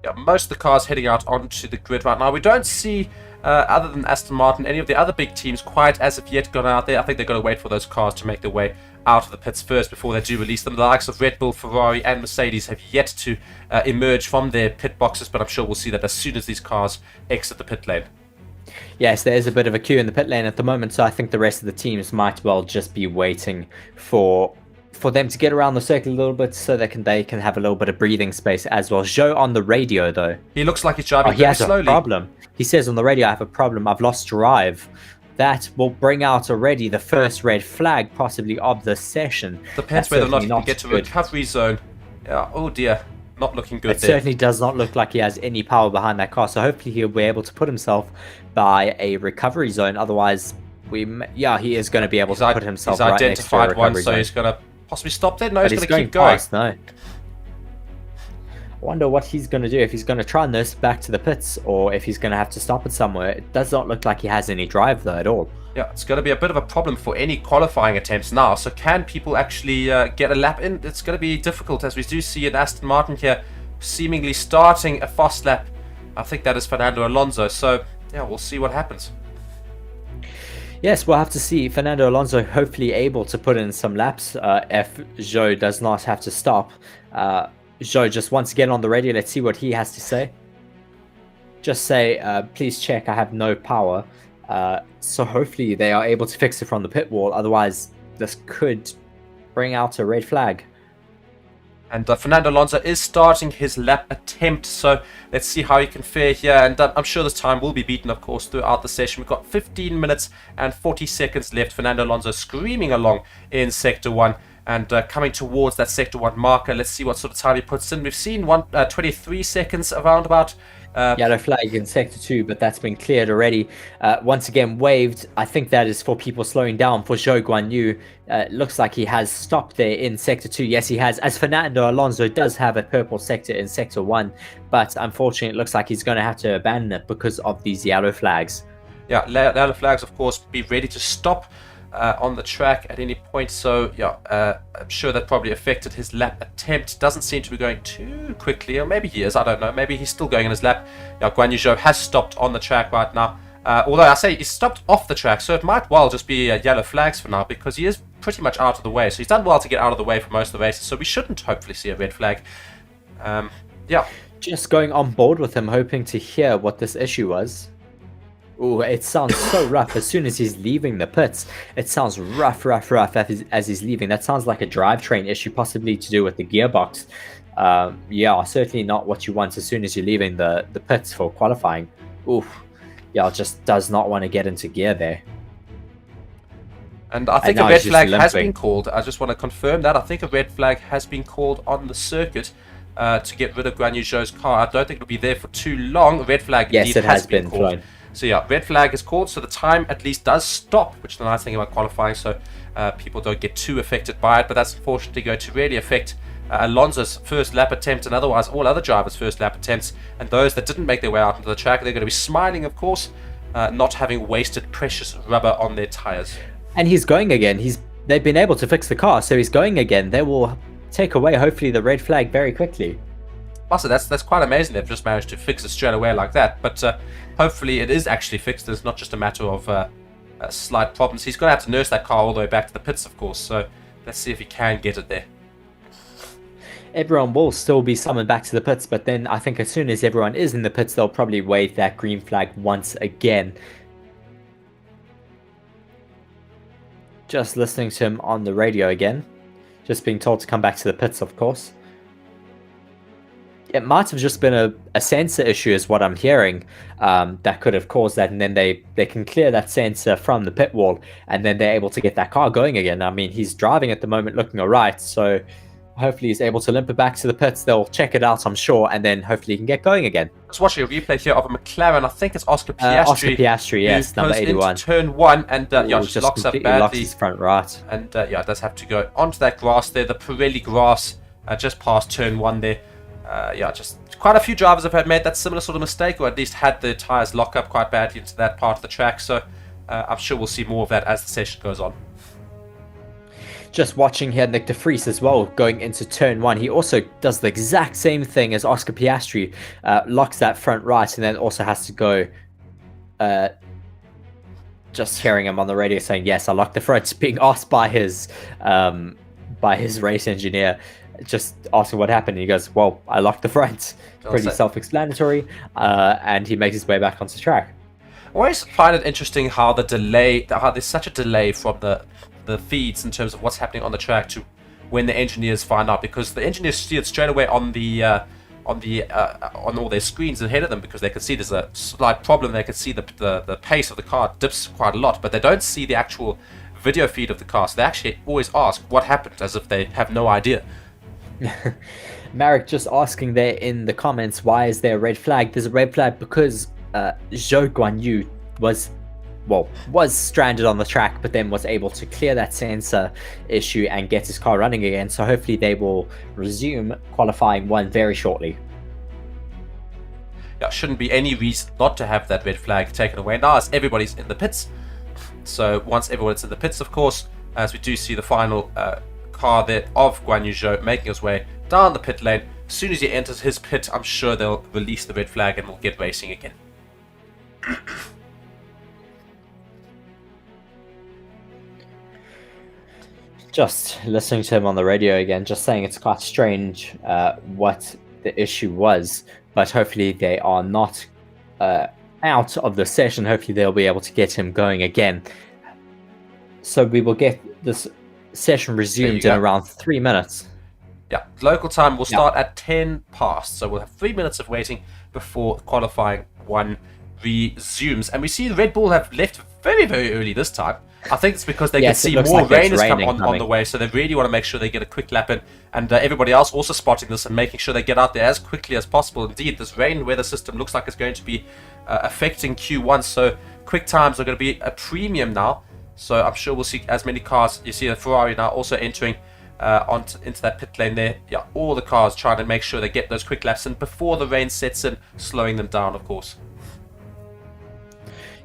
Yeah, most of the cars heading out onto the grid right now. We don't see, other than Aston Martin, any of the other big teams quite as of yet gone out there. I think they're going to wait for those cars to make their way out of the pits first before they do release them. The likes of Red Bull, Ferrari and Mercedes have yet to emerge from their pit boxes, but I'm sure we'll see that as soon as these cars exit the pit lane. Yes, there is a bit of a queue in the pit lane at the moment, so I think the rest of the teams might well just be waiting for them to get around the circle a little bit so they can have a little bit of breathing space as well. Zhou on the radio, though. He looks like he's driving he very has slowly. a problem. He says on the radio, I have a problem. I've lost drive. That will bring out already the first red flag, possibly, of the session. Depends That's whether or not certainly he can get to good. recovery zone. Yeah, oh dear. Not looking good It there. certainly does not look like he has any power behind that car, so hopefully he'll be able to put himself by a recovery zone. Otherwise, he is going to be able to put himself he's right next to a identified one, recovery so zone. he's going to possibly stop there. No, But he's going to keep going. past, no. I wonder what he's going to do, if he's going to try and nurse back to the pits, or if he's going to have to stop it somewhere. It does not look like he has any drive, though, at all. Yeah, it's going to be a bit of a problem for any qualifying attempts now. So can people actually get a lap in? It's going to be difficult, as we do see an Aston Martin here seemingly starting a fast lap. I think that is Fernando Alonso. So, yeah, we'll see what happens. Yes, we'll have to see. Fernando Alonso hopefully able to put in some laps if Zhou does not have to stop. Zhou just once again on the radio. Let's see what he has to say. Just say, please check, I have no power. So hopefully they are able to fix it from the pit wall. Otherwise, this could bring out a red flag. And Fernando Alonso is starting his lap attempt, so let's see how he can fare here. And I'm sure this time will be beaten, of course, throughout the session. We've got 15 minutes and 40 seconds left. Fernando Alonso screaming along in Sector 1 and coming towards that Sector 1 marker. Let's see what sort of time he puts in. We've seen 23 seconds around about. Yellow flag in Sector 2, but that's been cleared already. Once again, waved. I think that is for people slowing down for Zhou Guanyu. Looks like he has stopped there in Sector 2. Yes, he has, as Fernando Alonso does have a purple sector in Sector 1, but unfortunately, it looks like he's going to have to abandon it because of these yellow flags. Yeah, yellow flags, of course, be ready to stop on the track at any point. So, yeah, I'm sure that probably affected his lap attempt. Doesn't seem to be going too quickly, or maybe he is, I don't know. Maybe he's still going in his lap. Yeah, Guan Yu Zhou has stopped on the track right now. Although I say he's stopped off the track, so it might well just be yellow flags for now, because he is pretty much out of the way. So he's done well to get out of the way for most of the races, so we shouldn't hopefully see a red flag. Yeah. Just going on board with him, hoping to hear what this issue was. Oh, it sounds so rough. As soon as he's leaving the pits, it sounds rough as he's leaving. That sounds like a drivetrain issue, possibly to do with the gearbox. Yeah, certainly not what you want as soon as you're leaving the pits for qualifying. Oof. Yeah, just does not want to get into gear there. And I think a red flag has been called. I just want to confirm that. I think a red flag has been called on the circuit to get rid of Guan Yu Zhou's car. I don't think it'll be there for too long. A red flag indeed has been called. Flown. So yeah, red flag is called, so the time at least does stop, which is the nice thing about qualifying, so people don't get too affected by it. But that's unfortunately going to really affect Alonso's first lap attempt, and otherwise all other drivers' first lap attempts. And those that didn't make their way out into the track, they're going to be smiling, of course, not having wasted precious rubber on their tires. And he's going again. They've been able to fix the car, so he's going again. They will take away, hopefully, the red flag very quickly. Also, that's quite amazing they've just managed to fix it straight away like that. But hopefully it is actually fixed. It's not just a matter of slight problems. He's going to have to nurse that car all the way back to the pits, of course. So let's see if he can get it there. Everyone will still be summoned back to the pits, but then I think as soon as everyone is in the pits, they'll probably wave that green flag once again. Just listening to him on the radio again. Just being told to come back to the pits, of course. It might have just been a sensor issue is what I'm hearing that could have caused that, and then they can clear that sensor from the pit wall, and then they're able to get that car going again. I mean, he's driving at the moment looking alright, so hopefully he's able to limp it back to the pits. They'll check it out, I'm sure, and then hopefully he can get going again. Just watching a replay here of a McLaren. I think it's Oscar Piastri. Oscar Piastri, yes, number 81. Into turn 1 and yeah, just locks up completely locks badly. his front right. And yeah, does have to go onto that grass there, the Pirelli grass, just past turn 1 there. Yeah, just quite a few drivers have had made that similar sort of mistake, or at least had the tyres lock up quite badly into that part of the track. So I'm sure we'll see more of that as the session goes on. Just watching here, Nick de Vries as well, going into turn 1. He also does the exact same thing as Oscar Piastri, locks that front right, and then also has to go. Just hearing him on the radio saying, "Yes, I locked the front," being asked by his race engineer, just asking what happened. And he goes, "Well, I locked the front." Pretty self-explanatory, and he makes his way back onto the track. I always find it interesting how there's such a delay from the feeds in terms of what's happening on the track to when the engineers find out, because the engineers see it straight away on all their screens ahead of them, because they can see there's a slight problem. They can see the pace of the car dips quite a lot, but they don't see the actual video feed of the car. So they actually always ask what happened, as if they have no idea. Marek just asking there in the comments, why is there a red flag? There's a red flag because Zhou Guanyu was stranded on the track, but then was able to clear that sensor issue and get his car running again. So hopefully they will resume qualifying 1 very shortly. Yeah, shouldn't be any reason not to have that red flag taken away now, as everybody's in the pits. So once everyone's in the pits, of course, as we do see the final car there of Guan Yu Zhou making his way down the pit lane. As soon as he enters his pit, I'm sure they'll release the red flag and we'll get racing again. Just listening to him on the radio again, just saying it's quite strange what the issue was, but hopefully they are not out of the session. Hopefully they'll be able to get him going again. So we will get this session resumed in around 3 minutes. Yeah, local time will start at 10 past, so we'll have 3 minutes of waiting before qualifying 1 resumes. And we see Red Bull have left very, very early this time. I think it's because they can see more rain has come on the way, so they really want to make sure they get a quick lap in. And everybody else also spotting this and making sure they get out there as quickly as possible. Indeed, this rain weather system looks like it's going to be affecting Q1, so quick times are going to be a premium now. So I'm sure we'll see as many cars. You see a Ferrari now also entering into that pit lane there. Yeah, all the cars trying to make sure they get those quick laps in before the rain sets in, slowing them down, of course.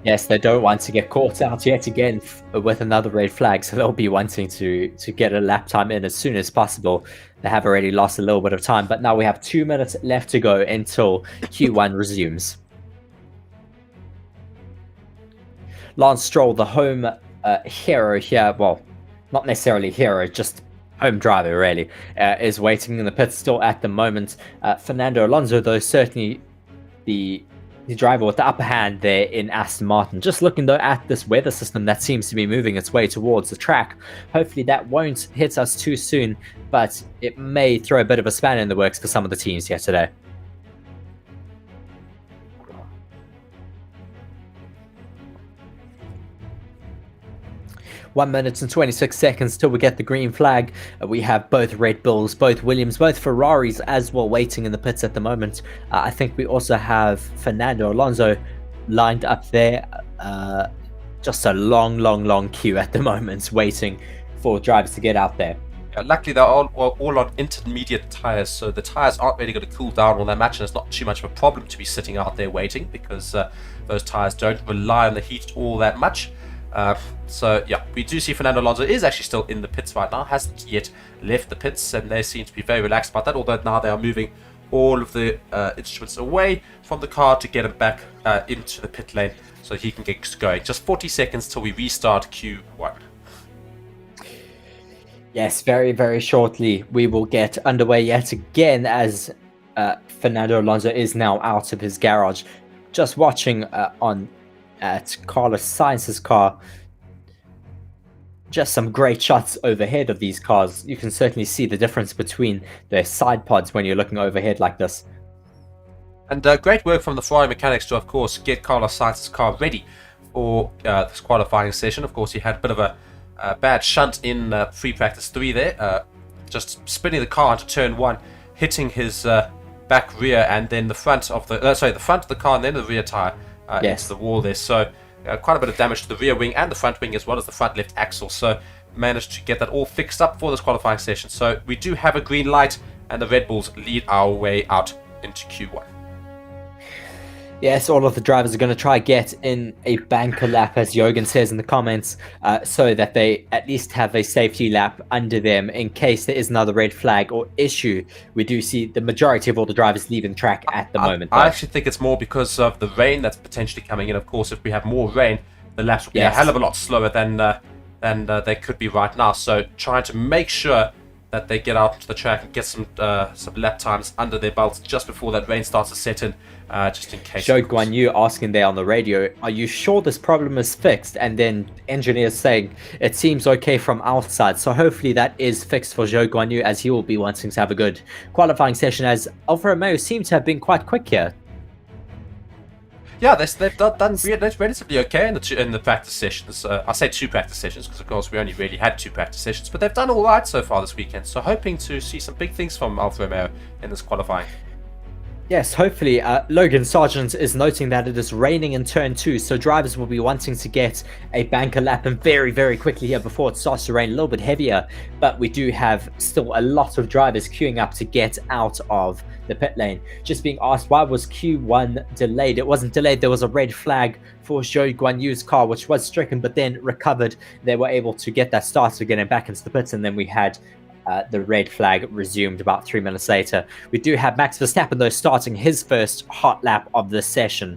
Yes, they don't want to get caught out yet again with another red flag, so they'll be wanting to get a lap time in as soon as possible. They have already lost a little bit of time, but now we have 2 minutes left to go until Q1 resumes. Lance Stroll, the home hero here, well, not necessarily hero, just home driver really, is waiting in the pits still at the moment. Fernando Alonso, though, certainly the driver with the upper hand there in Aston Martin. Just looking though at this weather system that seems to be moving its way towards the track. Hopefully that won't hit us too soon, but it may throw a bit of a spanner in the works for some of the teams here today. One minute and 26 seconds till we get the green flag. We have both Red Bulls, both Williams, both Ferraris as well waiting in the pits at the moment. I think we also have Fernando Alonso lined up there. Just a long queue at the moment waiting for drivers to get out there. Yeah, luckily they're all on intermediate tyres, so the tyres aren't really going to cool down all that much, and it's not too much of a problem to be sitting out there waiting, because those tyres don't rely on the heat all that much. So yeah, we do see Fernando Alonso is actually still in the pits right now, hasn't yet left the pits, and they seem to be very relaxed about that, although now they are moving all of the instruments away from the car to get him back into the pit lane so he can get going. Just 40 seconds till we restart Q1. Yes, very shortly we will get underway yet again, as Fernando Alonso is now out of his garage. Just watching at Carlos Sainz's car, just some great shots overhead of these cars. You can certainly see the difference between their side pods when you're looking overhead like this. And great work from the Ferrari mechanics to, of course, get Carlos Sainz's car ready for this qualifying session. Of course, he had a bit of a bad shunt in free practice 3 there. just spinning the car into turn 1, hitting his back rear and then the front of the the front of the car and then the rear tire into the wall there. So quite a bit of damage to the rear wing and the front wing as well as the front left axle. So managed to get that all fixed up for this qualifying session. So we do have a green light and the Red Bulls lead our way out into Q1. Yes, all of the drivers are going to try get in a banker lap, as Jürgen says in the comments, so that they at least have a safety lap under them in case there is another red flag or issue. We do see the majority of all the drivers leaving track at the moment. I actually think it's more because of the rain that's potentially coming in. Of course, if we have more rain, the laps will be a hell of a lot slower than they could be right now. So trying to make sure that they get out to the track and get some lap times under their belts just before that rain starts to set in, just in case. Zhou Guanyu asking there on the radio, are you sure this problem is fixed? And then engineers saying, it seems okay from outside. So hopefully that is fixed for Zhou Guanyu, as he will be wanting to have a good qualifying session, as Alfa Romeo seems to have been quite quick here. Yeah, they've done relatively okay in the practice sessions. I say 2 practice sessions because, of course, we only really had 2 practice sessions. But they've done all right so far this weekend. So hoping to see some big things from Alfa Romeo in this qualifying. Yes, hopefully. Logan Sargent is noting that it is raining in turn 2, so drivers will be wanting to get a banker lap in very, very quickly here before it starts to rain a little bit heavier. But we do have still a lot of drivers queuing up to get out of the pit lane. Just being asked, why was Q1 delayed? It wasn't delayed. There was a red flag for Zhou Guanyu's car, which was stricken, but then recovered. They were able to get that started again and back into the pits, and then we had the red flag resumed about 3 minutes later. We do have Max Verstappen, though, starting his first hot lap of the session.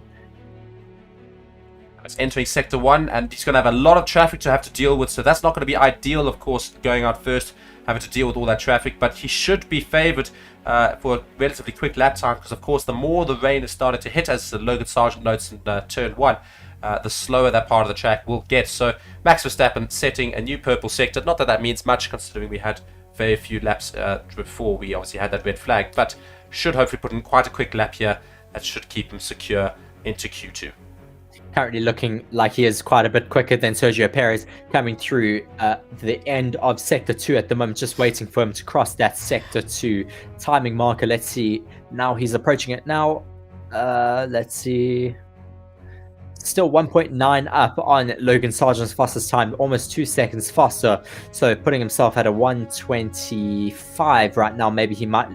It's entering Sector 1, and he's going to have a lot of traffic to have to deal with, so that's not going to be ideal, of course, going out first, having to deal with all that traffic, but he should be favoured for a relatively quick lap time, because, of course, the more the rain is starting to hit, as Logan Sargent notes in turn 1, the slower that part of the track will get. So Max Verstappen setting a new purple sector. Not that that means much, considering we had very few laps before we obviously had that red flag, but should hopefully put in quite a quick lap here that should keep him secure into Q2. Currently looking like he is quite a bit quicker than Sergio Perez, coming through the end of Sector 2 at the moment, just waiting for him to cross that Sector 2 timing marker. Let's see, now he's approaching it now. Let's see, still 1.9 up on Logan Sargent's fastest time, almost 2 seconds faster, so putting himself at a 1:25 right now. Maybe he might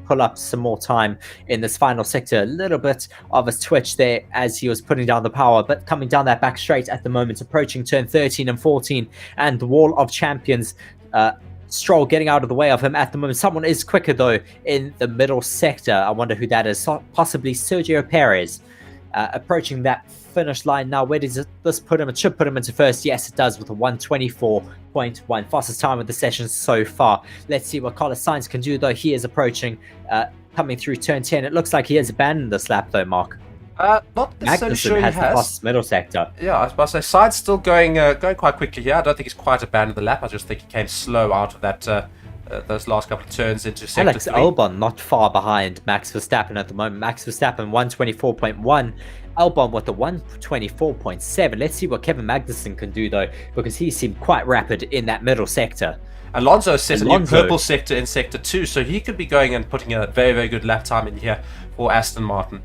pull up some more time in this final sector. A little bit of a twitch there as he was putting down the power, but coming down that back straight at the moment, approaching turn 13 and 14 and the wall of champions. Stroll getting out of the way of him at the moment. Someone is quicker though in the middle sector. I wonder who that is. Possibly Sergio Perez. Approaching that finish line now. Where does this put him? It should put him into first. Yes, it does, with a 1:24.1. Fastest time of the session so far. Let's see what Carlos Sainz can do, though. He is approaching, coming through turn 10. It looks like he has abandoned this lap, though, Mark. Not necessarily sure he has. The fastest middle sector. Yeah, I was about to say, Sainz still going quite quickly here. I don't think he's quite abandoned the lap. I just think he came slow out of that those last couple of turns into sector Alex 3. Albon not far behind Max Verstappen at the moment. Max Verstappen 1:24.1. Albon with the 1:24.7. Let's see what Kevin Magnussen can do, though, because he seemed quite rapid in that middle sector. Alonso set a new purple sector in Sector 2, so he could be going and putting a very, very good lap time in here for Aston Martin.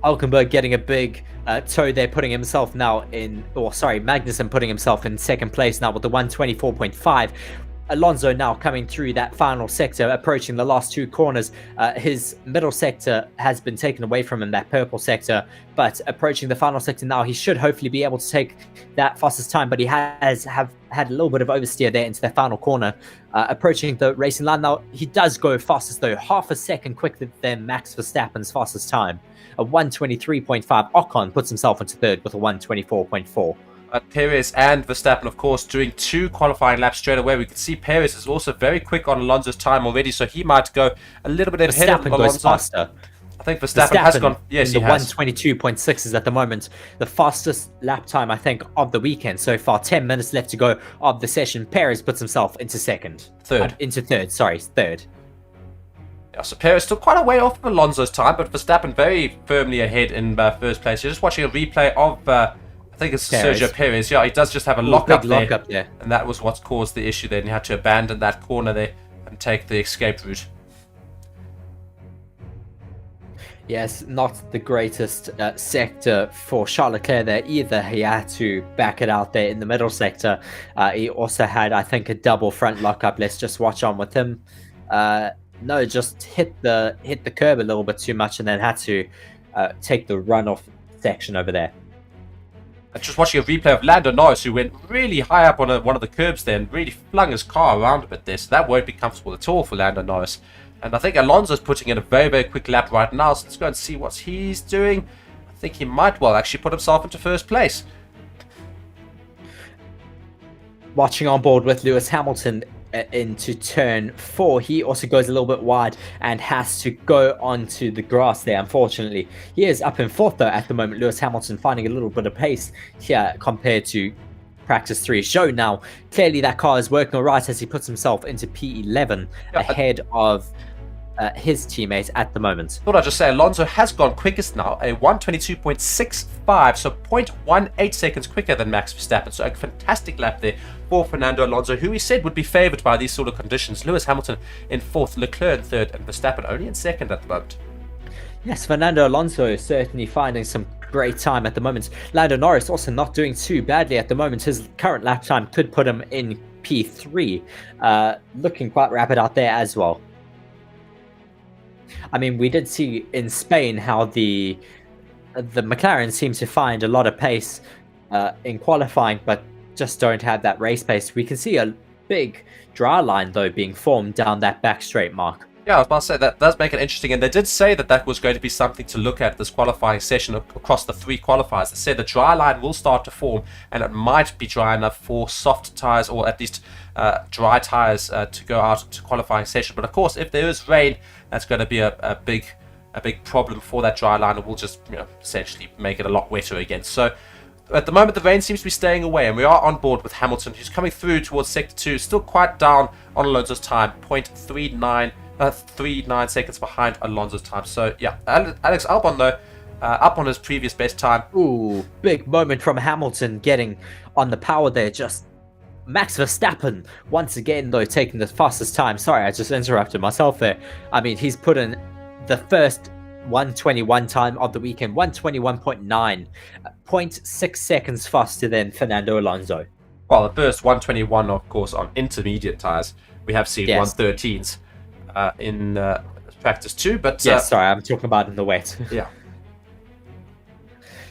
Hulkenberg getting a big toe there, putting himself now in, or sorry, Magnussen putting himself in second place now with the 1:24.5. Alonso now coming through that final sector, approaching the last 2 corners. His middle sector has been taken away from him, that purple sector, but approaching the final sector now, he should hopefully be able to take that fastest time, but he has had a little bit of oversteer there into the final corner. Approaching the racing line now, he does go fastest though, half a second quicker than Max Verstappen's fastest time. A 1:23.5. Ocon puts himself into third with a 1:24.4. Perez and Verstappen, of course, doing 2 qualifying laps straight away. We can see Perez is also very quick on Alonso's time already, so he might go a little bit ahead of Alonso. Goes faster. I think Verstappen has gone. Yes, the he has. 1:22.6 is at the moment the fastest lap time, I think, of the weekend so far. 10 minutes left to go of the session. Perez puts himself into third. Third. Yeah, so Perez still quite a way off of Alonso's time, but Verstappen very firmly ahead in first place. You're just watching a replay of I think it's Perez. Sergio Perez. Yeah, he does just have a Ooh, lockup big there, lockup there. and that was what caused the issue. Then he had to abandon that corner there and take the escape route. Yes, not the greatest sector for Charles Leclerc there either. He had to back it out there in the middle sector. He also had, I think, a double front lockup. Let's just watch on with him. No, just hit the curb a little bit too much, and then had to take the runoff section over there. And just watching a replay of Lando Norris, who went really high up on one of the curbs there and really flung his car around a bit there. So that won't be comfortable at all for Lando Norris. And I think Alonso's putting in a very, very quick lap right now. So let's go and see what he's doing. I think he might well actually put himself into first place. Watching on board with Lewis Hamilton into turn 4, he also goes a little bit wide and has to go onto the grass there. Unfortunately, he is up in 4th though at the moment. Lewis Hamilton finding a little bit of pace here compared to practice 3 show. Now clearly that car is working all right as he puts himself into P11 ahead of his teammates at the moment. Thought I'd just say Alonso has gone quickest now, a 1:22.65, so 0.18 seconds quicker than Max Verstappen. So a fantastic lap there for Fernando Alonso, who we said would be favoured by these sort of conditions. Lewis Hamilton in 4th, Leclerc in 3rd, and Verstappen only in 2nd at the moment. Yes, Fernando Alonso is certainly finding some great time at the moment. Lando Norris also not doing too badly at the moment. His current lap time could put him in P3, looking quite rapid out there as well. I mean, we did see in Spain how the McLaren seem to find a lot of pace in qualifying, but just don't have that race pace. We can see a big dry line, though, being formed down that back straight mark. Yeah, I was about to say, that does make it interesting, and they did say that that was going to be something to look at this qualifying session across the 3 qualifiers. They said the dry line will start to form, and it might be dry enough for soft tyres, or at least dry tyres to go out to qualifying session. But of course, if there is rain, that's going to be a big problem for that dry line. It will just essentially make it a lot wetter again. So at the moment, the rain seems to be staying away, and we are on board with Hamilton, who's coming through towards Sector 2, still quite down on Alonso's time, 0.39 seconds behind Alonso's time. So yeah, Alex Albon though, up on his previous best time. Ooh, big moment from Hamilton getting on the power there. Just Max Verstappen once again though taking the fastest time. Sorry, I just interrupted myself there. I mean, he's put in the first 1:21 time of the weekend, 1:21.9, 0.6 seconds faster than Fernando Alonso. Well, the first 1:21, of course, on intermediate tyres. We have seen 1:13s in practice 2, but yes, sorry, I'm talking about in the wet. Yeah.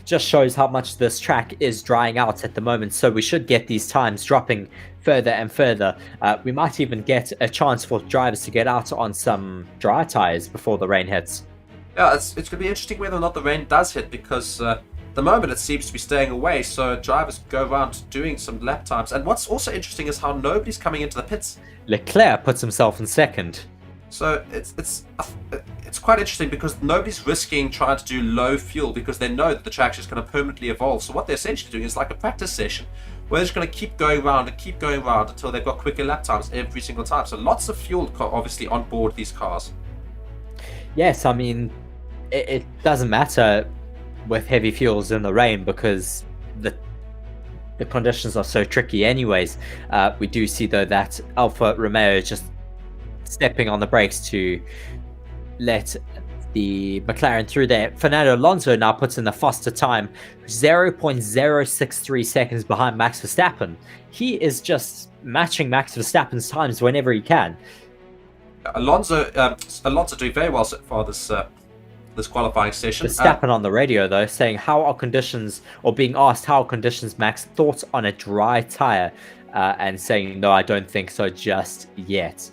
Just shows how much this track is drying out at the moment, so we should get these times dropping further and further. We might even get a chance for drivers to get out on some dry tyres before the rain hits. Yeah, it's going to be interesting whether or not the rain does hit, because at the moment it seems to be staying away, so drivers go around doing some lap times. And what's also interesting is how nobody's coming into the pits. Leclerc puts himself in 2nd. So it's quite interesting because nobody's risking trying to do low fuel because they know that the track is going to permanently evolve. So what they're essentially doing is like a practice session where they're just going to keep going round and keep going round until they've got quicker lap times every single time. So lots of fuel obviously on board these cars. Yes, I mean, it doesn't matter with heavy fuels in the rain because the conditions are so tricky anyways. We do see though that Alfa Romeo just stepping on the brakes to let the McLaren through there. Fernando Alonso now puts in the faster time, 0.063 seconds behind Max Verstappen. He is just matching Max Verstappen's times whenever he can. Alonso doing very well so far this qualifying session. Verstappen on the radio though saying how are conditions, or being asked how are conditions, Max, thoughts on a dry tyre, and saying no, I don't think so just yet.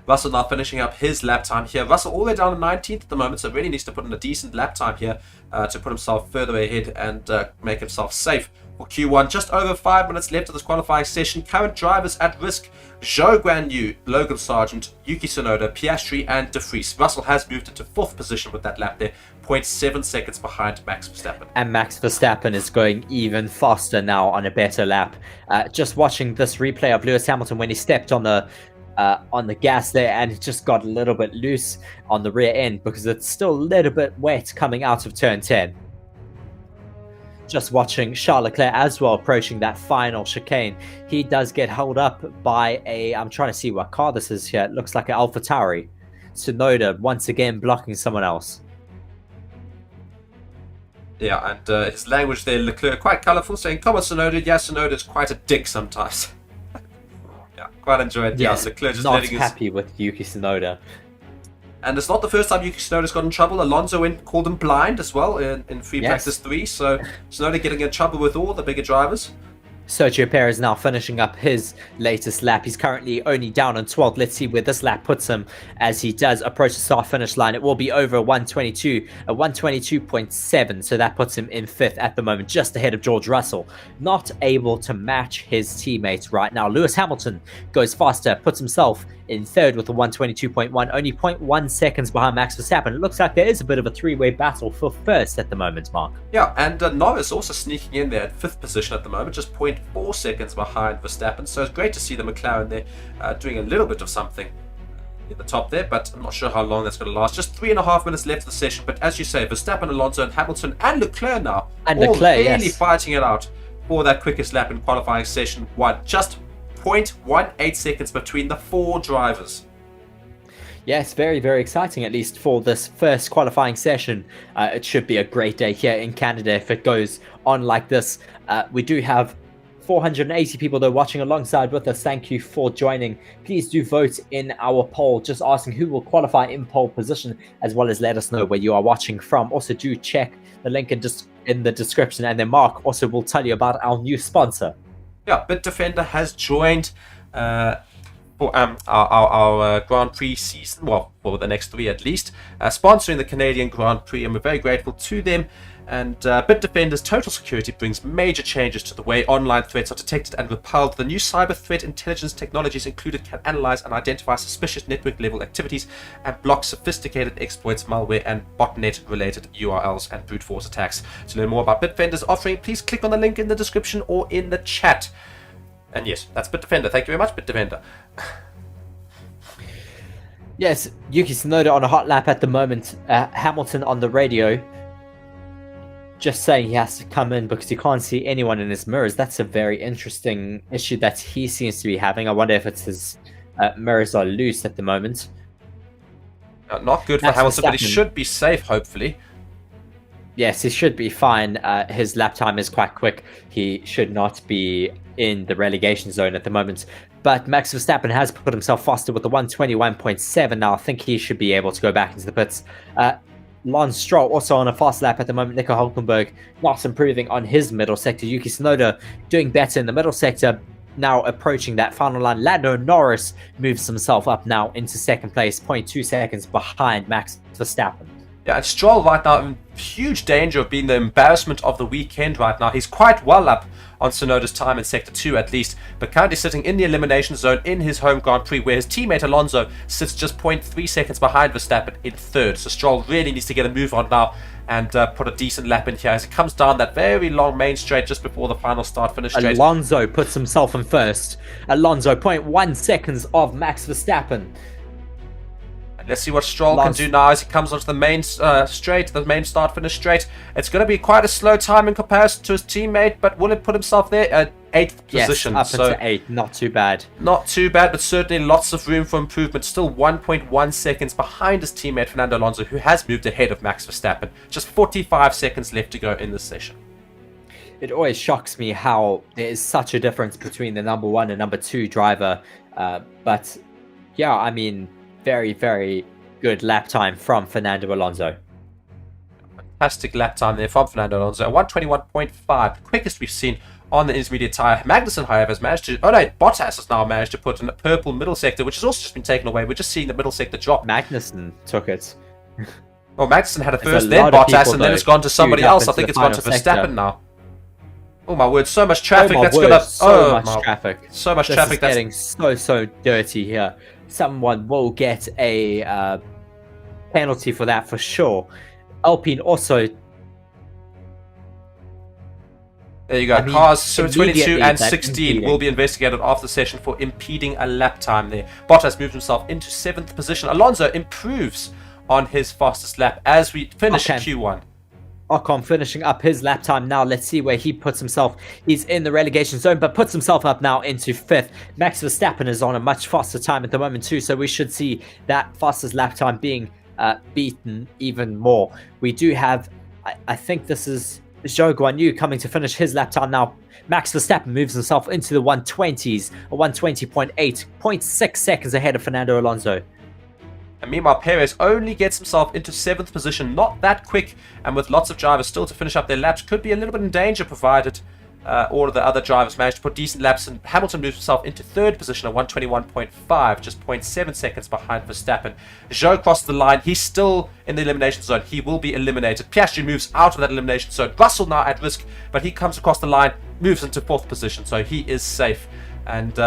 Russell now finishing up his lap time here. Russell all the way down to 19th at the moment, so really needs to put in a decent lap time here to put himself further ahead and make himself safe for Q1. Just over 5 minutes left of this qualifying session. Current drivers at risk: Zhou Guanyu, Logan Sargent, Yuki Tsunoda, Piastri and De Vries. Russell has moved into 4th position with that lap there, 0.7 seconds behind Max Verstappen. And Max Verstappen is going even faster now on a better lap. Just watching this replay of Lewis Hamilton when he stepped on the gas there and it just got a little bit loose on the rear end because it's still a little bit wet coming out of turn 10. just watching Charles Leclerc as well approaching that final chicane. He does get held up by I'm trying to see what car this is here. It looks like an AlphaTauri. Tsunoda once again blocking someone else. Yeah, and his language there, Leclerc, quite colourful, saying, "Come on, Tsunoda." Yeah, Tsunoda is quite a dick sometimes. Yeah, quite enjoyed. Yes, Yeah, Leclerc just not letting his... happy with Yuki Tsunoda. And it's not the first time Yuki Tsunoda's got in trouble. Alonso called him blind as well in free practice 3. So Tsunoda getting in trouble with all the bigger drivers. Sergio Perez now finishing up his latest lap. He's currently only down on 12th. Let's see where this lap puts him as he does approach the start-finish line. It will be over 122, a 122.7. So that puts him in 5th at the moment, just ahead of George Russell. Not able to match his teammates right now. Lewis Hamilton goes faster, puts himself in 3rd with a 122.1, only 0.1 seconds behind Max Verstappen. It looks like there is a bit of a three-way battle for 1st at the moment, Mark. Yeah, and Norris also sneaking in there at 5th position at the moment, just 0.4 seconds behind Verstappen. So it's great to see the McLaren there doing a little bit of something in the top there, but I'm not sure how long that's going to last. Just 3.5 minutes left of the session, but as you say, Verstappen, Alonso, and Hamilton, and Leclerc now, and all Leclerc, really fighting it out for that quickest lap in qualifying session 1. Just 0.18 seconds between the 4 drivers. Yes, very, very exciting, at least for this first qualifying session. It should be a great day here in Canada if it goes on like this. We do have 480 people though watching alongside with us. Thank you for joining. Please do vote in our poll, just asking who will qualify in pole position, as well as let us know where you are watching from. Also do check the link in the description, and then Mark also will tell you about our new sponsor. Yeah, Bitdefender has joined for our Grand Prix season, well, for the next 3 at least, sponsoring the Canadian Grand Prix, and we're very grateful to them. And Bitdefender's total security brings major changes to the way online threats are detected and repelled. The new cyber threat intelligence technologies included can analyze and identify suspicious network-level activities and block sophisticated exploits, malware, and botnet-related URLs and brute force attacks. To learn more about Bitdefender's offering, please click on the link in the description or in the chat. And yes, that's Bitdefender. Thank you very much, Bitdefender. Yes, Yuki Tsunoda on a hot lap at the moment. Hamilton on the radio, just saying he has to come in because he can't see anyone in his mirrors. That's a very interesting issue that he seems to be having. I wonder if it's his mirrors are loose at the moment. Not good for Hamilton, but he should be safe, hopefully. Yes, he should be fine. His lap time is quite quick. He should not be in the relegation zone at the moment. But Max Verstappen has put himself faster with the 121.7 now. I think he should be able to go back into the pits. Lance Stroll also on a fast lap at the moment. Nico Hulkenberg not improving on his middle sector. Yuki Tsunoda doing better in the middle sector, now approaching that final line. Lando Norris moves himself up now into 2nd place, 0.2 seconds behind Max Verstappen. Yeah, and Stroll right now in huge danger of being the embarrassment of the weekend right now. He's quite well up on Tsunoda's time in Sector 2 at least, but currently sitting in the elimination zone in his home Grand Prix, where his teammate Alonso sits just 0.3 seconds behind Verstappen in 3rd. So Stroll really needs to get a move on now and put a decent lap in here as he comes down that very long main straight just before the final start-finish straight. Alonso puts himself in 1st. Alonso 0.1 seconds of Max Verstappen. Let's see what Stroll can do now as he comes onto the main straight, the main start-finish straight. It's going to be quite a slow time in comparison to his teammate, but will it put himself there at 8th position? Yes, up into 8th. Not too bad. Not too bad, but certainly lots of room for improvement. Still 1.1 seconds behind his teammate Fernando Alonso, who has moved ahead of Max Verstappen. Just 45 seconds left to go in this session. It always shocks me how there is such a difference between the number 1 and number 2 driver. But yeah, I mean, very, very good lap time from Fernando Alonso. Fantastic lap time there from Fernando Alonso. 121.5, the quickest we've seen on the intermediate tyre. Magnussen, however, has managed to... Oh no, Bottas has now managed to put in a purple middle sector, which has also just been taken away. We're just seeing the middle sector drop. Magnussen took it. Well, Magnussen had it first, then Bottas, and then it's gone to somebody else. I think it's gone to Verstappen now. Oh my word, so much traffic. Oh my that's word, gonna... so much traffic. So much this traffic. Is getting so dirty here. Someone will get a penalty for that for sure. Alpine also... There you go. Cars so 22 and 16 will be investigated after the session for impeding a lap time there. Bottas moves himself into 7th position. Alonso improves on his fastest lap as we finish Q1. Ocon finishing up his lap time now. Let's see where he puts himself. He's in the relegation zone, but puts himself up now into 5th. Max Verstappen is on a much faster time at the moment too, so we should see that fastest lap time being beaten even more. We do have, I think this is Zhou Guanyu coming to finish his lap time now. Max Verstappen moves himself into the 120s, a 120.8, 0.6 seconds ahead of Fernando Alonso. And meanwhile, Perez only gets himself into 7th position, not that quick, and with lots of drivers still to finish up their laps, could be a little bit in danger provided all of the other drivers manage to put decent laps, and Hamilton moves himself into 3rd position at 121.5, just 0.7 seconds behind Verstappen. Zhou crossed the line. He's still in the elimination zone. He will be eliminated. Piastri moves out of that elimination zone. Russell now at risk, but he comes across the line, moves into 4th position, so he is safe. And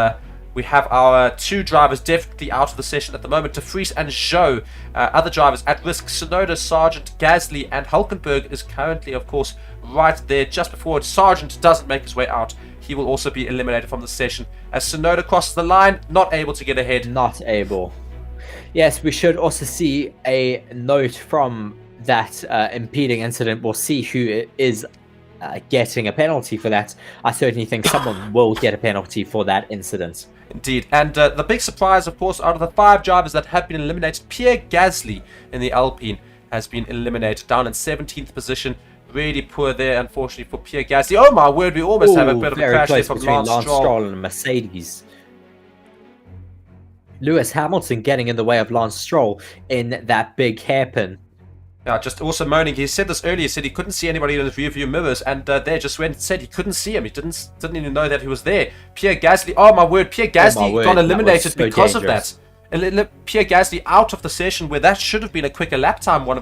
we have our 2 drivers definitely out of the session at the moment. De Vries and Zhou. Other drivers at risk. Tsunoda, Sargent, Gasly, and Hulkenberg is currently, of course, right there just before Sargent doesn't make his way out. He will also be eliminated from the session as Tsunoda crosses the line, not able to get ahead. Not able. Yes, we should also see a note from that impeding incident. We'll see who is getting a penalty for that. I certainly think someone will get a penalty for that incident. Indeed. And the big surprise, of course, out of the 5 drivers that have been eliminated, Pierre Gasly in the Alpine has been eliminated, down in 17th position. Really poor there, unfortunately, for Pierre Gasly. Oh my word, we almost have a bit of a crash there from Lance Stroll and Mercedes. Lewis Hamilton getting in the way of Lance Stroll in that big hairpin. Yeah, just also moaning. He said this earlier. He said he couldn't see anybody in his rearview mirrors, and they just went and said he couldn't see him. He didn't even know that he was there. Pierre Gasly. Oh my word! Pierre Gasly got eliminated because of that. Pierre Gasly out of the session where that should have been a quicker lap time. One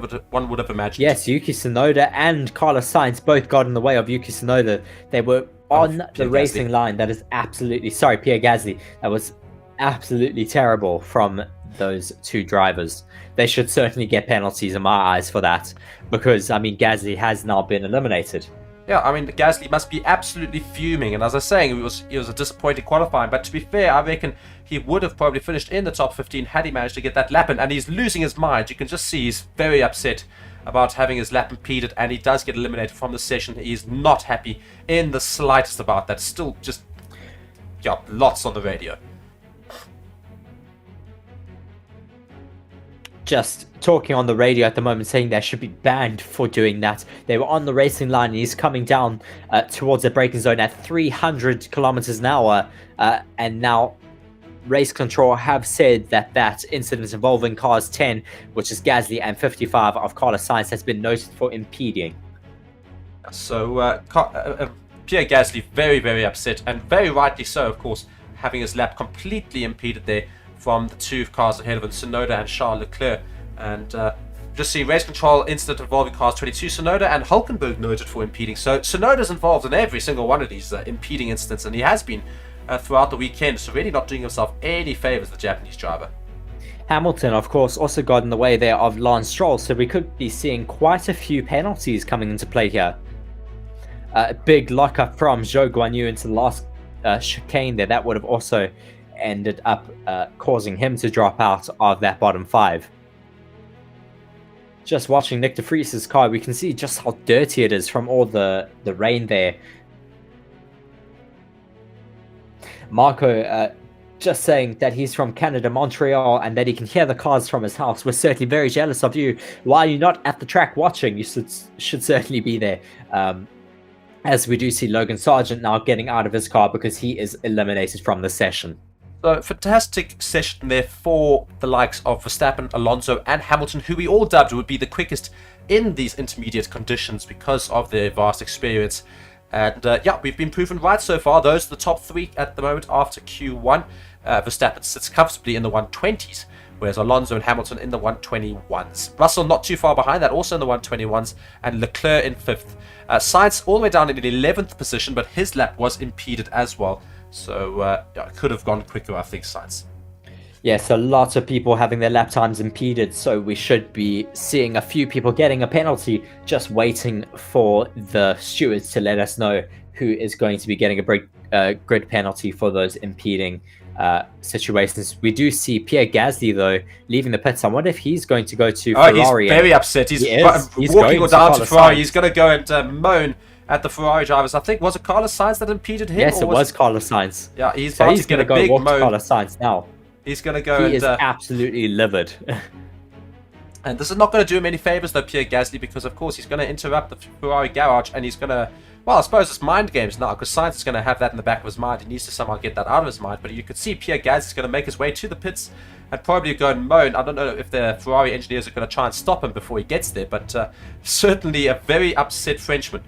would have imagined. Yes, Yuki Tsunoda and Carlos Sainz both got in the way of Yuki Tsunoda. They were on the racing line. That is absolutely Pierre Gasly. That was absolutely terrible from those 2 drivers. They should certainly get penalties in my eyes for that, because I mean Gasly has now been eliminated. Yeah, I mean Gasly must be absolutely fuming, and as I was saying, it was a disappointing qualifying. But to be fair, I reckon he would have probably finished in the top 15 had he managed to get that lap in, and he's losing his mind. You can just see he's very upset about having his lap impeded, and he does get eliminated from the session. He's not happy in the slightest about that. Still just, yeah, lots on the radio. Just talking on the radio at the moment, saying they should be banned for doing that. They were on the racing line, and he's coming down towards the braking zone at 300 kilometers an hour, and now race control have said that that incident involving cars 10, which is Gasly, and 55 of Carlos Sainz, has been noted for impeding. So Pierre Gasly very, very upset, and very rightly so, of course, having his lap completely impeded there from the 2 cars ahead of him, Tsunoda and Charles Leclerc. And just see race control incident involving cars 22, Tsunoda and Hulkenberg noted for impeding. So Tsunoda's involved in every single one of these impeding incidents, and he has been throughout the weekend, so really not doing himself any favors, the Japanese driver. Hamilton, of course, also got in the way there of Lance Stroll, so we could be seeing quite a few penalties coming into play here. A big lockup from Zhou Guanyu into the last chicane there. That would have also ended up causing him to drop out of that bottom 5. Just watching Nick de Vries' car, we can see just how dirty it is from all the rain there. Marco just saying that he's from Canada, Montreal, and that he can hear the cars from his house. We're certainly very jealous of you. Why are you not at the track watching? You should certainly be there. As we do see Logan Sargent now getting out of his car because he is eliminated from the session. So, fantastic session there for the likes of Verstappen, Alonso, and Hamilton, who we all dubbed would be the quickest in these intermediate conditions because of their vast experience. And yeah, we've been proven right so far. Those are the top 3 at the moment after Q1. Verstappen sits comfortably in the 120s, whereas Alonso and Hamilton in the 121s. Russell not too far behind that, also in the 121s, and Leclerc in 5th. Sainz all the way down in the 11th position, but his lap was impeded as well. So yeah, it could have gone quicker, I think, Sainz. Yeah, so lots of people having their lap times impeded, so we should be seeing a few people getting a penalty, just waiting for the stewards to let us know who is going to be getting a grid penalty for those impeding situations. We do see Pierre Gasly, though, leaving the pits. I wonder if he's going to go to Oh, Ferrari. he's very upset. He's He's walking going down to Carlos Ferrari. Sainz. He's going to go and moan at the Ferrari drivers. I think, was it Carlos Sainz that impeded him? Yes, or it was Carlos Sainz. Yeah, he's So about he's to get going a to go big walk to moan. Carlos Sainz now. He's going to go He is absolutely livid. And this is not going to do him any favors, though, Pierre Gasly, because, of course, he's going to interrupt the Ferrari garage, and he's going to... Well, I suppose it's mind games now, because Sainz is going to have that in the back of his mind. He needs to somehow get that out of his mind. But you could see Pierre Gasly is going to make his way to the pits and probably go and moan. I don't know if the Ferrari engineers are going to try and stop him before he gets there, but certainly a very upset Frenchman.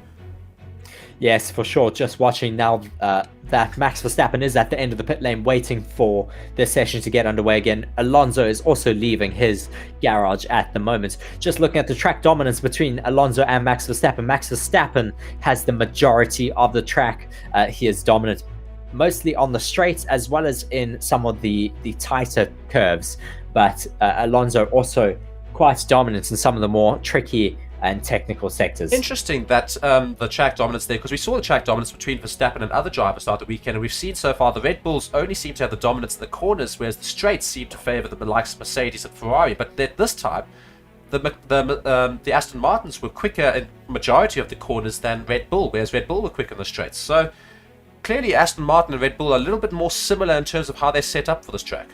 Yes, for sure. Just watching now that Max Verstappen is at the end of the pit lane waiting for this session to get underway again. Alonso is also leaving his garage at the moment. Just looking at the track dominance between Alonso and Max Verstappen. Max Verstappen has the majority of the track. He is dominant mostly on the straights as well as in some of the tighter curves. But Alonso also quite dominant in some of the more tricky and technical sectors. Interesting that the track dominance there, because we saw the track dominance between Verstappen and other drivers throughout the weekend, and we've seen so far the Red Bulls only seem to have the dominance in the corners, whereas the straights seem to favour the likes of Mercedes and Ferrari. But this time, the Aston Martins were quicker in majority of the corners than Red Bull, whereas Red Bull were quicker in the straights. So clearly Aston Martin and Red Bull are a little bit more similar in terms of how they're set up for this track.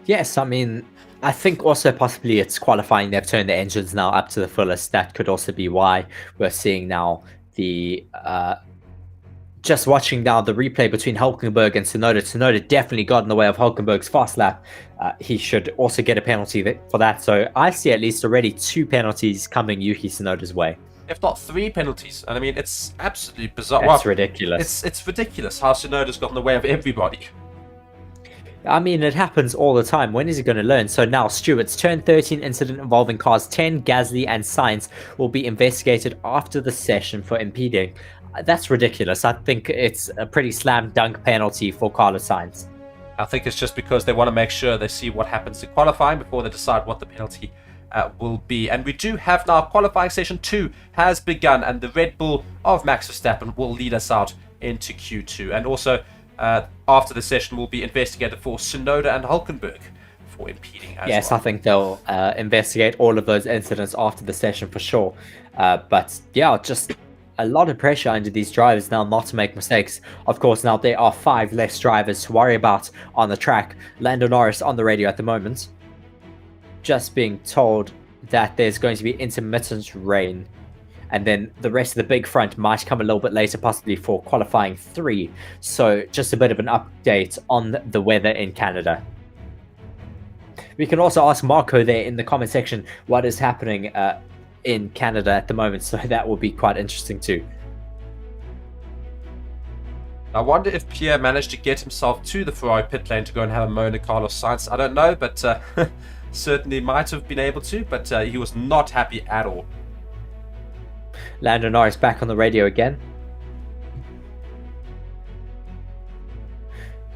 Yes, I mean, I think also possibly it's qualifying. They've turned the engines now up to the fullest. That could also be why we're seeing now the just watching now the replay between Hülkenberg and Tsunoda. Tsunoda definitely got in the way of Hülkenberg's fast lap. He should also get a penalty for that. So I see at least already 2 penalties coming Yuki Tsunoda's way. If not 3 penalties. And I mean, it's absolutely bizarre. It's ridiculous. It's ridiculous how Tsunoda's got in the way of everybody. I mean, it happens all the time. When is he going to learn? So now, Stewart's turn 13 incident involving cars 10, Gasly, and Sainz will be investigated after the session for impeding. That's ridiculous. I think it's a pretty slam dunk penalty for Carlos Sainz. I think it's just because they want to make sure they see what happens in qualifying before they decide what the penalty will be. And we do have now qualifying session 2 has begun, and the Red Bull of Max Verstappen will lead us out into Q2. And also, after the session will be investigated for Tsunoda and Hülkenberg for impeding as yes, well. I think they'll investigate all of those incidents after the session for sure. But yeah, just a lot of pressure under these drivers now not to make mistakes. Of course, now there are 5 less drivers to worry about on the track. Lando Norris on the radio at the moment, just being told that there's going to be intermittent rain. And then the rest of the big front might come a little bit later, possibly for qualifying 3. So just a bit of an update on the weather in Canada. We can also ask Marco there in the comment section what is happening in Canada at the moment. So that will be quite interesting too. I wonder if Pierre managed to get himself to the Ferrari pit lane to go and have a moan at Carlos Sainz. I don't know, but certainly might have been able to, but he was not happy at all. Lando Norris back on the radio again.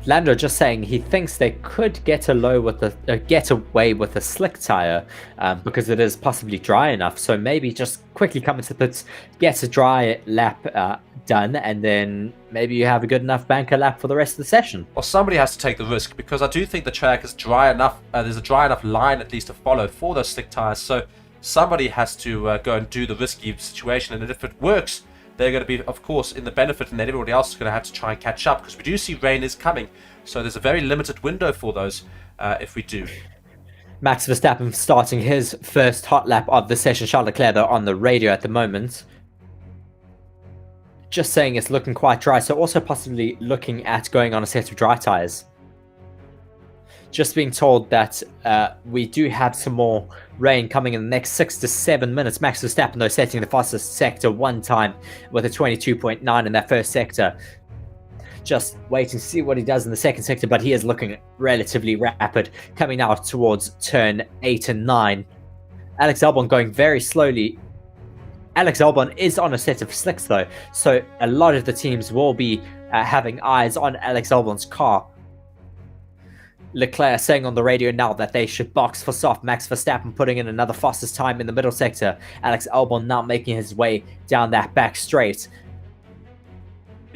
Lando just saying he thinks they could get away with a slick tire because it is possibly dry enough. So maybe just quickly come into the pits, get a dry lap done, and then maybe you have a good enough banker lap for the rest of the session. Well, somebody has to take the risk, because I do think the track is dry enough. There's a dry enough line at least to follow for those slick tires. So somebody has to go and do the risky situation, and if it works, they're going to be, of course, in the benefit, and then everybody else is going to have to try and catch up, because we do see rain is coming, so there's a very limited window for those if we do. Max Verstappen starting his first hot lap of the session. Charles Leclerc, though, on the radio at the moment, just saying it's looking quite dry, so also possibly looking at going on a set of dry tires. Just being told that we do have some more rain coming in the next 6 to 7 minutes. Max Verstappen, though, setting the fastest sector one time with a 22.9 in that first sector. Just waiting to see what he does in the second sector, but he is looking relatively rapid, coming out towards turn 8 and 9. Alex Albon going very slowly. Alex Albon is on a set of slicks, though, so a lot of the teams will be having eyes on Alex Albon's car. Leclerc saying on the radio now that they should box for soft. Max Verstappen putting in another fastest time in the middle sector. Alex Albon now making his way down that back straight.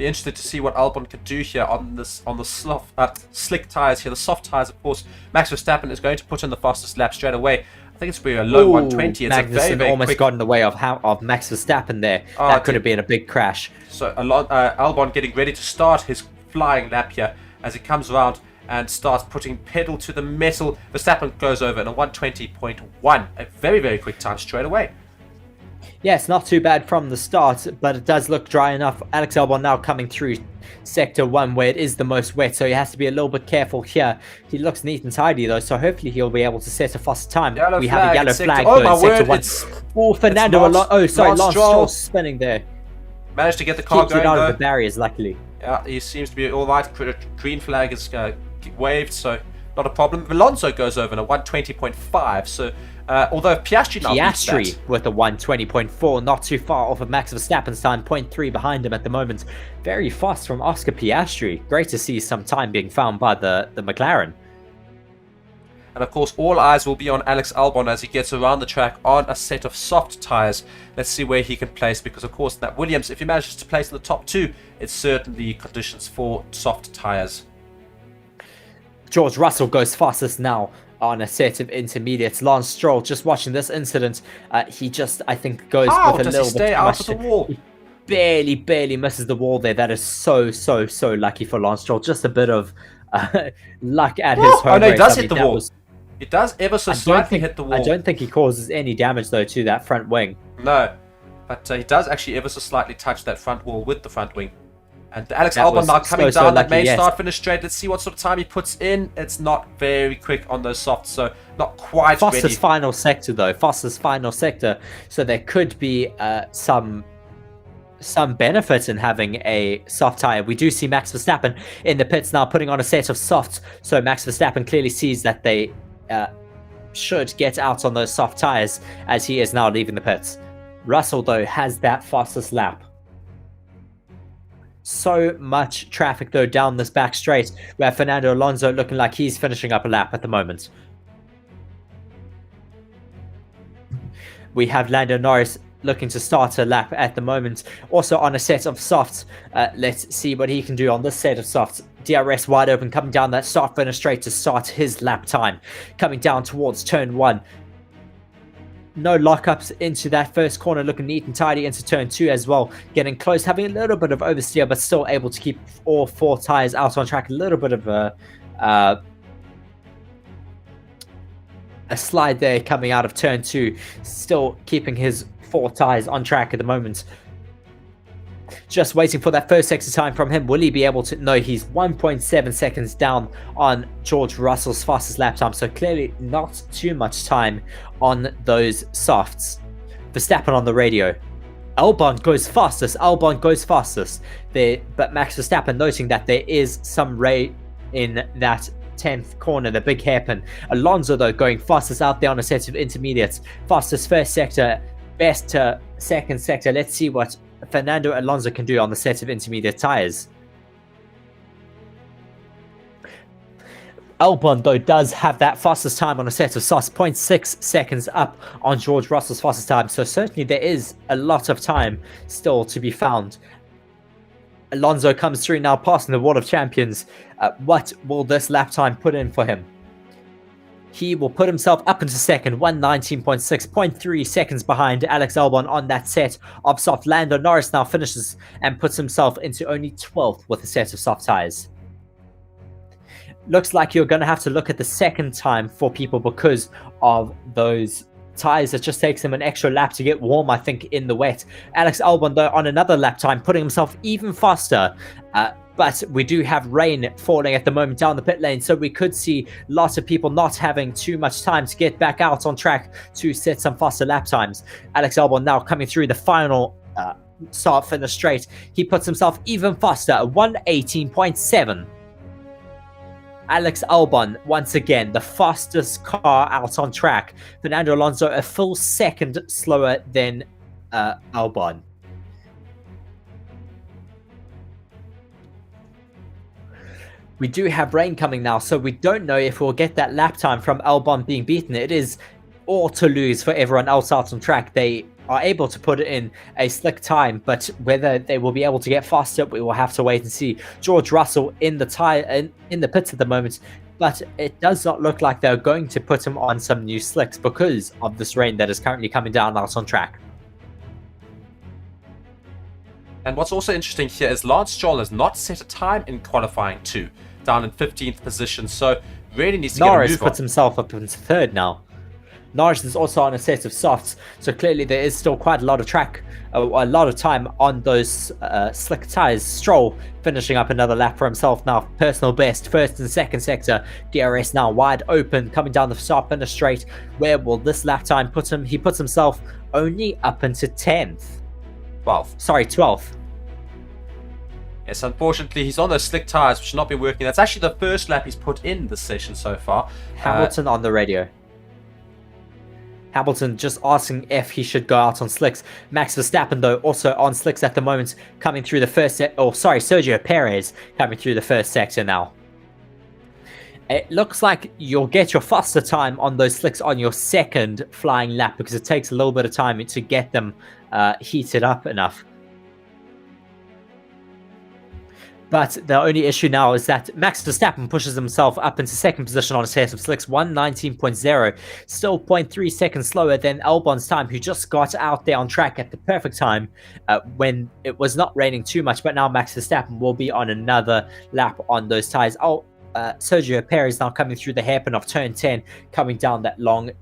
Be interested to see what Albon can do here on the slick tires here, the soft tires, of course. Max Verstappen is going to put in the fastest lap straight away. I think it's be a low 120. It's a very, very almost quick... got in the way of Max Verstappen there. That could have been a big crash. So Albon getting ready to start his flying lap here as he comes around and starts putting pedal to the metal. Verstappen goes over in a 120.1. A very, very quick time straight away. Yeah, it's not too bad from the start, but it does look dry enough. Alex Albon now coming through Sector 1 where it is the most wet, so he has to be a little bit careful here. He looks neat and tidy though, so hopefully he'll be able to set a faster time. We have a yellow flag oh, though my in word, Sector 1. Oh, Fernando Lance Stroll spinning there. Managed to get the car going out though. Of the barriers, luckily. Yeah, he seems to be alright. Green flag is waved, so not a problem. Alonso goes over in a 120.5, so although Piastri now beats that. With a 120.4, not too far off of Max Verstappen's time, 0.3 behind him at the moment. Very fast from Oscar Piastri. Great to see some time being found by the McLaren. And of course, all eyes will be on Alex Albon as he gets around the track on a set of soft tyres. Let's see where he can place, because of course that Williams, if he manages to place in the top 2, it's certainly conditions for soft tyres. George Russell goes fastest now on a set of intermediates. Lance Stroll, just watching this incident, he just, I think, goes with a little bit too much. The wall? He barely misses the wall there. That is so lucky for Lance Stroll. Just a bit of luck at his home Oh no, he race. does hit the wall. It does ever so slightly hit the wall. I don't think he causes any damage though to that front wing. No, but he does actually ever so slightly touch that front wall with the front wing. And Alex Albon now coming down that main start finish straight. Let's see what sort of time he puts in. It's not very quick on those softs, so not quite fastest ready. Final sector though. Fastest final sector. So there could be some benefit in having a soft tire. We do see Max Verstappen in the pits now putting on a set of softs. So Max Verstappen clearly sees that they should get out on those soft tires as he is now leaving the pits. Russell though has that fastest lap. So much traffic though down this back straight, where Fernando Alonso looking like he's finishing up a lap at the moment. We have Lando Norris looking to start a lap at the moment, also on a set of softs. Let's see what he can do on this set of softs. DRS wide open, coming down that start finish straight to start his lap time. Coming down towards turn 1. No lockups into that first corner, looking neat and tidy into turn 2 as well. Getting close, having a little bit of oversteer, but still able to keep all 4 tires out on track. A little bit of a slide there coming out of turn 2. Still keeping his 4 tires on track at the moment. Just waiting for that first exit time from him. Will he be able to? No, he's 1.7 seconds down on George Russell's fastest lap time. So clearly not too much time on those softs. Verstappen on the radio. Albon goes fastest. Albon goes fastest. There, but Max Verstappen noting that there is some rain in that 10th corner, the big hairpin. Alonso though going fastest out there on a set of intermediates. Fastest first sector, best second sector. Let's see what Fernando Alonso can do on the set of intermediate tires. Albon though does have that fastest time on a set of softs, 0.6 seconds up on George Russell's fastest time, so certainly there is a lot of time still to be found. Alonso comes through now, passing the wall of champions. What will this lap time put in for him? He will put himself up into second, 119.6, 0.3 seconds behind Alex Albon on that set of soft. Lando Norris now finishes and puts himself into only 12th with a set of soft tires. Looks like you're going to have to look at the second time for people because of those tires. It just takes him an extra lap to get warm, I think, in the wet. Alex Albon, though, on another lap time, putting himself even faster. But we do have rain falling at the moment down the pit lane, so we could see lots of people not having too much time to get back out on track to set some faster lap times. Alex Albon now coming through the final start finish straight. He puts himself even faster at 118.7. Alex Albon, once again, the fastest car out on track. Fernando Alonso, a full second slower than Albon. We do have rain coming now, so we don't know if we'll get that lap time from Albon being beaten. It is all to lose for everyone else out on track. They are able to put in a slick time, but whether they will be able to get faster, we will have to wait and see. George Russell in the pits at the moment, but it does not look like they're going to put him on some new slicks because of this rain that is currently coming down out on track. And what's also interesting here is Lance Stroll has not set a time in qualifying 2, down in 15th position, so really needs to Norris get a move puts on. himself up into 3rd now. Norris is also on a set of softs, so clearly there is still quite a lot of track, a lot of time on those slick tyres. Stroll finishing up another lap for himself now, personal best, 1st and 2nd sector. DRS now wide open, coming down the start finish straight. Where will this lap time put him? He puts himself only up into 10th. 12th. Sorry, 12th. Yes, unfortunately, he's on those slick tyres, which have not been working. That's actually the first lap he's put in this session so far. Hamilton on the radio. Hamilton just asking if he should go out on slicks. Max Verstappen, though, also on slicks at the moment, coming through the first Sergio Perez coming through the first sector now. It looks like you'll get your faster time on those slicks on your second flying lap because it takes a little bit of time to get them heated up enough. But the only issue now is that Max Verstappen pushes himself up into 2nd position on a set of slicks, 1:19.0, still 0.3 seconds slower than Albon's time, who just got out there on track at the perfect time when it was not raining too much. But now Max Verstappen will be on another lap on those tyres. Sergio Perez now coming through the hairpin of turn 10, coming down that long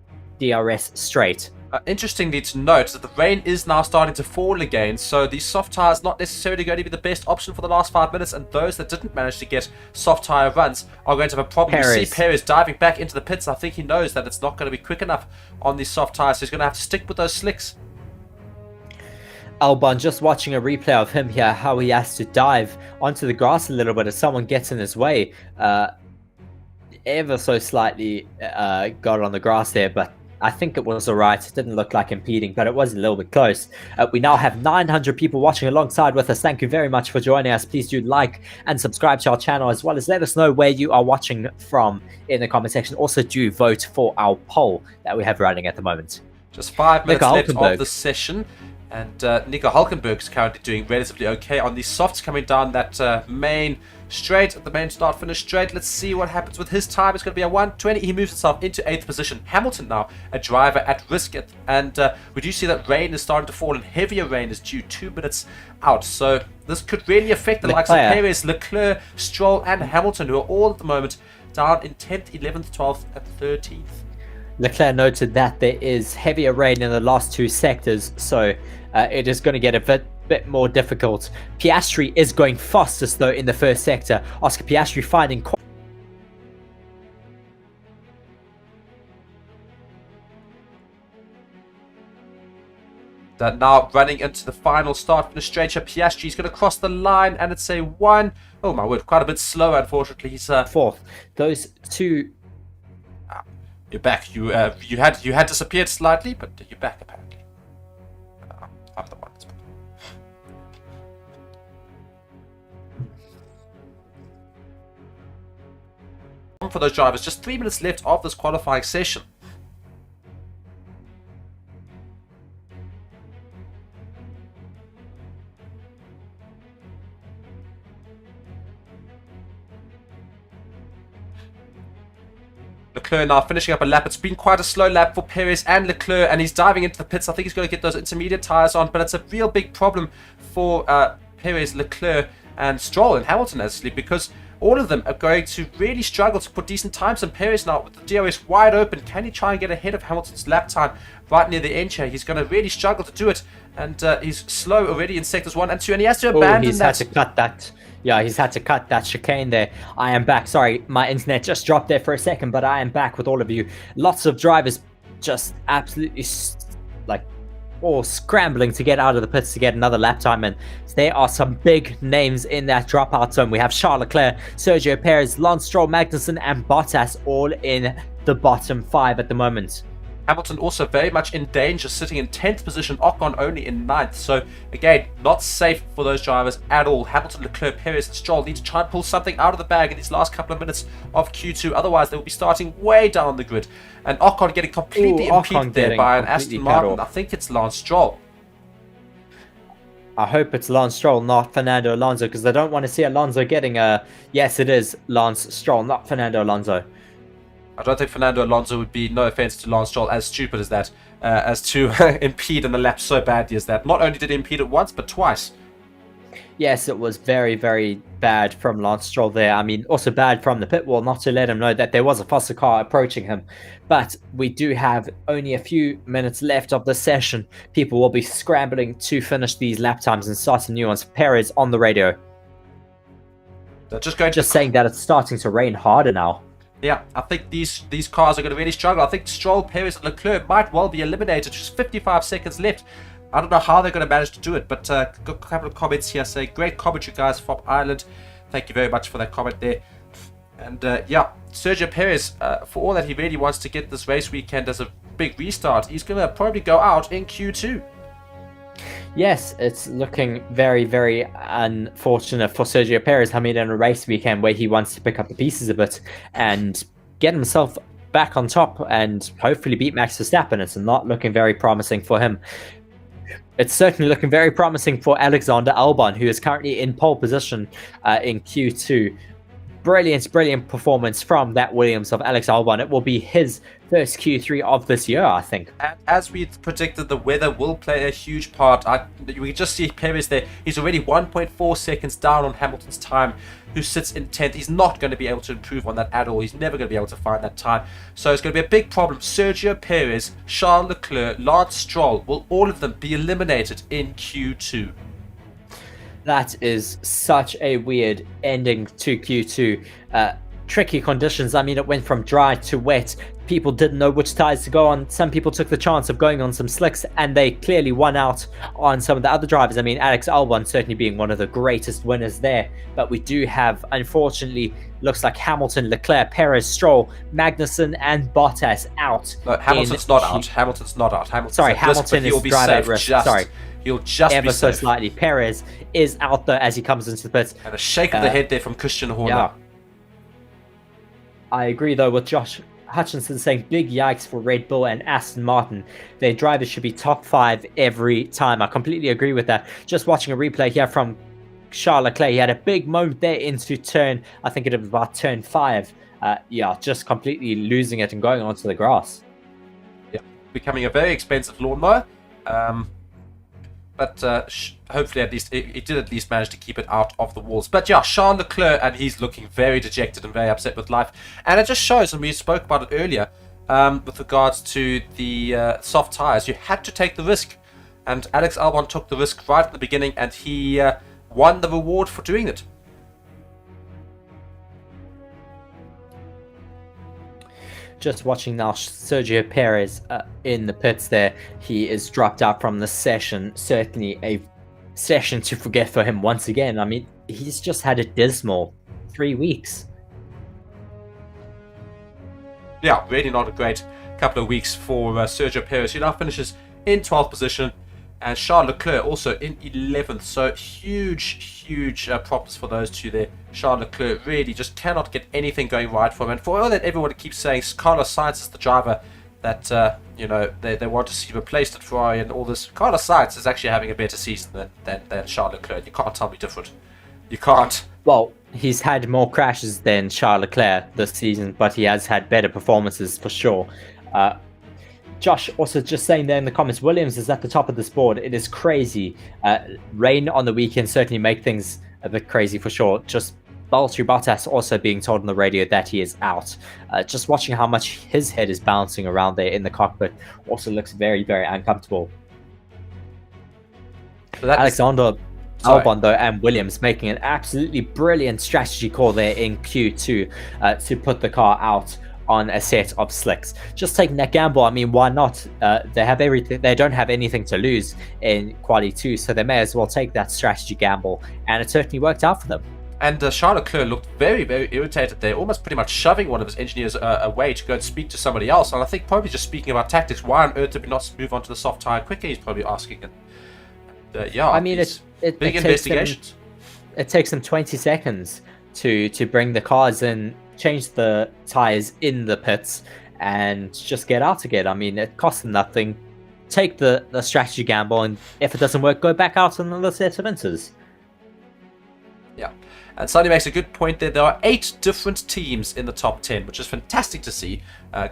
DRS straight. Interestingly to note that the rain is now starting to fall again, so these soft tyres not necessarily going to be the best option for the last 5 minutes, and those that didn't manage to get soft tyre runs are going to have a problem. You see Perez diving back into the pits. I think he knows that it's not going to be quick enough on these soft tyres, so he's going to have to stick with those slicks. Albon just watching a replay of him here, how he has to dive onto the grass a little bit as someone gets in his way. Ever so slightly got on the grass there, but I think it was alright. It didn't look like impeding, but it was a little bit close. We now have 900 people watching alongside with us. Thank you very much for joining us. Please do like and subscribe to our channel, as well as let us know where you are watching from in the comment section. Also, do vote for our poll that we have running at the moment. Just 5 minutes left of the session, and Nico Hulkenberg is currently doing relatively okay on these softs coming down that main straight, the main start finish straight. Let's see what happens with his time. It's going to be a 1:20. He moves himself into 8th position. Hamilton now a driver at risk, and we do see that rain is starting to fall, and heavier rain is due 2 minutes out. So this could really affect the likes of Perez, Leclerc, Stroll, and Hamilton, who are all at the moment down in 10th, 11th, 12th, and 13th. Leclerc noted that there is heavier rain in the last 2 sectors, so it is going to get a bit more difficult. Piastri is going fastest though in the first sector. Oscar Piastri finding that now running into the final start finish straight. Piastri is going to cross the line, and it's a 1. Oh my word, quite a bit slower. Unfortunately, he's 4th. Those two. You're back. You had disappeared slightly, but you're back apparently. I'm the one. For those drivers, just 3 minutes left of this qualifying session. Leclerc now finishing up a lap. It's been quite a slow lap for Perez and Leclerc, and he's diving into the pits. I think he's going to get those intermediate tyres on, but it's a real big problem for Perez, Leclerc, and Stroll and Hamilton, actually, because all of them are going to really struggle to put decent times. And Perez now with the DRS wide open, can he try and get ahead of Hamilton's lap time right near the end here? He's going to really struggle to do it, and he's slow already in sectors 1 and 2, and he has to abandon He's had to cut that. Yeah, he's had to cut that chicane there. I am back. Sorry, my internet just dropped there for a second, but I am back with all of you. Lots of drivers just absolutely all scrambling to get out of the pits to get another lap time, and there are some big names in that dropout zone. We have Charles Leclerc, Sergio Perez, Lance Stroll, Magnussen, and Bottas all in the bottom 5 at the moment. Hamilton also very much in danger, sitting in 10th position, Ocon only in 9th. So again, not safe for those drivers at all. Hamilton, Leclerc, Perez and Stroll need to try and pull something out of the bag in these last couple of minutes of Q2. Otherwise, they will be starting way down the grid. And Ocon getting completely impeded there by an Aston Martin. I think it's Lance Stroll. I hope it's Lance Stroll, not Fernando Alonso, because I don't want to see Alonso getting a... Yes, it is Lance Stroll, not Fernando Alonso. I don't think Fernando Alonso would be, no offense to Lance Stroll, as stupid as that, as to impede in the lap so badly as that. Not only did he impede it once, but twice. Yes, it was very, very bad from Lance Stroll there. I mean, also bad from the pit wall not to let him know that there was a faster car approaching him. But we do have only a few minutes left of the session. People will be scrambling to finish these lap times and start some new ones. Perez on the radio. They're just saying that it's starting to rain harder now. Yeah, I think these cars are going to really struggle. I think Stroll, Perez and Leclerc might well be eliminated. Just 55 seconds left. I don't know how they're going to manage to do it, but got a couple of comments here saying, great commentary guys from Ireland. Thank you very much for that comment there. And yeah, Sergio Perez, for all that he really wants to get this race weekend as a big restart, he's going to probably go out in Q2. Yes, it's looking very, very unfortunate for Sergio Perez coming in a race weekend where he wants to pick up the pieces a bit and get himself back on top and hopefully beat Max Verstappen. It's not looking very promising for him. It's certainly looking very promising for Alexander Albon, who is currently in pole position in Q2. Brilliant performance from that Williams of Alex Albon. It will be his first Q3 of this year, I think. And as we predicted, the weather will play a huge part. We just see Perez there. He's already 1.4 seconds down on Hamilton's time, who sits in 10th. He's not going to be able to improve on that at all. He's never going to be able to find that time. So it's going to be a big problem. Sergio Perez, Charles Leclerc, Lance Stroll, will all of them be eliminated in Q2. That is such a weird ending to Q2. Tricky conditions. I mean, it went from dry to wet. People didn't know which tires to go on. Some people took the chance of going on some slicks, and they clearly won out on some of the other drivers. I mean, Alex Albon certainly being one of the greatest winners there. But we do have, unfortunately, looks like Hamilton, Leclerc, Perez, Stroll, Magnussen, and Bottas out. No, Hamilton's not out. Hamilton's not out. Hamilton is driver at risk. He'll just ever be so safe. Slightly. Perez is out there as he comes into the pits. And a shake of the head there from Christian Horner. Yeah. I agree, though, with Josh Hutchinson saying big yikes for Red Bull and Aston Martin. Their drivers should be top 5 every time. I completely agree with that. Just watching a replay here from Charles Leclerc, he had a big moment there into turn, I think it was about turn 5. Yeah, just completely losing it and going onto the grass. Yeah, becoming a very expensive lawnmower. But hopefully at least it did at least manage to keep it out of the walls. But yeah, Charles Leclerc, and he's looking very dejected and very upset with life. And it just shows, and we spoke about it earlier, with regards to the soft tyres, you had to take the risk. And Alex Albon took the risk right at the beginning, and he won the reward for doing it. Just watching now Sergio Perez in the pits there. He is dropped out from the session. Certainly a session to forget for him once again. I mean, he's just had a dismal 3 weeks. Yeah, really not a great couple of weeks for Sergio Perez. He now finishes in 12th position. And Charles Leclerc also in 11th. So huge problems for those two there. Charles Leclerc really just cannot get anything going right for him. And for all that everyone keeps saying Carlos Sainz is the driver that they want to see replaced at Ferrari and all this. Carlos Sainz is actually having a better season than Charles Leclerc. You can't tell me different. You can't. Well, he's had more crashes than Charles Leclerc this season, but he has had better performances for sure. Josh also just saying there in the comments, Williams is at the top of this board. It is crazy. Rain on the weekend certainly make things a bit crazy for sure. Just Valtteri Bottas also being told on the radio that he is out. Just watching how much his head is bouncing around there in the cockpit also looks very, very uncomfortable. Alexander Albon, though, and Williams making an absolutely brilliant strategy call there in Q2 to put the car out on a set of slicks. Just taking that gamble, I mean, why not? They have everything. They don't have anything to lose in Quali 2, so they may as well take that strategy gamble, and it certainly worked out for them. And Charles Leclerc looked very, very irritated there, almost pretty much shoving one of his engineers away to go and speak to somebody else. And I think probably just speaking about tactics, why on earth did we not move on to the soft tyre quicker? He's probably asking. And, yeah, I mean, big investigations. It takes them 20 seconds to bring the cars in, change the tyres in the pits, and just get out again. I mean, it costs them nothing. Take the strategy gamble, and if it doesn't work, go back out on another set of inters. Yeah, and Sonny makes a good point there. There are 8 different teams in the top 10, which is fantastic to see.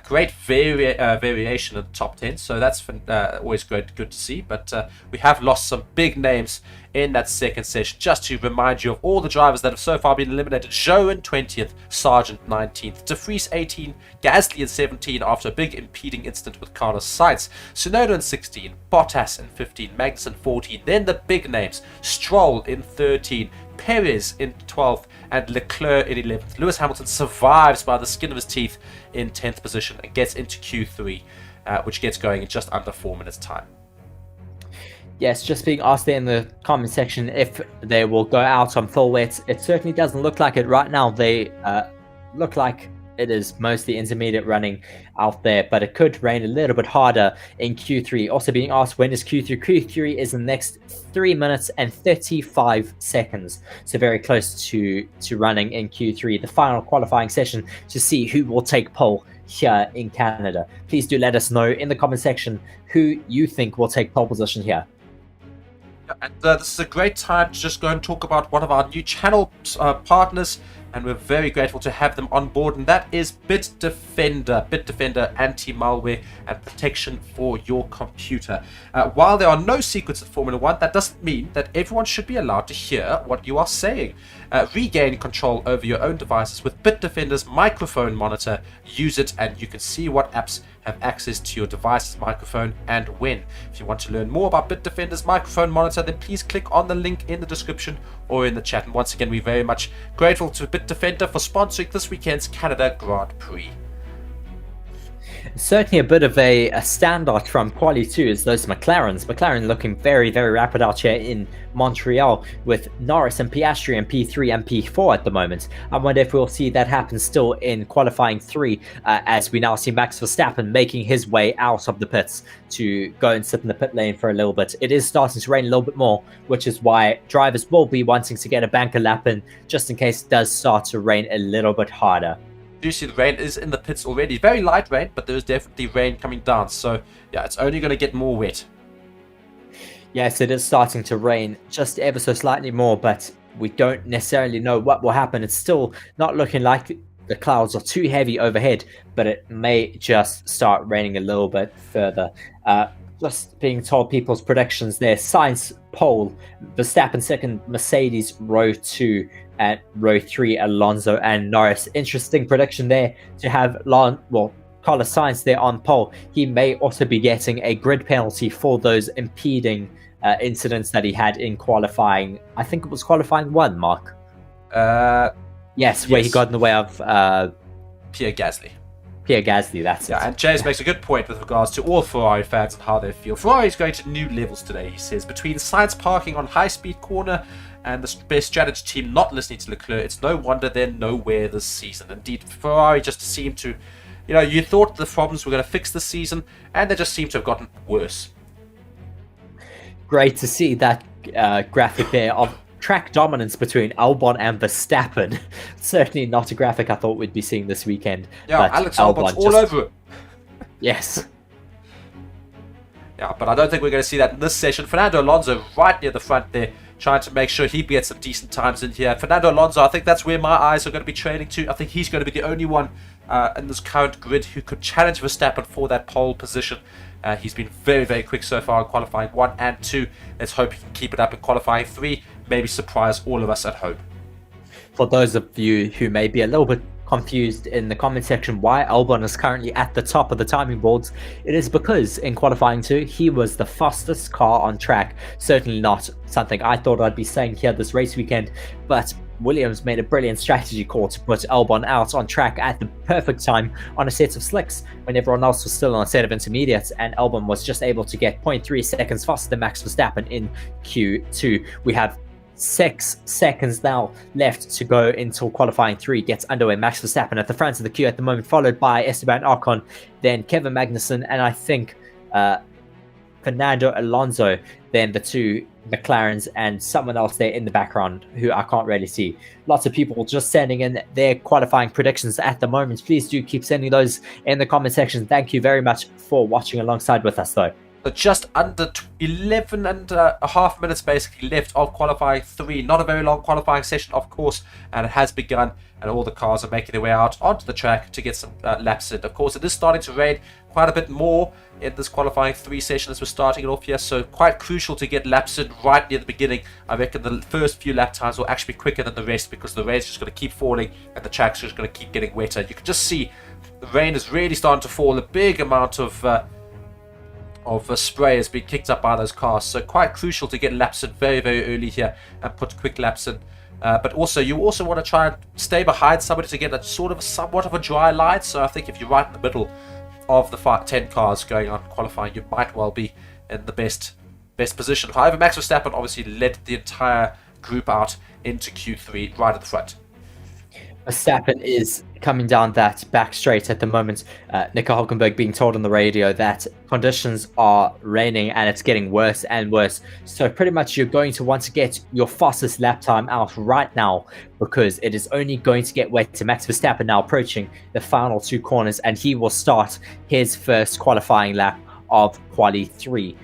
Great variation in the top 10, so that's always good to see. But we have lost some big names in that second session. Just to remind you of all the drivers that have so far been eliminated: Johan 20th, Sargent 19th, De Vries 18, Gasly in 17 after a big impeding incident with Carlos Sainz, Tsunoda in 16, Bottas in 15, Magnussen 14. Then the big names: Stroll in 13, Perez in 12th, and Leclerc in 11th. Lewis Hamilton survives by the skin of his teeth in 10th position and gets into Q3, which gets going in just under 4 minutes time. Yes, just being asked there in the comment section if they will go out on full wet. It certainly doesn't look like it right now. They look like it is mostly intermediate running out there, but it could rain a little bit harder in Q3. Also being asked, when is Q3? Q3 is the next 3 minutes and 35 seconds. So very close to running in Q3, the final qualifying session to see who will take pole here in Canada. Please do let us know in the comment section who you think will take pole position here. And this is a great time to just go and talk about one of our new channel partners, and we're very grateful to have them on board, and that is Bitdefender. Bitdefender anti-malware and protection for your computer. While there are no secrets at Formula 1, that doesn't mean that everyone should be allowed to hear what you are saying. Regain control over your own devices with Bitdefender's microphone monitor. Use it and you can see what apps have access to your device's microphone and when. If you want to learn more about Bitdefender's microphone monitor, then please click on the link in the description or in the chat. And once again, we're very much grateful to Bitdefender for sponsoring this weekend's Canada Grand Prix. Certainly a bit of a standout from Quali 2 is those McLarens. McLaren looking very, very rapid out here in Montreal with Norris and Piastri in P3 and P4 at the moment. I wonder if we'll see that happen still in qualifying 3 as we now see Max Verstappen making his way out of the pits to go and sit in the pit lane for a little bit. It is starting to rain a little bit more, which is why drivers will be wanting to get a banker lap in just in case it does start to rain a little bit harder. You see the rain is in the pits already. Very light rain, but there is definitely rain coming down. So yeah, it's only going to get more wet. Yes, it is starting to rain just ever so slightly more, but we don't necessarily know what will happen. It's still not looking like the clouds are too heavy overhead, but it may just start raining a little bit further. Just being told people's predictions there. Sainz pole, Verstappen second, Mercedes row 2, and row 3 Alonso and Norris. Interesting prediction there to have Carlos Sainz there on pole. He may also be getting a grid penalty for those impeding incidents that he had in qualifying. I think it was qualifying 1, Mark. Yes, where he got in the way of Pierre Gasly. Pierre Gasly, that's it. Yeah, and James makes a good point with regards to all Ferrari fans and how they feel. Ferrari is going to new levels today, he says. Between Sainz parking on high-speed corner and the best strategy team not listening to Leclerc, it's no wonder they're nowhere this season. Indeed, Ferrari just seem to, you thought the problems were going to fix this season, and they just seem to have gotten worse. Great to see that graphic there of track dominance between Albon and Verstappen. Certainly not a graphic I thought we'd be seeing this weekend. Yeah, Alex Albon's all over it. Yes. Yeah, but I don't think we're going to see that in this session. Fernando Alonso right near the front there, trying to make sure he gets some decent times in here. Fernando Alonso, I think that's where my eyes are going to be trailing to. I think he's going to be the only one in this current grid who could challenge Verstappen for that pole position. He's been very, very quick so far in qualifying 1 and 2. Let's hope he can keep it up in qualifying 3. Maybe surprise all of us at home. For those of you who may be a little bit confused in the comment section why Albon is currently at the top of the timing boards, it is because in qualifying 2 he was the fastest car on track. Certainly not something I thought I'd be saying here this race weekend, but Williams made a brilliant strategy call to put Albon out on track at the perfect time on a set of slicks when everyone else was still on a set of intermediates, and Albon was just able to get 0.3 seconds faster than Max Verstappen in Q2. We have 6 seconds now left to go until qualifying 3 gets underway. Max Verstappen at the front of the queue at the moment, followed by Esteban Ocon, then Kevin Magnussen, and I think Fernando Alonso, then the 2 McLarens, and someone else there in the background who I can't really see. Lots of people just sending in their qualifying predictions at the moment. Please do keep sending those in the comment section. Thank you very much for watching alongside with us, though. So just under 11 and a half minutes basically left of qualifying 3. Not a very long qualifying session, of course, and it has begun, and all the cars are making their way out onto the track to get some laps in. Of course, it is starting to rain quite a bit more in this qualifying 3 session as we're starting it off here, so quite crucial to get laps in right near the beginning. I reckon the first few lap times will actually be quicker than the rest because the rain's just going to keep falling and the track's just going to keep getting wetter. You can just see the rain is really starting to fall. A big amount of spray has been kicked up by those cars, so quite crucial to get laps in very, very early here and put quick laps in. But also, you also want to try and stay behind somebody to get a somewhat of a dry line. So I think if you're right in the middle of the 10 cars going on qualifying, you might well be in the best position. However, Max Verstappen obviously led the entire group out into Q3 right at the front. Verstappen is coming down that back straight at the moment. Nico Hülkenberg being told on the radio that conditions are raining and it's getting worse and worse. So pretty much you're going to want to get your fastest lap time out right now because it is only going to get wetter. Max Verstappen now approaching the final 2 corners and he will start his first qualifying lap of Quali 3.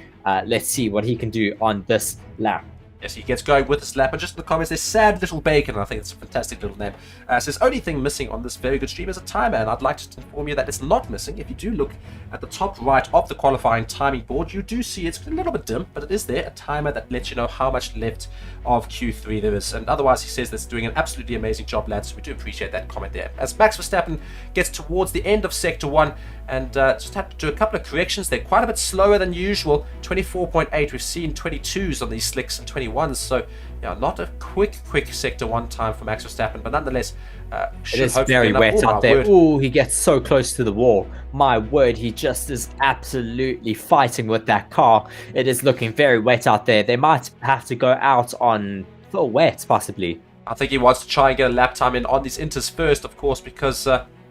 Let's see what he can do on this lap. Yes, he gets going with this lap, and just in the comments, there's Sad Little Bacon. I think it's a fantastic little name. Says, only thing missing on this very good stream is a timer, and I'd like to inform you that it's not missing. If you do look at the top right of the qualifying timing board, you do see it's a little bit dim, but it is there, a timer that lets you know how much left of Q3 there is. And otherwise, he says that's doing an absolutely amazing job, lads. We do appreciate that comment there. As Max Verstappen gets towards the end of Sector 1, and just had to do a couple of corrections. They're quite a bit slower than usual. 24.8. We've seen 22s on these slicks and 21s. So, yeah, not a quick Sector 1 time for Max Verstappen, but nonetheless, it is very wet out there. Oh, he gets so close to the wall. My word, he just is absolutely fighting with that car. It is looking very wet out there. They might have to go out on full wet, possibly. I think he wants to try and get a lap time in on these inters first, of course, because,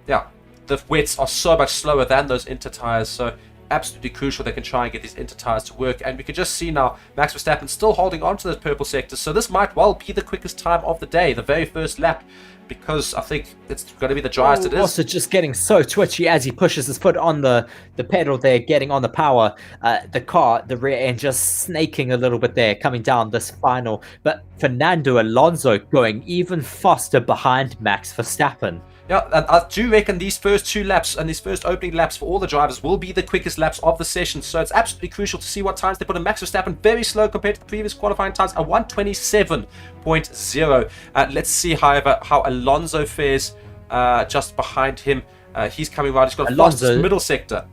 yeah, the wets are so much slower than those inter tires, so absolutely crucial they can try and get these inter tires to work. And we can just see now Max Verstappen still holding on to those purple sectors, so this might well be the quickest time of the day, the very first lap, because I think it's going to be the driest it is. Also just getting so twitchy as he pushes his foot on the pedal there, getting on the power. The rear end just snaking a little bit there, coming down this final. But Fernando Alonso going even faster behind Max Verstappen. Yeah, and I do reckon these first 2 laps and these first opening laps for all the drivers will be the quickest laps of the session. So it's absolutely crucial to see what times they put in. Max Verstappen very slow compared to the previous qualifying times, a 1:27.0. Let's see, however, how Alonso fares just behind him. He's coming right. He's got the fastest middle sector.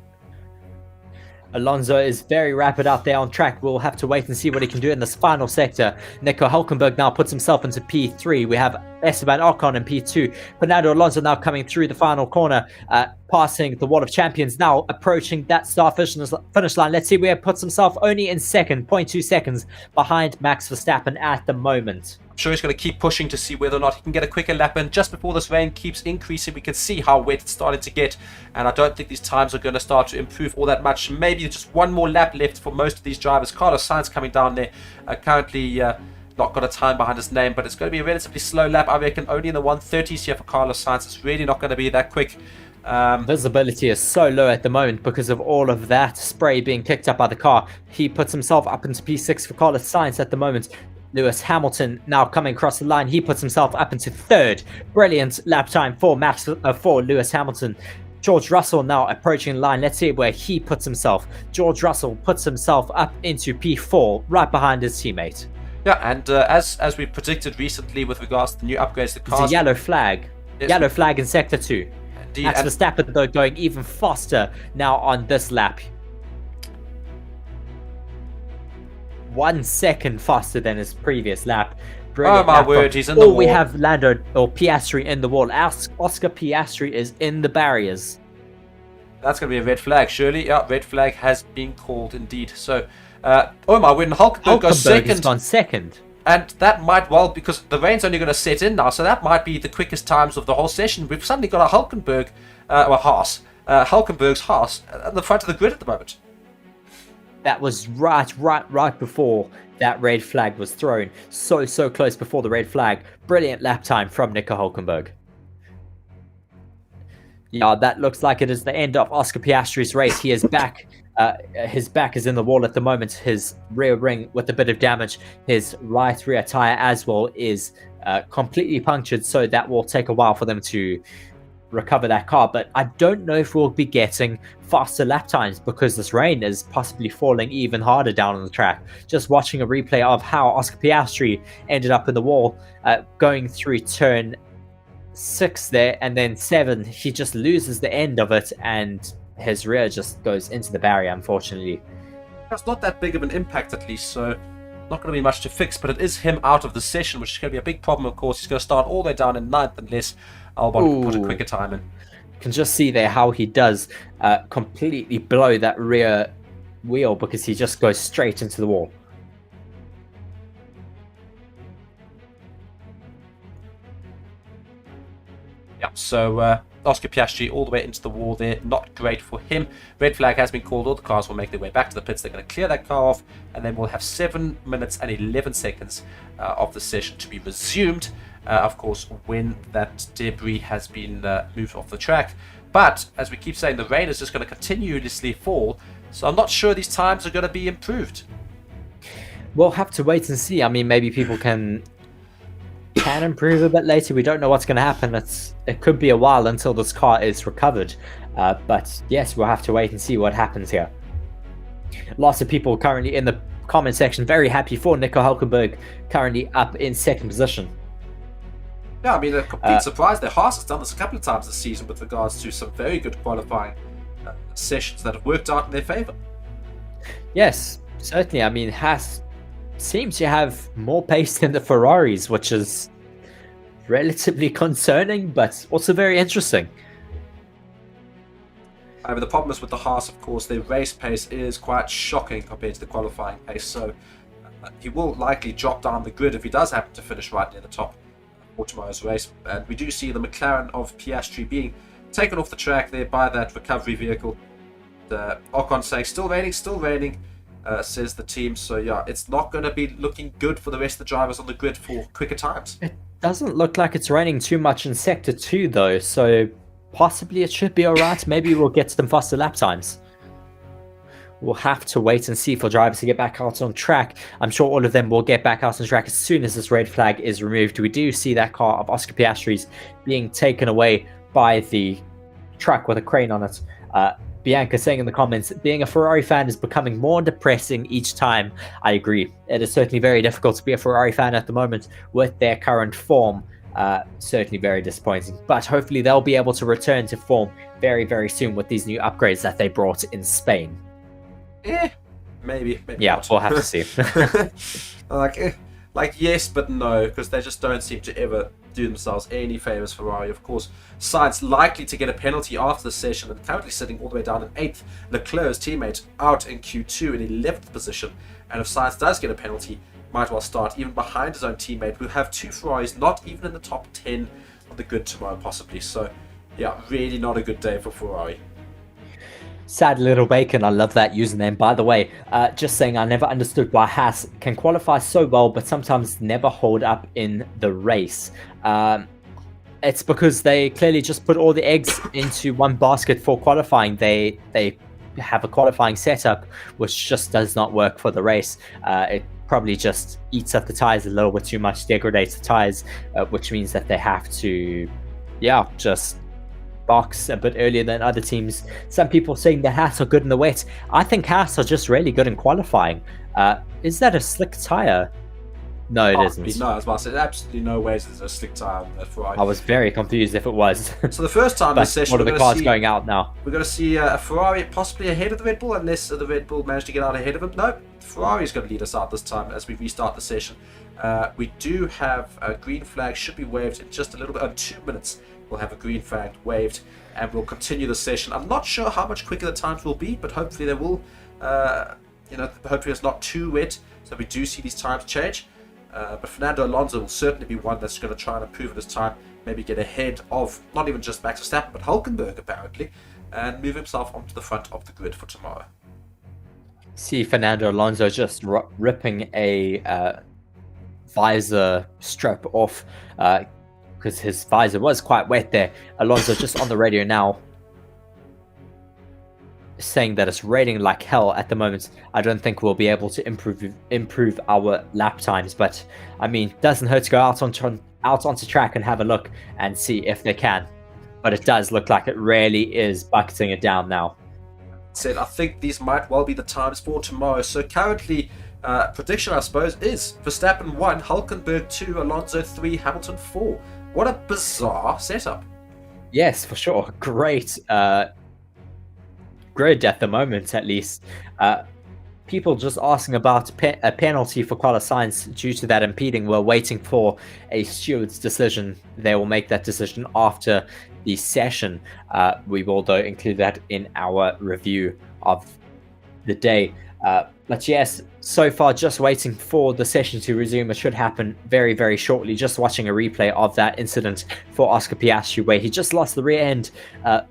Alonso is very rapid out there on track. We'll have to wait and see what he can do in this final sector. Nico Hülkenberg now puts himself into P3. We have Esteban Ocon in P2. Fernando Alonso now coming through the final corner, passing the wall of champions, now approaching that start finish line. Let's see where he puts himself, only in second, 0.2 seconds behind Max Verstappen at the moment. I'm sure he's going to keep pushing to see whether or not he can get a quicker lap in. Just before this rain keeps increasing, we can see how wet it's starting to get, and I don't think these times are going to start to improve all that much. Maybe just one more lap left for most of these drivers. Carlos Sainz coming down there, currently not got a time behind his name, but it's going to be a relatively slow lap. I reckon only in the 130s here for Carlos Sainz. It's really not going to be that quick. Visibility is so low at the moment because of all of that spray being kicked up by the car. He puts himself up into P6 for Carlos Sainz at the moment. Lewis Hamilton now coming across the line. He puts himself up into third. Brilliant lap time for Lewis Hamilton. George Russell now approaching the line. Let's see where he puts himself. George Russell puts himself up into P4, right behind his teammate. Yeah, and as we predicted recently with regards to the new upgrades, the cars... It's a yellow flag. Yes. Yellow flag in Sector 2. Indeed. Max Verstappen, though, going even faster now on this lap. 1 second faster than his previous lap. Brilliant. Oh my word, he's in the wall. We have Lando or Piastri in the wall. Oscar Piastri is in the barriers. That's going to be a red flag, surely. Yeah, red flag has been called indeed. So, oh my word, Hulkenberg goes second. On second. And that might well, because the rain's only going to set in now, so that might be the quickest times of the whole session. We've suddenly got a Hulkenberg's Haas at the front of the grid at the moment. That was right before that red flag was thrown. So close before the red flag. Brilliant lap time from Nico Hulkenberg. Yeah, that looks like it is the end of Oscar Piastri's race. He is back. His back is in the wall at the moment. His rear ring with a bit of damage. His right rear tire as well is completely punctured. So that will take a while for them to recover that car. But I don't know if we'll be getting faster lap times because this rain is possibly falling even harder down on the track. Just watching a replay of how Oscar Piastri ended up in the wall, going through turn 6 there, and then 7, he just loses the end of it, and his rear just goes into the barrier, unfortunately. It's not that big of an impact, at least, so not going to be much to fix, but it is him out of the session, which is going to be a big problem, of course. He's going to start all the way down in 9th unless Albon can put a quicker time in. You can just see there how he does completely blow that rear wheel because he just goes straight into the wall. Yeah, so Oscar Piastri all the way into the wall there. Not great for him. Red flag has been called. All the cars will make their way back to the pits. They're going to clear that car off, and then we'll have 7 minutes and 11 seconds of the session to be resumed. Of course, when that debris has been moved off the track. But, as we keep saying, the rain is just going to continuously fall, so I'm not sure these times are going to be improved. We'll have to wait and see. I mean, maybe people can improve a bit later. We don't know what's going to happen. It could be a while until this car is recovered. But yes, we'll have to wait and see what happens here. Lots of people currently in the comment section very happy for Nico Hulkenberg, currently up in 2nd position. Yeah, I mean, a complete surprise there. Haas has done this a couple of times this season with regards to some very good qualifying sessions that have worked out in their favour. Yes, certainly. I mean, Haas seems to have more pace than the Ferraris, which is relatively concerning, but also very interesting. However, the problem is with the Haas, of course, their race pace is quite shocking compared to the qualifying pace, so he will likely drop down the grid if he does happen to finish right near the top for tomorrow's race. And we do see the McLaren of Piastri being taken off the track there by that recovery vehicle. Ocon saying, still raining, says the team. So yeah, it's not going to be looking good for the rest of the drivers on the grid for quicker times. It doesn't look like it's raining too much in Sector 2 though, so possibly it should be alright. Maybe we'll get some faster lap times. We'll have to wait and see for drivers to get back out on track. I'm sure all of them will get back out on track as soon as this red flag is removed. We do see that car of Oscar Piastri's being taken away by the truck with a crane on it. Bianca saying in the comments, being a Ferrari fan is becoming more depressing each time. I agree. It is certainly very difficult to be a Ferrari fan at the moment with their current form. Certainly very disappointing. But hopefully they'll be able to return to form very, very soon with these new upgrades that they brought in Spain. Maybe yeah, not. We'll have to see. like yes, but no, because they just don't seem to ever do themselves any favors. Ferrari, of course. Sainz likely to get a penalty after the session and currently sitting all the way down in 8th. Leclerc's teammate out in Q2 in 11th position. And if Sainz does get a penalty, might well start even behind his own teammate. We'll have 2 Ferraris not even in the top 10 of the grid tomorrow, possibly. So yeah, really not a good day for Ferrari. Sad Little Bacon, I love that username. By the way, just saying, I never understood why Haas can qualify so well, but sometimes never hold up in the race. It's because they clearly just put all the eggs into one basket for qualifying. They have a qualifying setup which just does not work for the race. It probably just eats up the tires a little bit too much, degrades the tires, which means that they have to, just box a bit earlier than other teams. Some people saying that Haas are good in the wet. I think Haas are just really good in qualifying. Is that a slick tire? No, it isn't. No, I was about to say, absolutely no ways there's a slick tire on that Ferrari. I was very confused if it was. So the first time this session, what are the cars going out now? We're going to see a Ferrari possibly ahead of the Red Bull, unless the Red Bull managed to get out ahead of him. No, Ferrari is going to lead us out this time as we restart the session. We do have a green flag, should be waved in just a little bit, in 2 minutes. We'll have a green flag waved and we'll continue the session. I'm not sure how much quicker the times will be, but hopefully they will. Hopefully it's not too wet, so we do see these times change. But Fernando Alonso will certainly be one that's going to try and improve his time, maybe get ahead of not even just Max Verstappen, but Hülkenberg apparently, and move himself onto the front of the grid for tomorrow. See Fernando Alonso just ripping a visor strap off because his visor was quite wet there. Alonso just on the radio now saying that it's raining like hell at the moment. I don't think we'll be able to improve our lap times, but I mean, doesn't hurt to go out onto track and have a look and see if they can. But it does look like it really is bucketing it down now. I think these might well be the times for tomorrow. So currently, prediction I suppose is Verstappen 1, Hülkenberg 2, Alonso 3, Hamilton 4. What a bizarre setup. Yes, for sure. Great grid at the moment, at least. People just asking about a penalty for Carlos Sainz due to that impeding. We're waiting for a steward's decision. They will make that decision after the session. We will, though, include that in our review of the day. But yes, so far just waiting for the session to resume. It should happen very, very shortly. Just watching a replay of that incident for Oscar Piastri, where he just lost the rear end,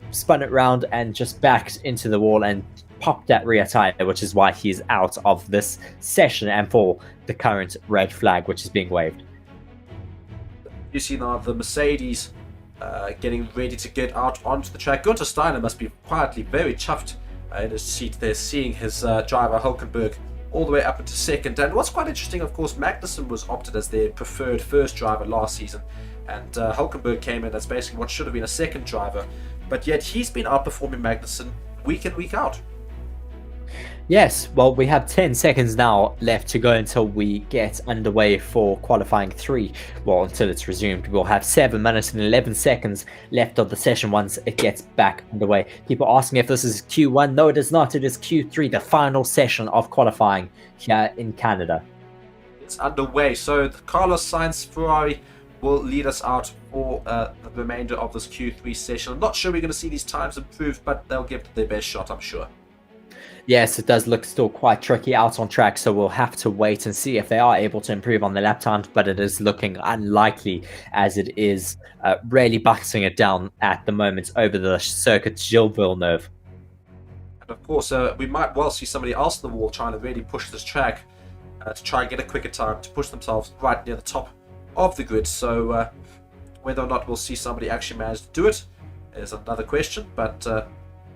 spun it round and just backed into the wall and popped that rear tire, which is why he's out of this session and for the current red flag, which is being waved. You see now the Mercedes getting ready to get out onto the track. Gunther Steiner must be quietly very chuffed in his seat there, seeing his driver Hülkenberg all the way up into second. And what's quite interesting, of course, Magnussen was opted as their preferred first driver last season, and Hülkenberg came in as basically what should have been a second driver, but yet he's been outperforming Magnussen week in, week out. Yes, well, we have 10 seconds now left to go until we get underway for qualifying 3. Well, until it's resumed. We'll have 7 minutes and 11 seconds left of the session once it gets back underway. People asking if this is Q1. No, it is not. It is Q3, the final session of qualifying here in Canada. It's underway. So the Carlos Sainz Ferrari will lead us out for the remainder of this Q3 session. I'm not sure we're going to see these times improve, but they'll give it their best shot, I'm sure. Yes, it does look still quite tricky out on track, so we'll have to wait and see if they are able to improve on the lap times, but it is looking unlikely as it is really bucketing it down at the moment over the circuit Gilles Villeneuve. And of course, we might well see somebody else on the wall trying to really push this track to try and get a quicker time, to push themselves right near the top of the grid. So whether or not we'll see somebody actually manage to do it is another question, but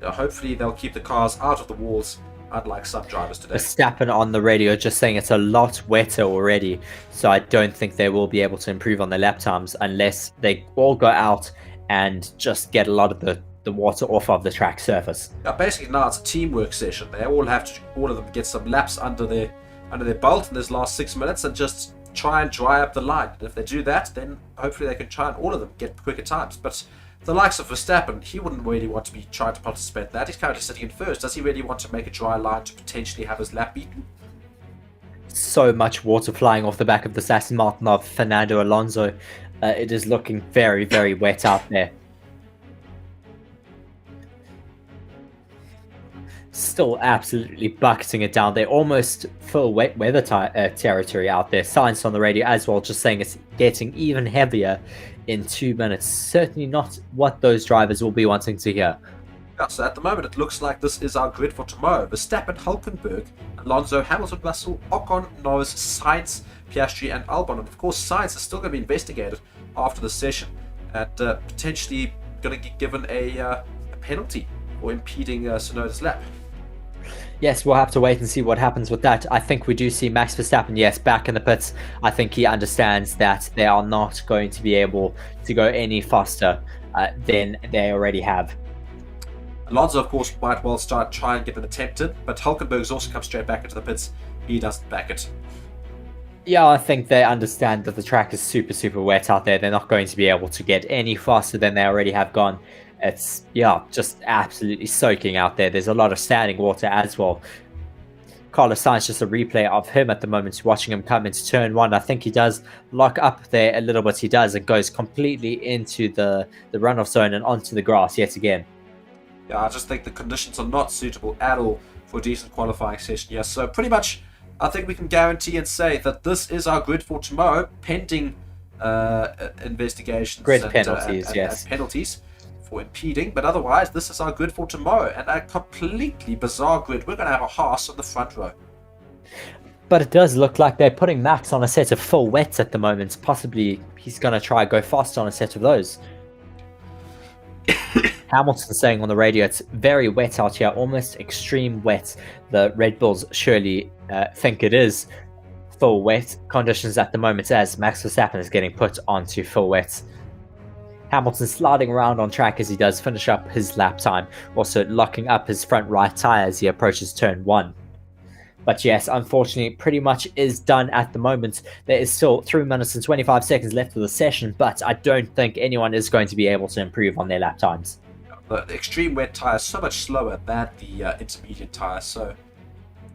hopefully they'll keep the cars out of the walls, unlike some drivers today. Verstappen on the radio just saying it's a lot wetter already, so I don't think they will be able to improve on their lap times unless they all go out and just get a lot of the water off of the track surface. Basically now it's a teamwork session. They all of them get some laps under their belt in this last 6 minutes and just try and dry up the line. And if they do that, then hopefully they can try and all of them get quicker times. But the likes of Verstappen, he wouldn't really want to be trying to participate in that. He's currently sitting in first. Does he really want to make a dry line to potentially have his lap beaten? So much water flying off the back of the Aston Martin of Fernando Alonso. It is looking very, very wet out there. Still absolutely bucketing it down there. Almost full wet weather territory out there. Sainz on the radio as well, just saying it's getting even heavier in 2 minutes. Certainly not what those drivers will be wanting to hear. Yeah, so at the moment it looks like this is our grid for tomorrow. Verstappen, Hülkenberg, Alonso, Hamilton, Russell, Ocon, Norris, Sainz, Piastri and Albon. And of course Sainz is still going to be investigated after the session and potentially going to get given a penalty for impeding Tsunoda's lap. Yes, we'll have to wait and see what happens with that. I think we do see Max Verstappen, yes, back in the pits. I think he understands that they are not going to be able to go any faster than they already have. Alonso, of course, might well try and get an attempt in, but Hülkenberg's also come straight back into the pits. He doesn't back it. Yeah, I think they understand that the track is super, super wet out there. They're not going to be able to get any faster than they already have gone. It's, yeah, just absolutely soaking out there. There's a lot of standing water as well. Carlos Sainz, just a replay of him at the moment, watching him come into turn 1. I think he does lock up there a little bit. He does. It goes completely into the runoff zone and onto the grass yet again. Yeah, I just think the conditions are not suitable at all for a decent qualifying session. Yeah, so pretty much I think we can guarantee and say that this is our grid for tomorrow, pending investigations Grid and penalties, yes. and penalties for impeding. But otherwise, this is our grid for tomorrow, and a completely bizarre grid. We're going to have a Haas on the front row. But it does look like they're putting Max on a set of full wets at the moment. Possibly he's going to try go fast on a set of those. Hamilton saying on the radio, it's very wet out here, almost extreme wet. The Red Bulls surely think it is full wet conditions at the moment as Max Verstappen is getting put onto full wet. Hamilton sliding around on track as he does finish up his lap time, also locking up his front right tyre as he approaches turn 1. But yes, unfortunately, pretty much is done at the moment. There is still 3 minutes and 25 seconds left of the session, but I don't think anyone is going to be able to improve on their lap times. The extreme wet tyre is so much slower than the intermediate tyre, so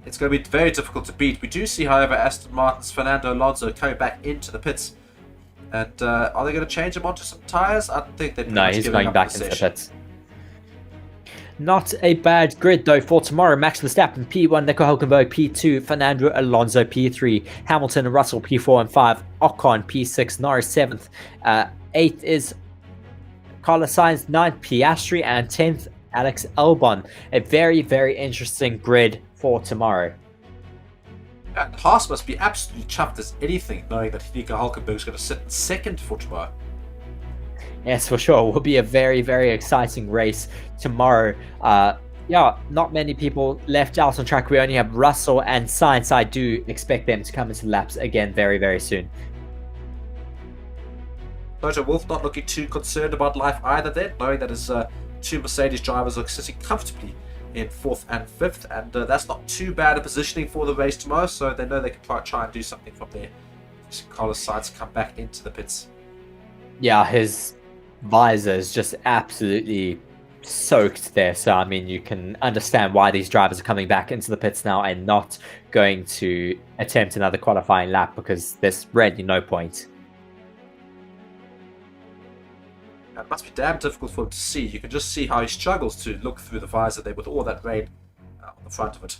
it's going to be very difficult to beat. We do see, however, Aston Martin's Fernando Alonso coming back into the pits. And are they going to change him onto some tyres? I think they're No, he's going back into the pits. Not a bad grid though for tomorrow. Max Verstappen P1, Nico Hülkenberg P2, Fernando Alonso P3, Hamilton and Russell P4 and 5, Ocon P6, Norris 7th, 8th is Carlos Sainz, 9th Piastri, and 10th Alex Albon. A very, very interesting grid for tomorrow. And Haas must be absolutely chuffed as anything, knowing that Nico Hülkenberg is going to sit in second for tomorrow. Yes, for sure. It will be a very, very exciting race tomorrow. Yeah, not many people left out on track. We only have Russell and Sainz. I do expect them to come into laps again very, very soon. Toto Wolff not looking too concerned about life either then, knowing that his two Mercedes drivers are sitting comfortably in 4th and 5th, and that's not too bad a positioning for the race tomorrow, so they know they can try and do something from there. Carlos Sainz come back into the pits. Yeah, his visor is just absolutely soaked there, so I mean you can understand why these drivers are coming back into the pits now and not going to attempt another qualifying lap, because there's really no point. It must be damn difficult for him to see. You can just see how he struggles to look through the visor there with all that rain on the front of it.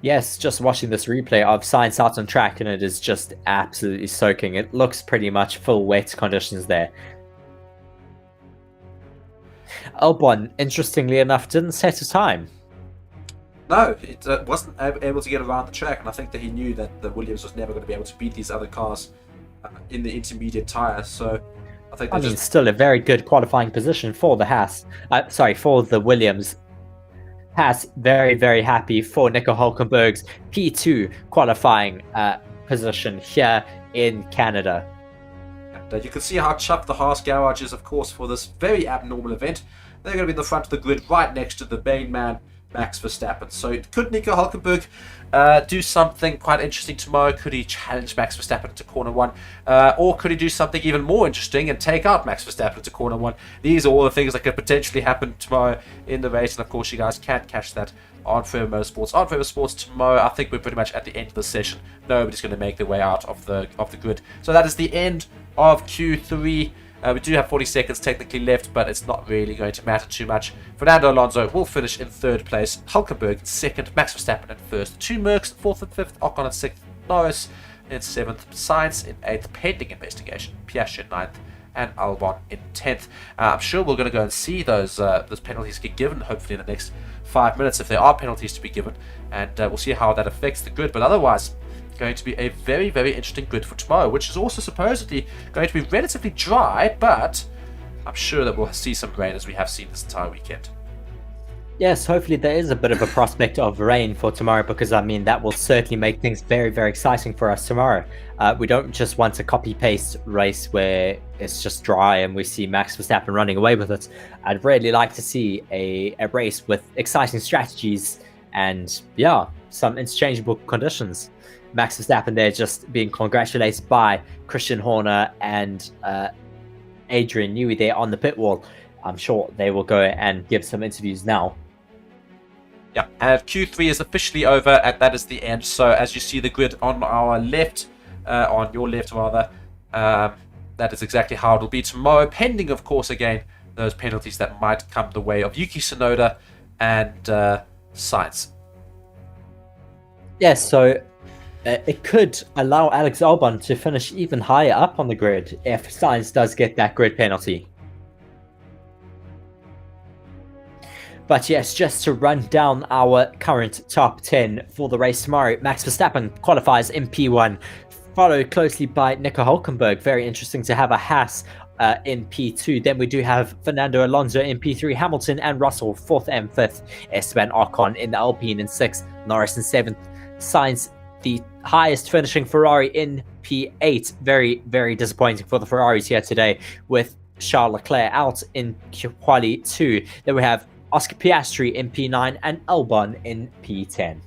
Yes, just watching this replay of Sainz out on track, and it is just absolutely soaking. It looks pretty much full wet conditions there. Albon, interestingly enough, didn't set a time. No, it wasn't able to get around the track, and I think that he knew that the Williams was never going to be able to beat these other cars in the intermediate tyre, so I think I mean, still a very good qualifying position for the Haas. For the Williams. Haas very, very happy for Nico Hülkenberg's P2 qualifying position here in Canada. And you can see how chuffed the Haas garage is, of course, for this very abnormal event. They're going to be in the front of the grid right next to the main man, Max Verstappen. So could Nico Hülkenberg do something quite interesting tomorrow? Could he challenge Max Verstappen into corner 1? Or could he do something even more interesting and take out Max Verstappen into corner 1? These are all the things that could potentially happen tomorrow in the race. And of course, you guys can catch that on Forever Motorsports. On Forever Sports tomorrow, I think we're pretty much at the end of the session. Nobody's going to make their way out of the grid. So that is the end of Q3. We do have 40 seconds technically left, but it's not really going to matter too much. Fernando Alonso will finish in 3rd place, Hülkenberg in 2nd, Max Verstappen in 1st, 2 Mercs in 4th and 5th, Ocon in 6th, Norris in 7th, Sainz in 8th, pending investigation, Piastri in 9th, and Albon in 10th. I'm sure we're going to go and see those penalties get given, hopefully in the next 5 minutes, if there are penalties to be given, and we'll see how that affects the grid. But otherwise, going to be a very, very interesting grid for tomorrow, which is also supposedly going to be relatively dry, but I'm sure that we'll see some rain as we have seen this entire weekend. Yes, hopefully there is a bit of a prospect of rain for tomorrow, because I mean that will certainly make things very, very exciting for us tomorrow. We don't just want a copy-paste race where it's just dry and we see Max Verstappen running away with it. I'd really like to see a race with exciting strategies and, yeah, some interchangeable conditions. Max Verstappen there just being congratulated by Christian Horner and Adrian Newey there on the pit wall. I'm sure they will go and give some interviews now. Yeah, and Q3 is officially over, and that is the end. So as you see the grid on our left, on your left rather, that is exactly how it will be tomorrow, pending, of course, again, those penalties that might come the way of Yuki Tsunoda and Sainz. Yeah, so it could allow Alex Albon to finish even higher up on the grid if Sainz does get that grid penalty. But yes, just to run down our current top 10 for the race tomorrow. Max Verstappen qualifies in P1, followed closely by Nico Hulkenberg. Very interesting to have a Haas in P2. Then we do have Fernando Alonso in P3, Hamilton and Russell 4th and 5th, Esteban Ocon in the Alpine in 6th, Norris in 7th, Sainz the highest finishing Ferrari in P8. Very, very disappointing for the Ferraris here today, with Charles Leclerc out in Quali 2. Then we have Oscar Piastri in P9 and Albon in P10.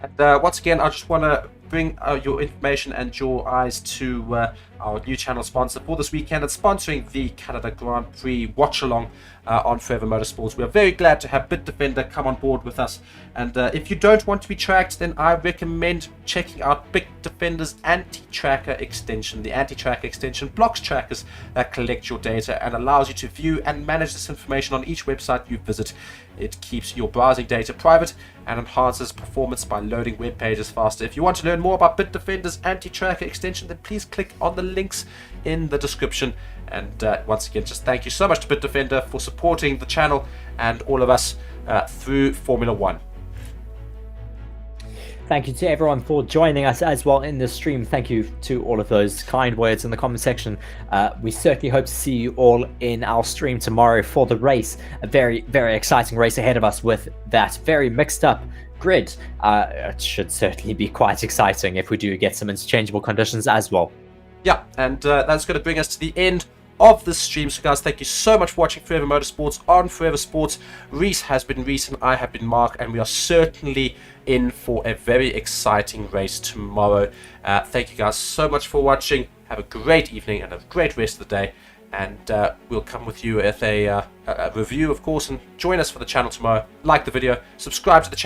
And once again, I just want to bring your information and your eyes to our new channel sponsor for this weekend. It's sponsoring the Canada Grand Prix Watchalong on Forever Motorsports. We are very glad to have Bitdefender come on board with us. And if you don't want to be tracked, then I recommend checking out Bitdefender's anti-tracker extension. The anti-tracker extension blocks trackers that collect your data and allows you to view and manage this information on each website you visit. It keeps your browsing data private and enhances performance by loading web pages faster. If you want to learn more about Bitdefender's anti-tracker extension, then please click on the links in the description. And once again, just thank you so much to Bitdefender for supporting the channel and all of us through Formula One. Thank you to everyone for joining us as well in this stream. Thank you to all of those kind words in the comment section. We certainly hope to see you all in our stream tomorrow for the race. A very, very exciting race ahead of us with that very mixed up grid. It should certainly be quite exciting if we do get some interchangeable conditions as well. Yeah, and that's going to bring us to the end of this stream. So guys, thank you so much for watching Forever Motorsports on Forever Sports. Reese has been Reese and I have been Mark, and we are certainly in for a very exciting race tomorrow. Thank you guys so much for watching. Have a great evening and a great rest of the day, and we'll come with you with a review, of course, and join us for the channel tomorrow. Like the video, subscribe to the channel.